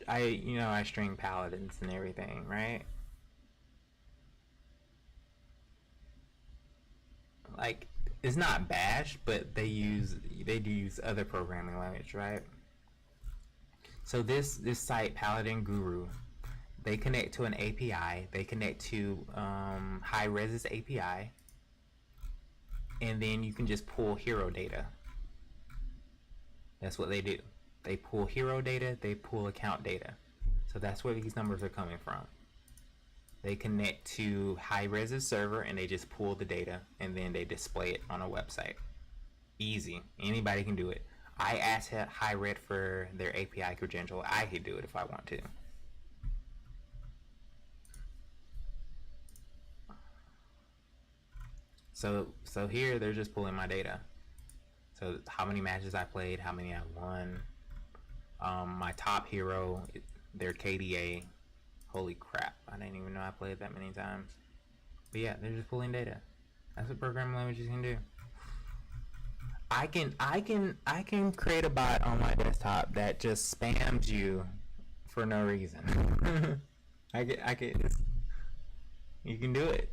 I string paladins and everything, right? Like, it's not Bash, but they do use other programming language, right? So this site Paladin Guru, they connect to an API. They connect to High-Res's API, and then you can just pull hero data. That's what they do. They pull hero data. They pull account data. So that's where these numbers are coming from. They connect to High-Res's server and they just pull the data and then they display it on a website. Easy. Anybody can do it. I asked High-Res for their API credential. I could do it if I want to. So here they're just pulling my data. So how many matches I played, how many I won, my top hero, their KDA. Holy crap! I didn't even know I played that many times. But yeah, they're just pulling data. That's what programming languages can do. I can create a bot on my desktop that just spams you for no reason. I can you can do it.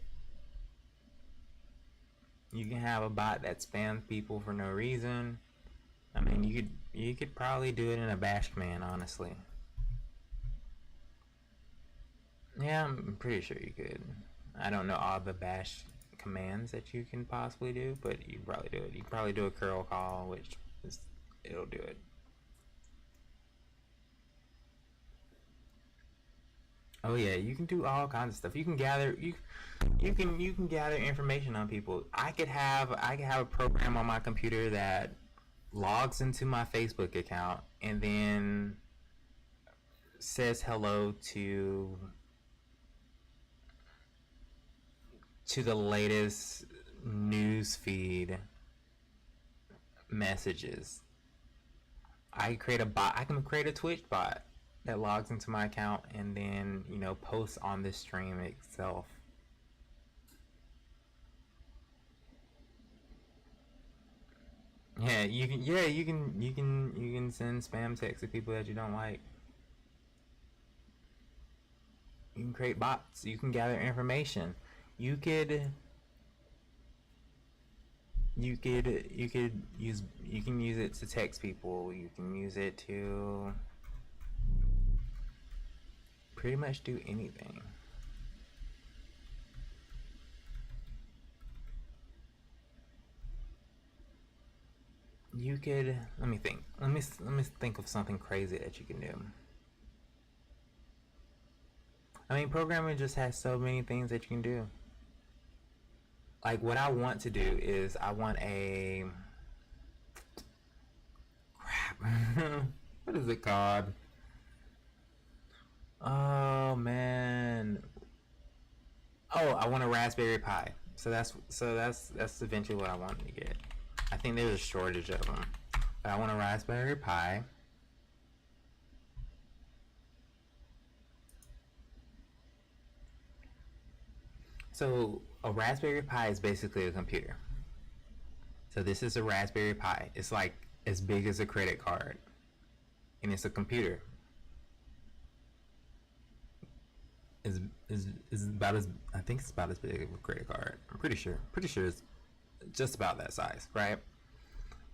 You can have a bot that spams people for no reason. I mean, you could probably do it in a bash command, honestly. Yeah, I'm pretty sure you could. I don't know all the bash commands that you can possibly do, but you can probably do it. You can probably do a curl call, which it'll do it. Oh yeah, you can do all kinds of stuff. You can gather you can gather information on people. I could have a program on my computer that logs into my Facebook account and then says hello to the latest news feed messages. I can create a Twitch bot that logs into my account and then, posts on the stream itself. You can send spam texts to people that you don't like. You can create bots. You can gather information. You could you can use it to text people. You can use it to pretty much do anything. You could let me think. Let me think of something crazy that you can do. I mean, programming just has so many things that you can do. Like what I want to do is I want a crap. What is it called? Oh man. Oh, I want a Raspberry Pi. That's eventually what I want to get. I think there's a shortage of them. But I want a Raspberry Pi. So a Raspberry Pi is basically a computer. So this is a Raspberry Pi. It's like as big as a credit card. And it's a computer. Is about as I think it's about as big as a credit card. I'm pretty sure. Pretty sure it's just about that size, right?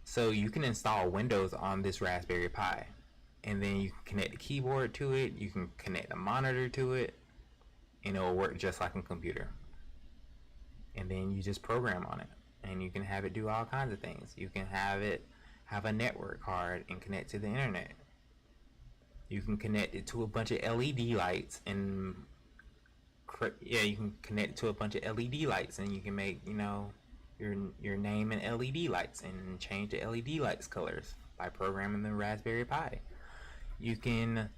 So you can install Windows on this Raspberry Pi, and then you can connect the keyboard to it. You can connect the monitor to it, and it will work just like a computer. And then you just program on it, and you can have it do all kinds of things. You can have it have a network card and connect to the internet. You can connect it to a bunch of LED lights and you can connect it to a bunch of LED lights and you can make your name in LED lights and change the LED lights colors by programming the Raspberry Pi. You can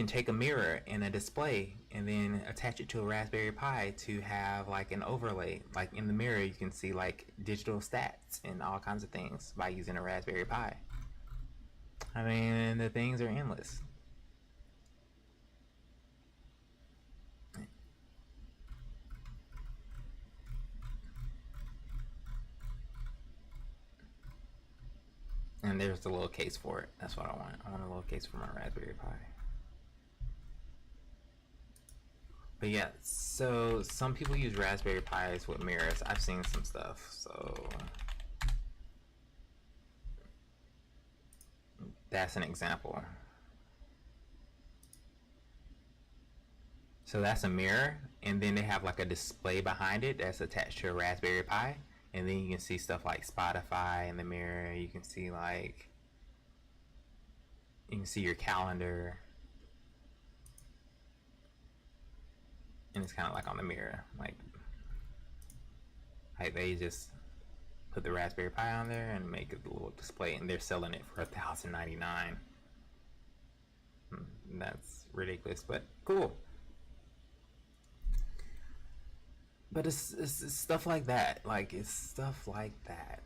take a mirror and a display and then attach it to a Raspberry Pi to have like an overlay. Like in the mirror you can see like digital stats and all kinds of things by using a Raspberry Pi. I mean, the things are endless. there's the little case for it. That's what I want. I want a little case for my Raspberry Pi. But yeah, so some people use Raspberry Pis with mirrors. I've seen some stuff, so that's an example. So that's a mirror, and then they have like a display behind it that's attached to a Raspberry Pi, and then you can see stuff like Spotify in the mirror. You can see your calendar, and it's kind of like on the mirror, like they just put the Raspberry Pi on there and make a little display, and they're selling it for $1,099. That's ridiculous, but cool. But it's stuff like that. Like, it's stuff like that.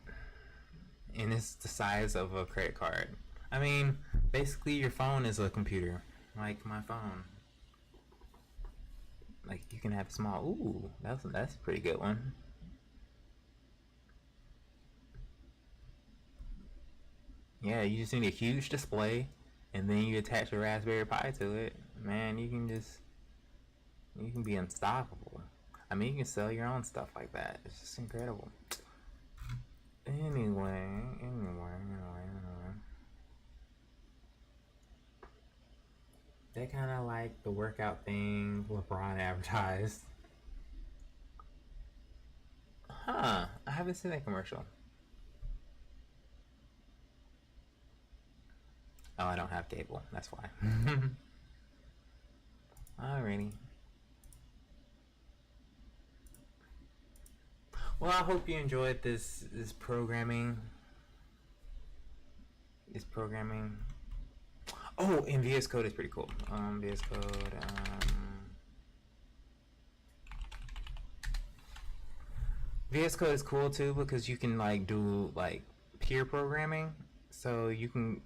And it's the size of a credit card. I mean, basically your phone is a computer. Like my phone. Like, you can have a small... Ooh, that's a pretty good one. Yeah, you just need a huge display, and then you attach a Raspberry Pi to it. Man, you can be unstoppable. I mean, you can sell your own stuff like that. It's just incredible. Anyway. They kind of like the workout thing LeBron advertised. Huh, I haven't seen that commercial. Oh, I don't have cable, that's why. Alrighty. Well, I hope you enjoyed this programming. Oh, and VS Code is pretty cool. VS Code. VS Code is cool too because you can like do like peer programming. So you can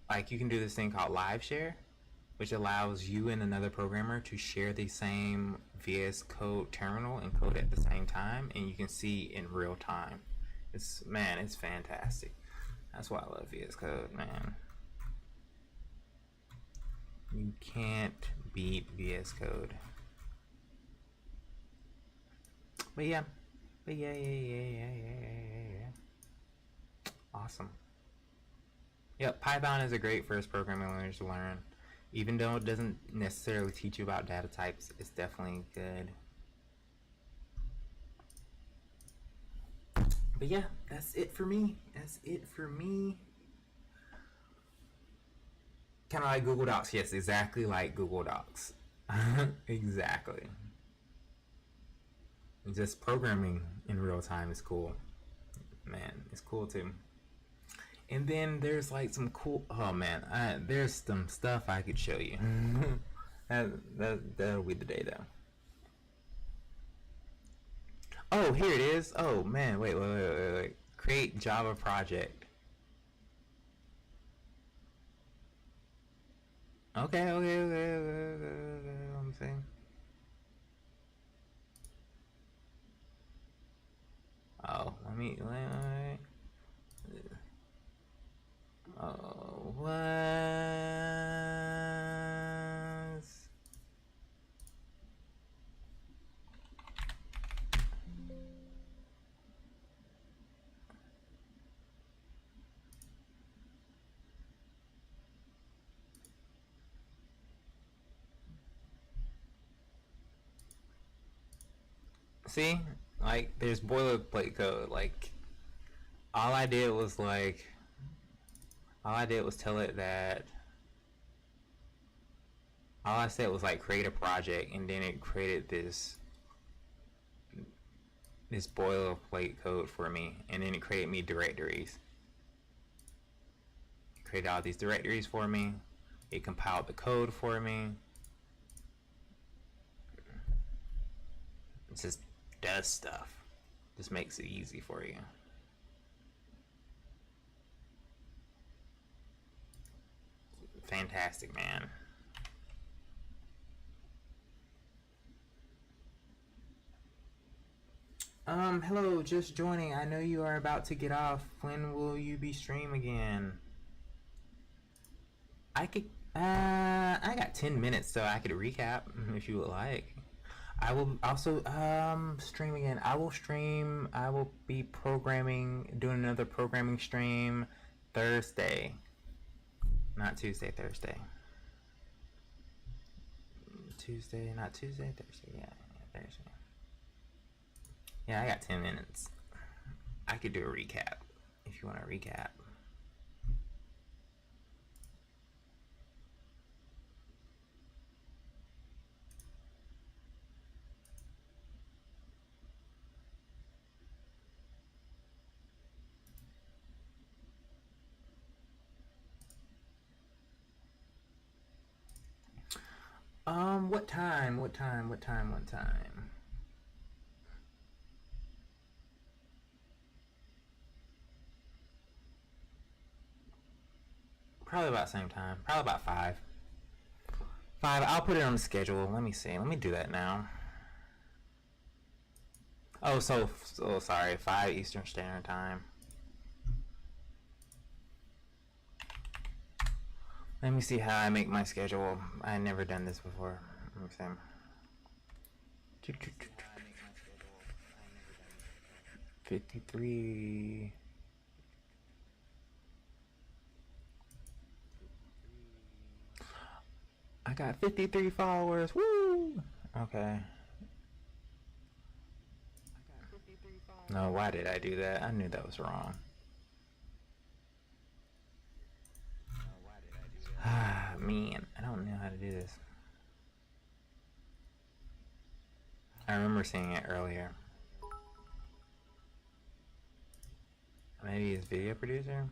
do this thing called Live Share, which allows you and another programmer to share the same VS Code terminal and code at the same time, and you can see in real time. It's fantastic. That's why I love VS Code, man. You can't beat VS Code. But yeah. Awesome. Yep, Python is a great first programming language to learn. Even though it doesn't necessarily teach you about data types, it's definitely good. But yeah, that's it for me. Kind of like Google Docs. Yes, exactly like Google Docs. Exactly. Just programming in real time is cool. Man, it's cool too. And then there's like some cool... Oh man, there's some stuff I could show you. That'll be the day though. Oh, here it is. Oh man, wait. Create Java project. Okay. I'm saying. Oh, let me. Oh, was. See, like, there's boilerplate code. Like, all I did was tell it that. All I said was like create a project, and then it created this boilerplate code for me, and then it created me directories. It created all these directories for me. It compiled the code for me. It just does stuff. Just makes it easy for you. Fantastic, man. Hello, just joining. I know you are about to get off. When will you be stream again? I could, I got 10 minutes, so I could recap if you would like. I will also, stream again. I will be doing another programming stream Thursday. Not Tuesday, Thursday. Tuesday, not Tuesday, Thursday. Yeah, Thursday. Yeah, I got 10 minutes. I could do a recap if you want to recap. What time? What time? What time? What time? Probably about the same time. Probably about 5. 5. I'll put it on the schedule. Let me see. Let me do that now. Oh, so sorry. 5 Eastern Standard Time. Let me see how I make my schedule. I've never done this before. Let me see. 53. I got 53 followers. Woo! Okay. No, why did I do that? I knew that was wrong. Ah, man, I don't know how to do this. I remember seeing it earlier. Maybe it's video producer.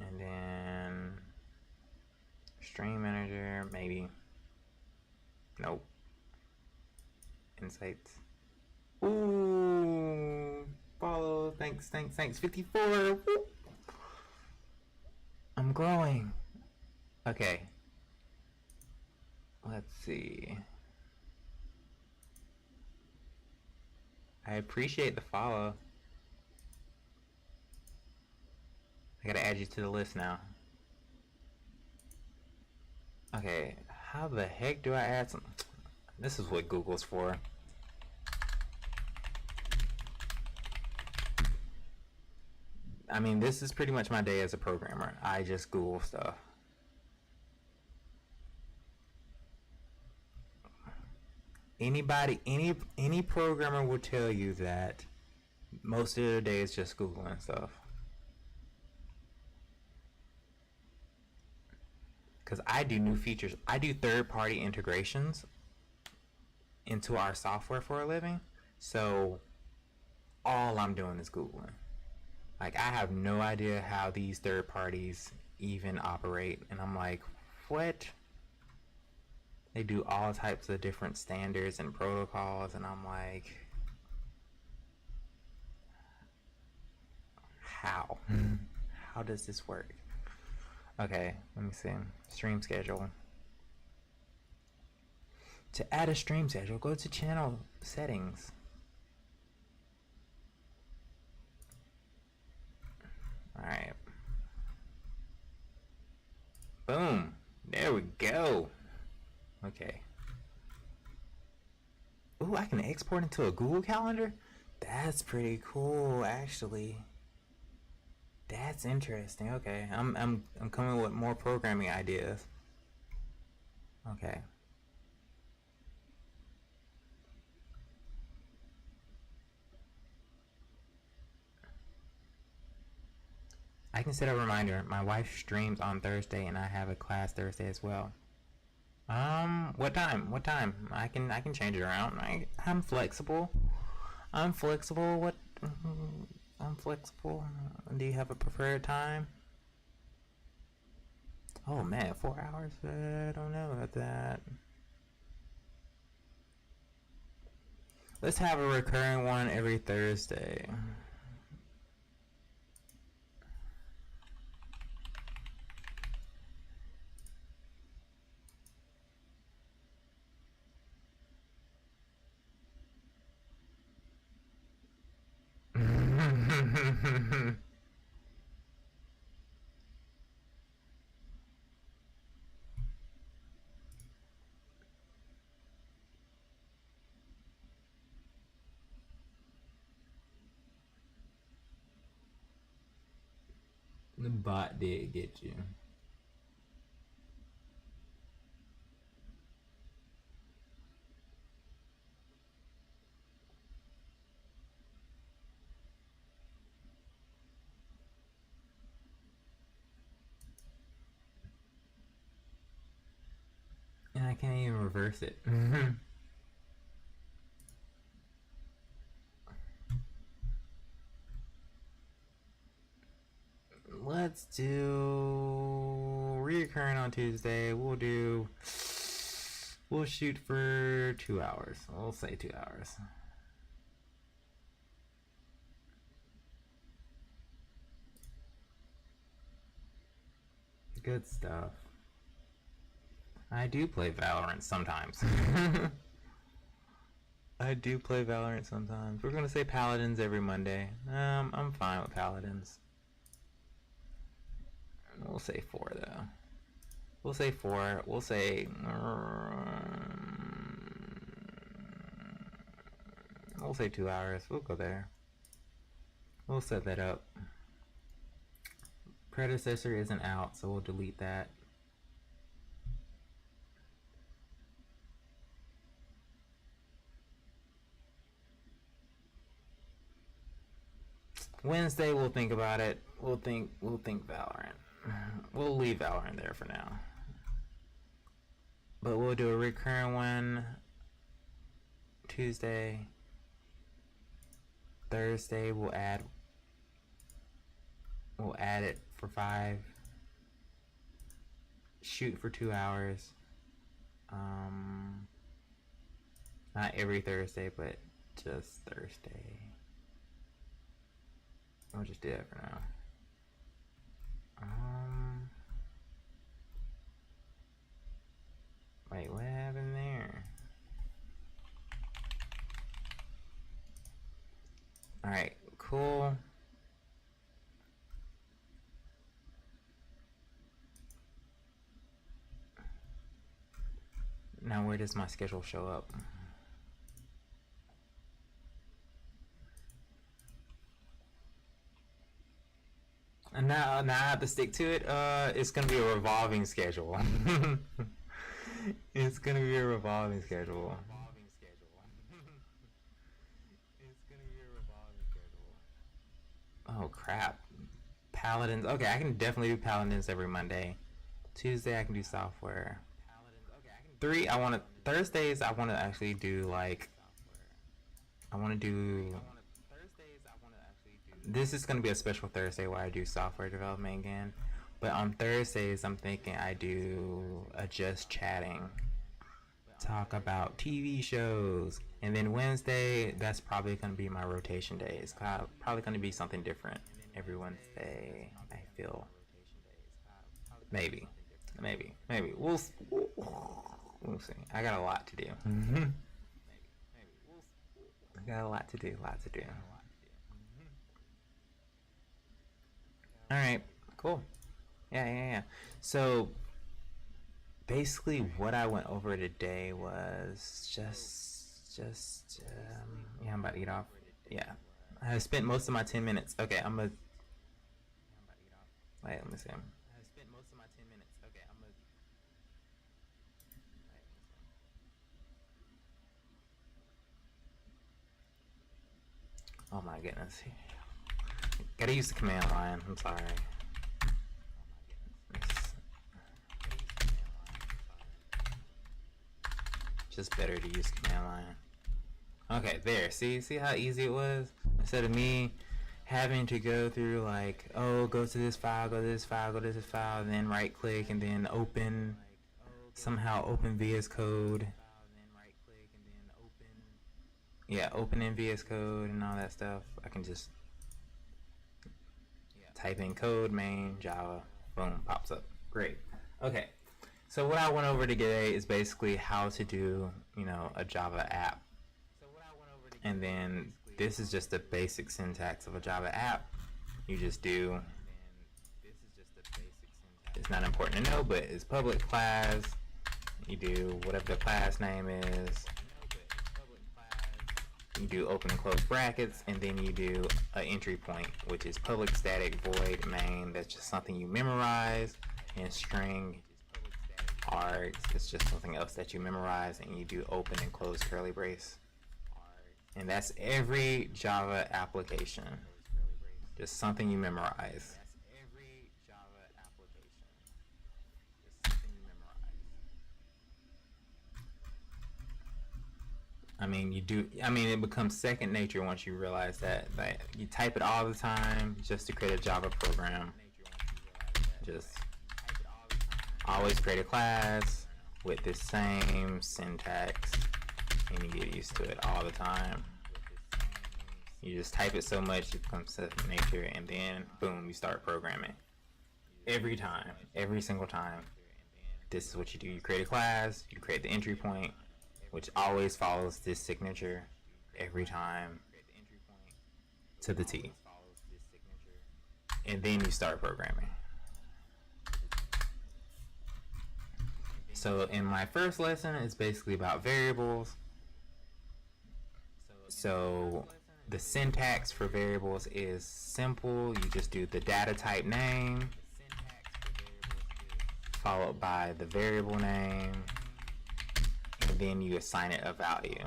And then stream manager, maybe. Nope. Insights. Ooh, follow. Thanks. 54. Woo. I'm growing. Okay. Let's see. I appreciate the follow. I gotta add you to the list now. Okay, how the heck do I add some? This is what Google's for. I mean, this is pretty much my day as a programmer. I just Google stuff. Any programmer will tell you that most of their day is just Googling stuff. Because I do new features. I do third-party integrations into our software for a living. So all I'm doing is Googling. Like, I have no idea how these third parties even operate. And I'm like, what? They do all types of different standards and protocols. And I'm like, how? How does this work? Okay, let me see. Stream schedule. To add a stream schedule, go to channel settings. Alright. Boom. There we go. Okay. Ooh, I can export into a Google Calendar? That's pretty cool, actually. That's interesting. Okay. I'm coming with more programming ideas. Okay. I can set a reminder. My wife streams on Thursday and I have a class Thursday as well. What time? What time? I can change it around. I'm flexible. I'm flexible. What? I'm flexible. Do you have a preferred time? Oh man, 4 hours? I don't know about that. Let's have a recurring one every Thursday. The bot did get you. And I can't even reverse it. Let's do reoccurring on Tuesday. We'll shoot for 2 hours. We'll say 2 hours. Good stuff. I do play Valorant sometimes. I do play Valorant sometimes. We're gonna say Paladins every Monday. I'm fine with Paladins. We'll say 4 though. We'll say 4. We'll say we'll say 2 hours. We'll go there. We'll set that up. Predecessor isn't out, so we'll delete that. Wednesday we'll think about it. We'll think Valorant. We'll leave Valorant there for now. But we'll do a recurring one Tuesday. Thursday we'll add it for 5. Shoot for 2 hours. Not every Thursday, but just Thursday. I'll just do that for now. Wait, what happened there? Alright, cool. Now where does my schedule show up? And now I have to stick to it. It's gonna be a revolving schedule. It's gonna be a revolving schedule. Oh crap. Paladins. Okay, I can definitely do Paladins every Monday. Tuesday I can do software. Thursdays I wanna actually do this is gonna be a special Thursday where I do software development again. But on Thursdays I'm thinking I do a just chatting. Talk about TV shows. And then Wednesday, that's probably gonna be my rotation day. It's probably gonna be something different every Wednesday, I feel. Maybe. We'll see. I got a lot to do. I got a lot to do. Alright, cool. Yeah. So, basically what I went over today was just yeah, I'm about to get off. Yeah. I spent most of my 10 minutes. Okay, wait, let me see. Oh my goodness. Gotta use the command line. I'm sorry. Just better to use command line. Okay, there. See how easy it was? Instead of me having to go through go to this file, go to this file, and then right click and then open VS Code. Yeah, open in VS Code and all that stuff. I can just type in code, main, Java, boom, pops up. Great. Okay. So what I went over today is basically how to do, a Java app. And then this is just the basic syntax of a Java app. You just do, it's not important to know, but it's public class. You do whatever the class name is. You do open and close brackets, and then you do an entry point, which is public static void main. That's just something you memorize. And string args, it's just something else that you memorize, and you do open and close curly brace. And that's every Java application. Just something you memorize. I mean, it becomes second nature once you realize that you type it all the time just to create a Java program. Just always create a class with the same syntax, and you get used to it all the time. You just type it so much it becomes second nature, and then boom, you start programming. Every time, every single time. This is what you do. You create a class, you create the entry point, which always follows this signature every time to the T. And then you start programming. So in my first lesson, it's basically about variables. So the syntax for variables is simple. You just do the data type name, followed by the variable name, and then you assign it a value.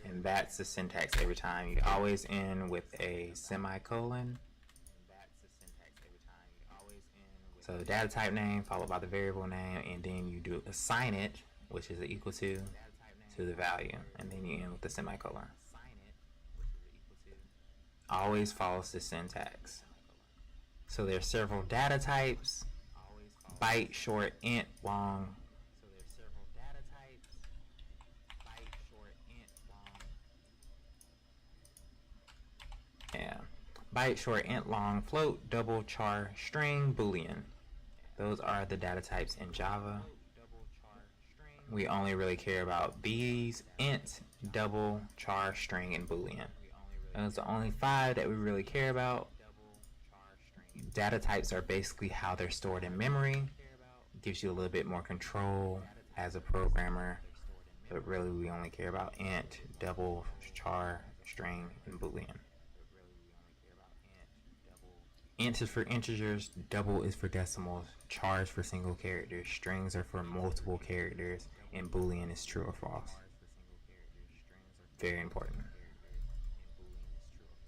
And that's the syntax every time. You always end with a semicolon. So the data type name followed by the variable name, and then you do assign it, which is equal to the value, and then you end with the semicolon. Always follows the syntax. So there's several data types: byte, short, int, long. Yeah. Byte, short, int, long, float, double, char, string, boolean. Those are the data types in Java. We only really care about these: int, double, char, string, and boolean. Those are the only 5 that we really care about. Data types are basically how they're stored in memory. It gives you a little bit more control as a programmer, but really we only care about int, double, char, string, and boolean. Int is for integers, double is for decimals, char is for single characters, strings are for multiple characters, and boolean is true or false. Very important.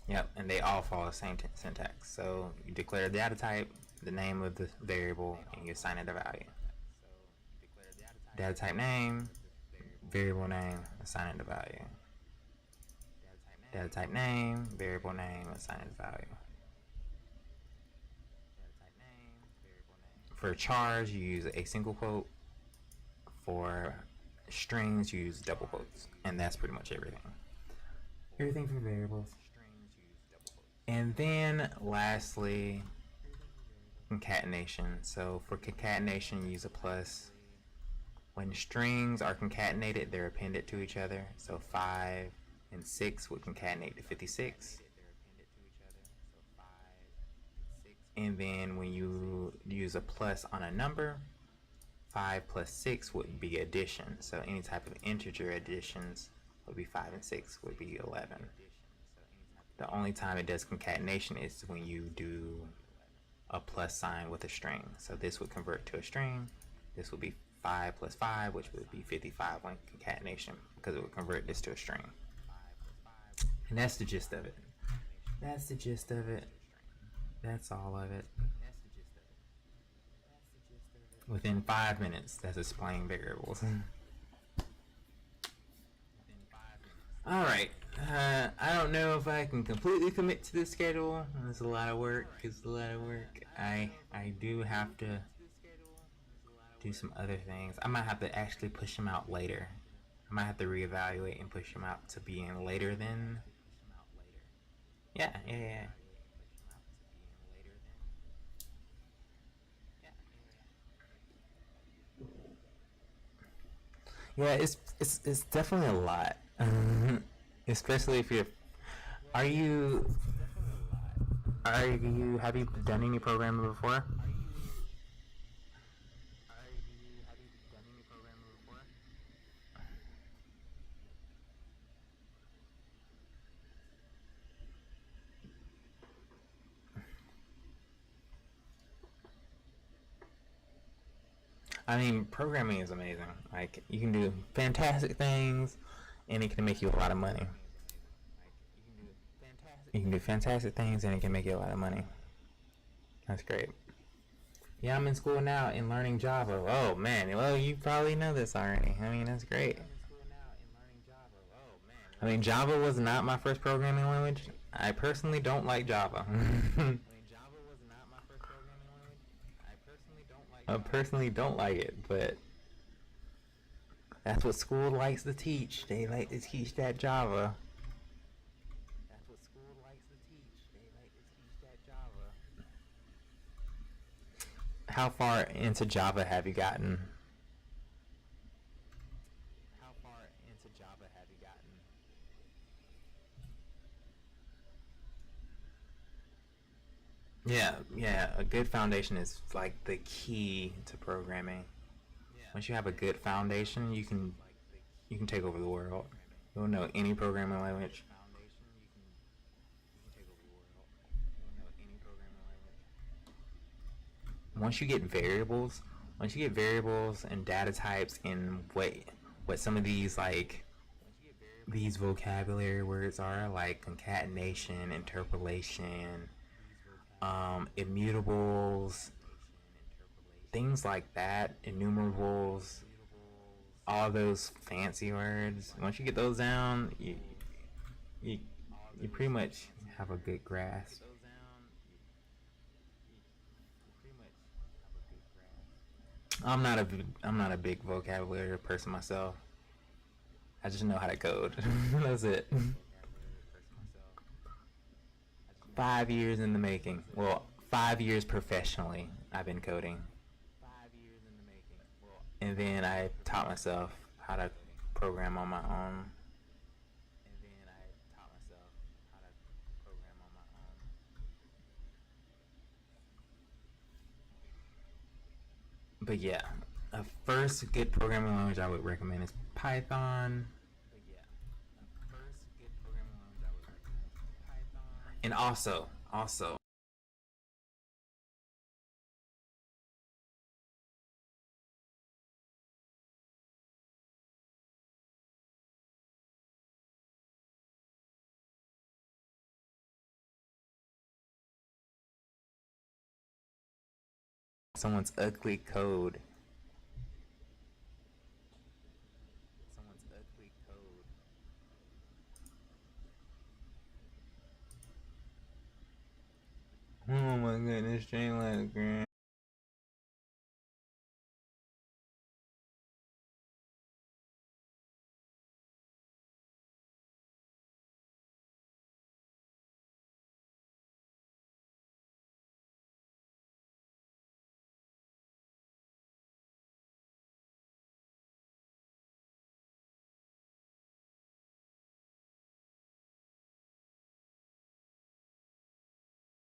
Yep, and they all follow the same syntax. So you declare the data type, the name of the variable, and you assign it a value. Data type name, variable name, assign it a value. Data type name, variable name, assign it a value. For chars, you use a single quote. For strings, you use double quotes. And that's pretty much everything. Everything for variables. And then lastly, concatenation. So for concatenation, use a plus. When strings are concatenated, they're appended to each other. So 5 and 6 would concatenate to 56. And then when you use a plus on a number, 5 plus 6 would be addition. So any type of integer additions would be 5 and 6 would be 11. The only time it does concatenation is when you do a plus sign with a string. So this would convert to a string. This would be 5 plus 5, which would be 55 when concatenation, because it would convert this to a string. And that's the gist of it. That's the gist of it. That's all of it. Within 5 minutes, that's explaining variables. Alright, I don't know if I can completely commit to this schedule. It's a lot of work. I do have to do some other things. I might have to actually push them out later. I might have to reevaluate and push them out to being later than... Yeah. Yeah, it's definitely a lot. Especially if you're Are you have you done any programming before? I mean, programming is amazing. Like, you can do fantastic things, and it can make you a lot of money. You can do fantastic things, and it can make you a lot of money. That's great. Yeah, I'm in school now and learning Java. Oh man, well you probably know this already. I mean, that's great. I mean, Java was not my first programming language. I personally don't like Java. I personally don't like it, but that's what school likes to teach. They like to teach that Java. How far into Java have you gotten? Yeah, yeah. A good foundation is like the key to programming. Once you have a good foundation, you can take over the world. You don't know any programming language. Once you get variables, once you get variables and data types and what some of these vocabulary words are, like concatenation, interpolation, immutables, things like that, enumerables, all those fancy words. Once you get those down, you you pretty much have a good grasp. I'm not a big vocabulary person myself. I just know how to code. That's it. 5 years in the making. Well, 5 years professionally. I've been coding, and then I taught myself how to program on my own. But yeah, a first good programming language I would recommend is Python. And also, someone's ugly code. Oh my goodness, Jane Lagrange.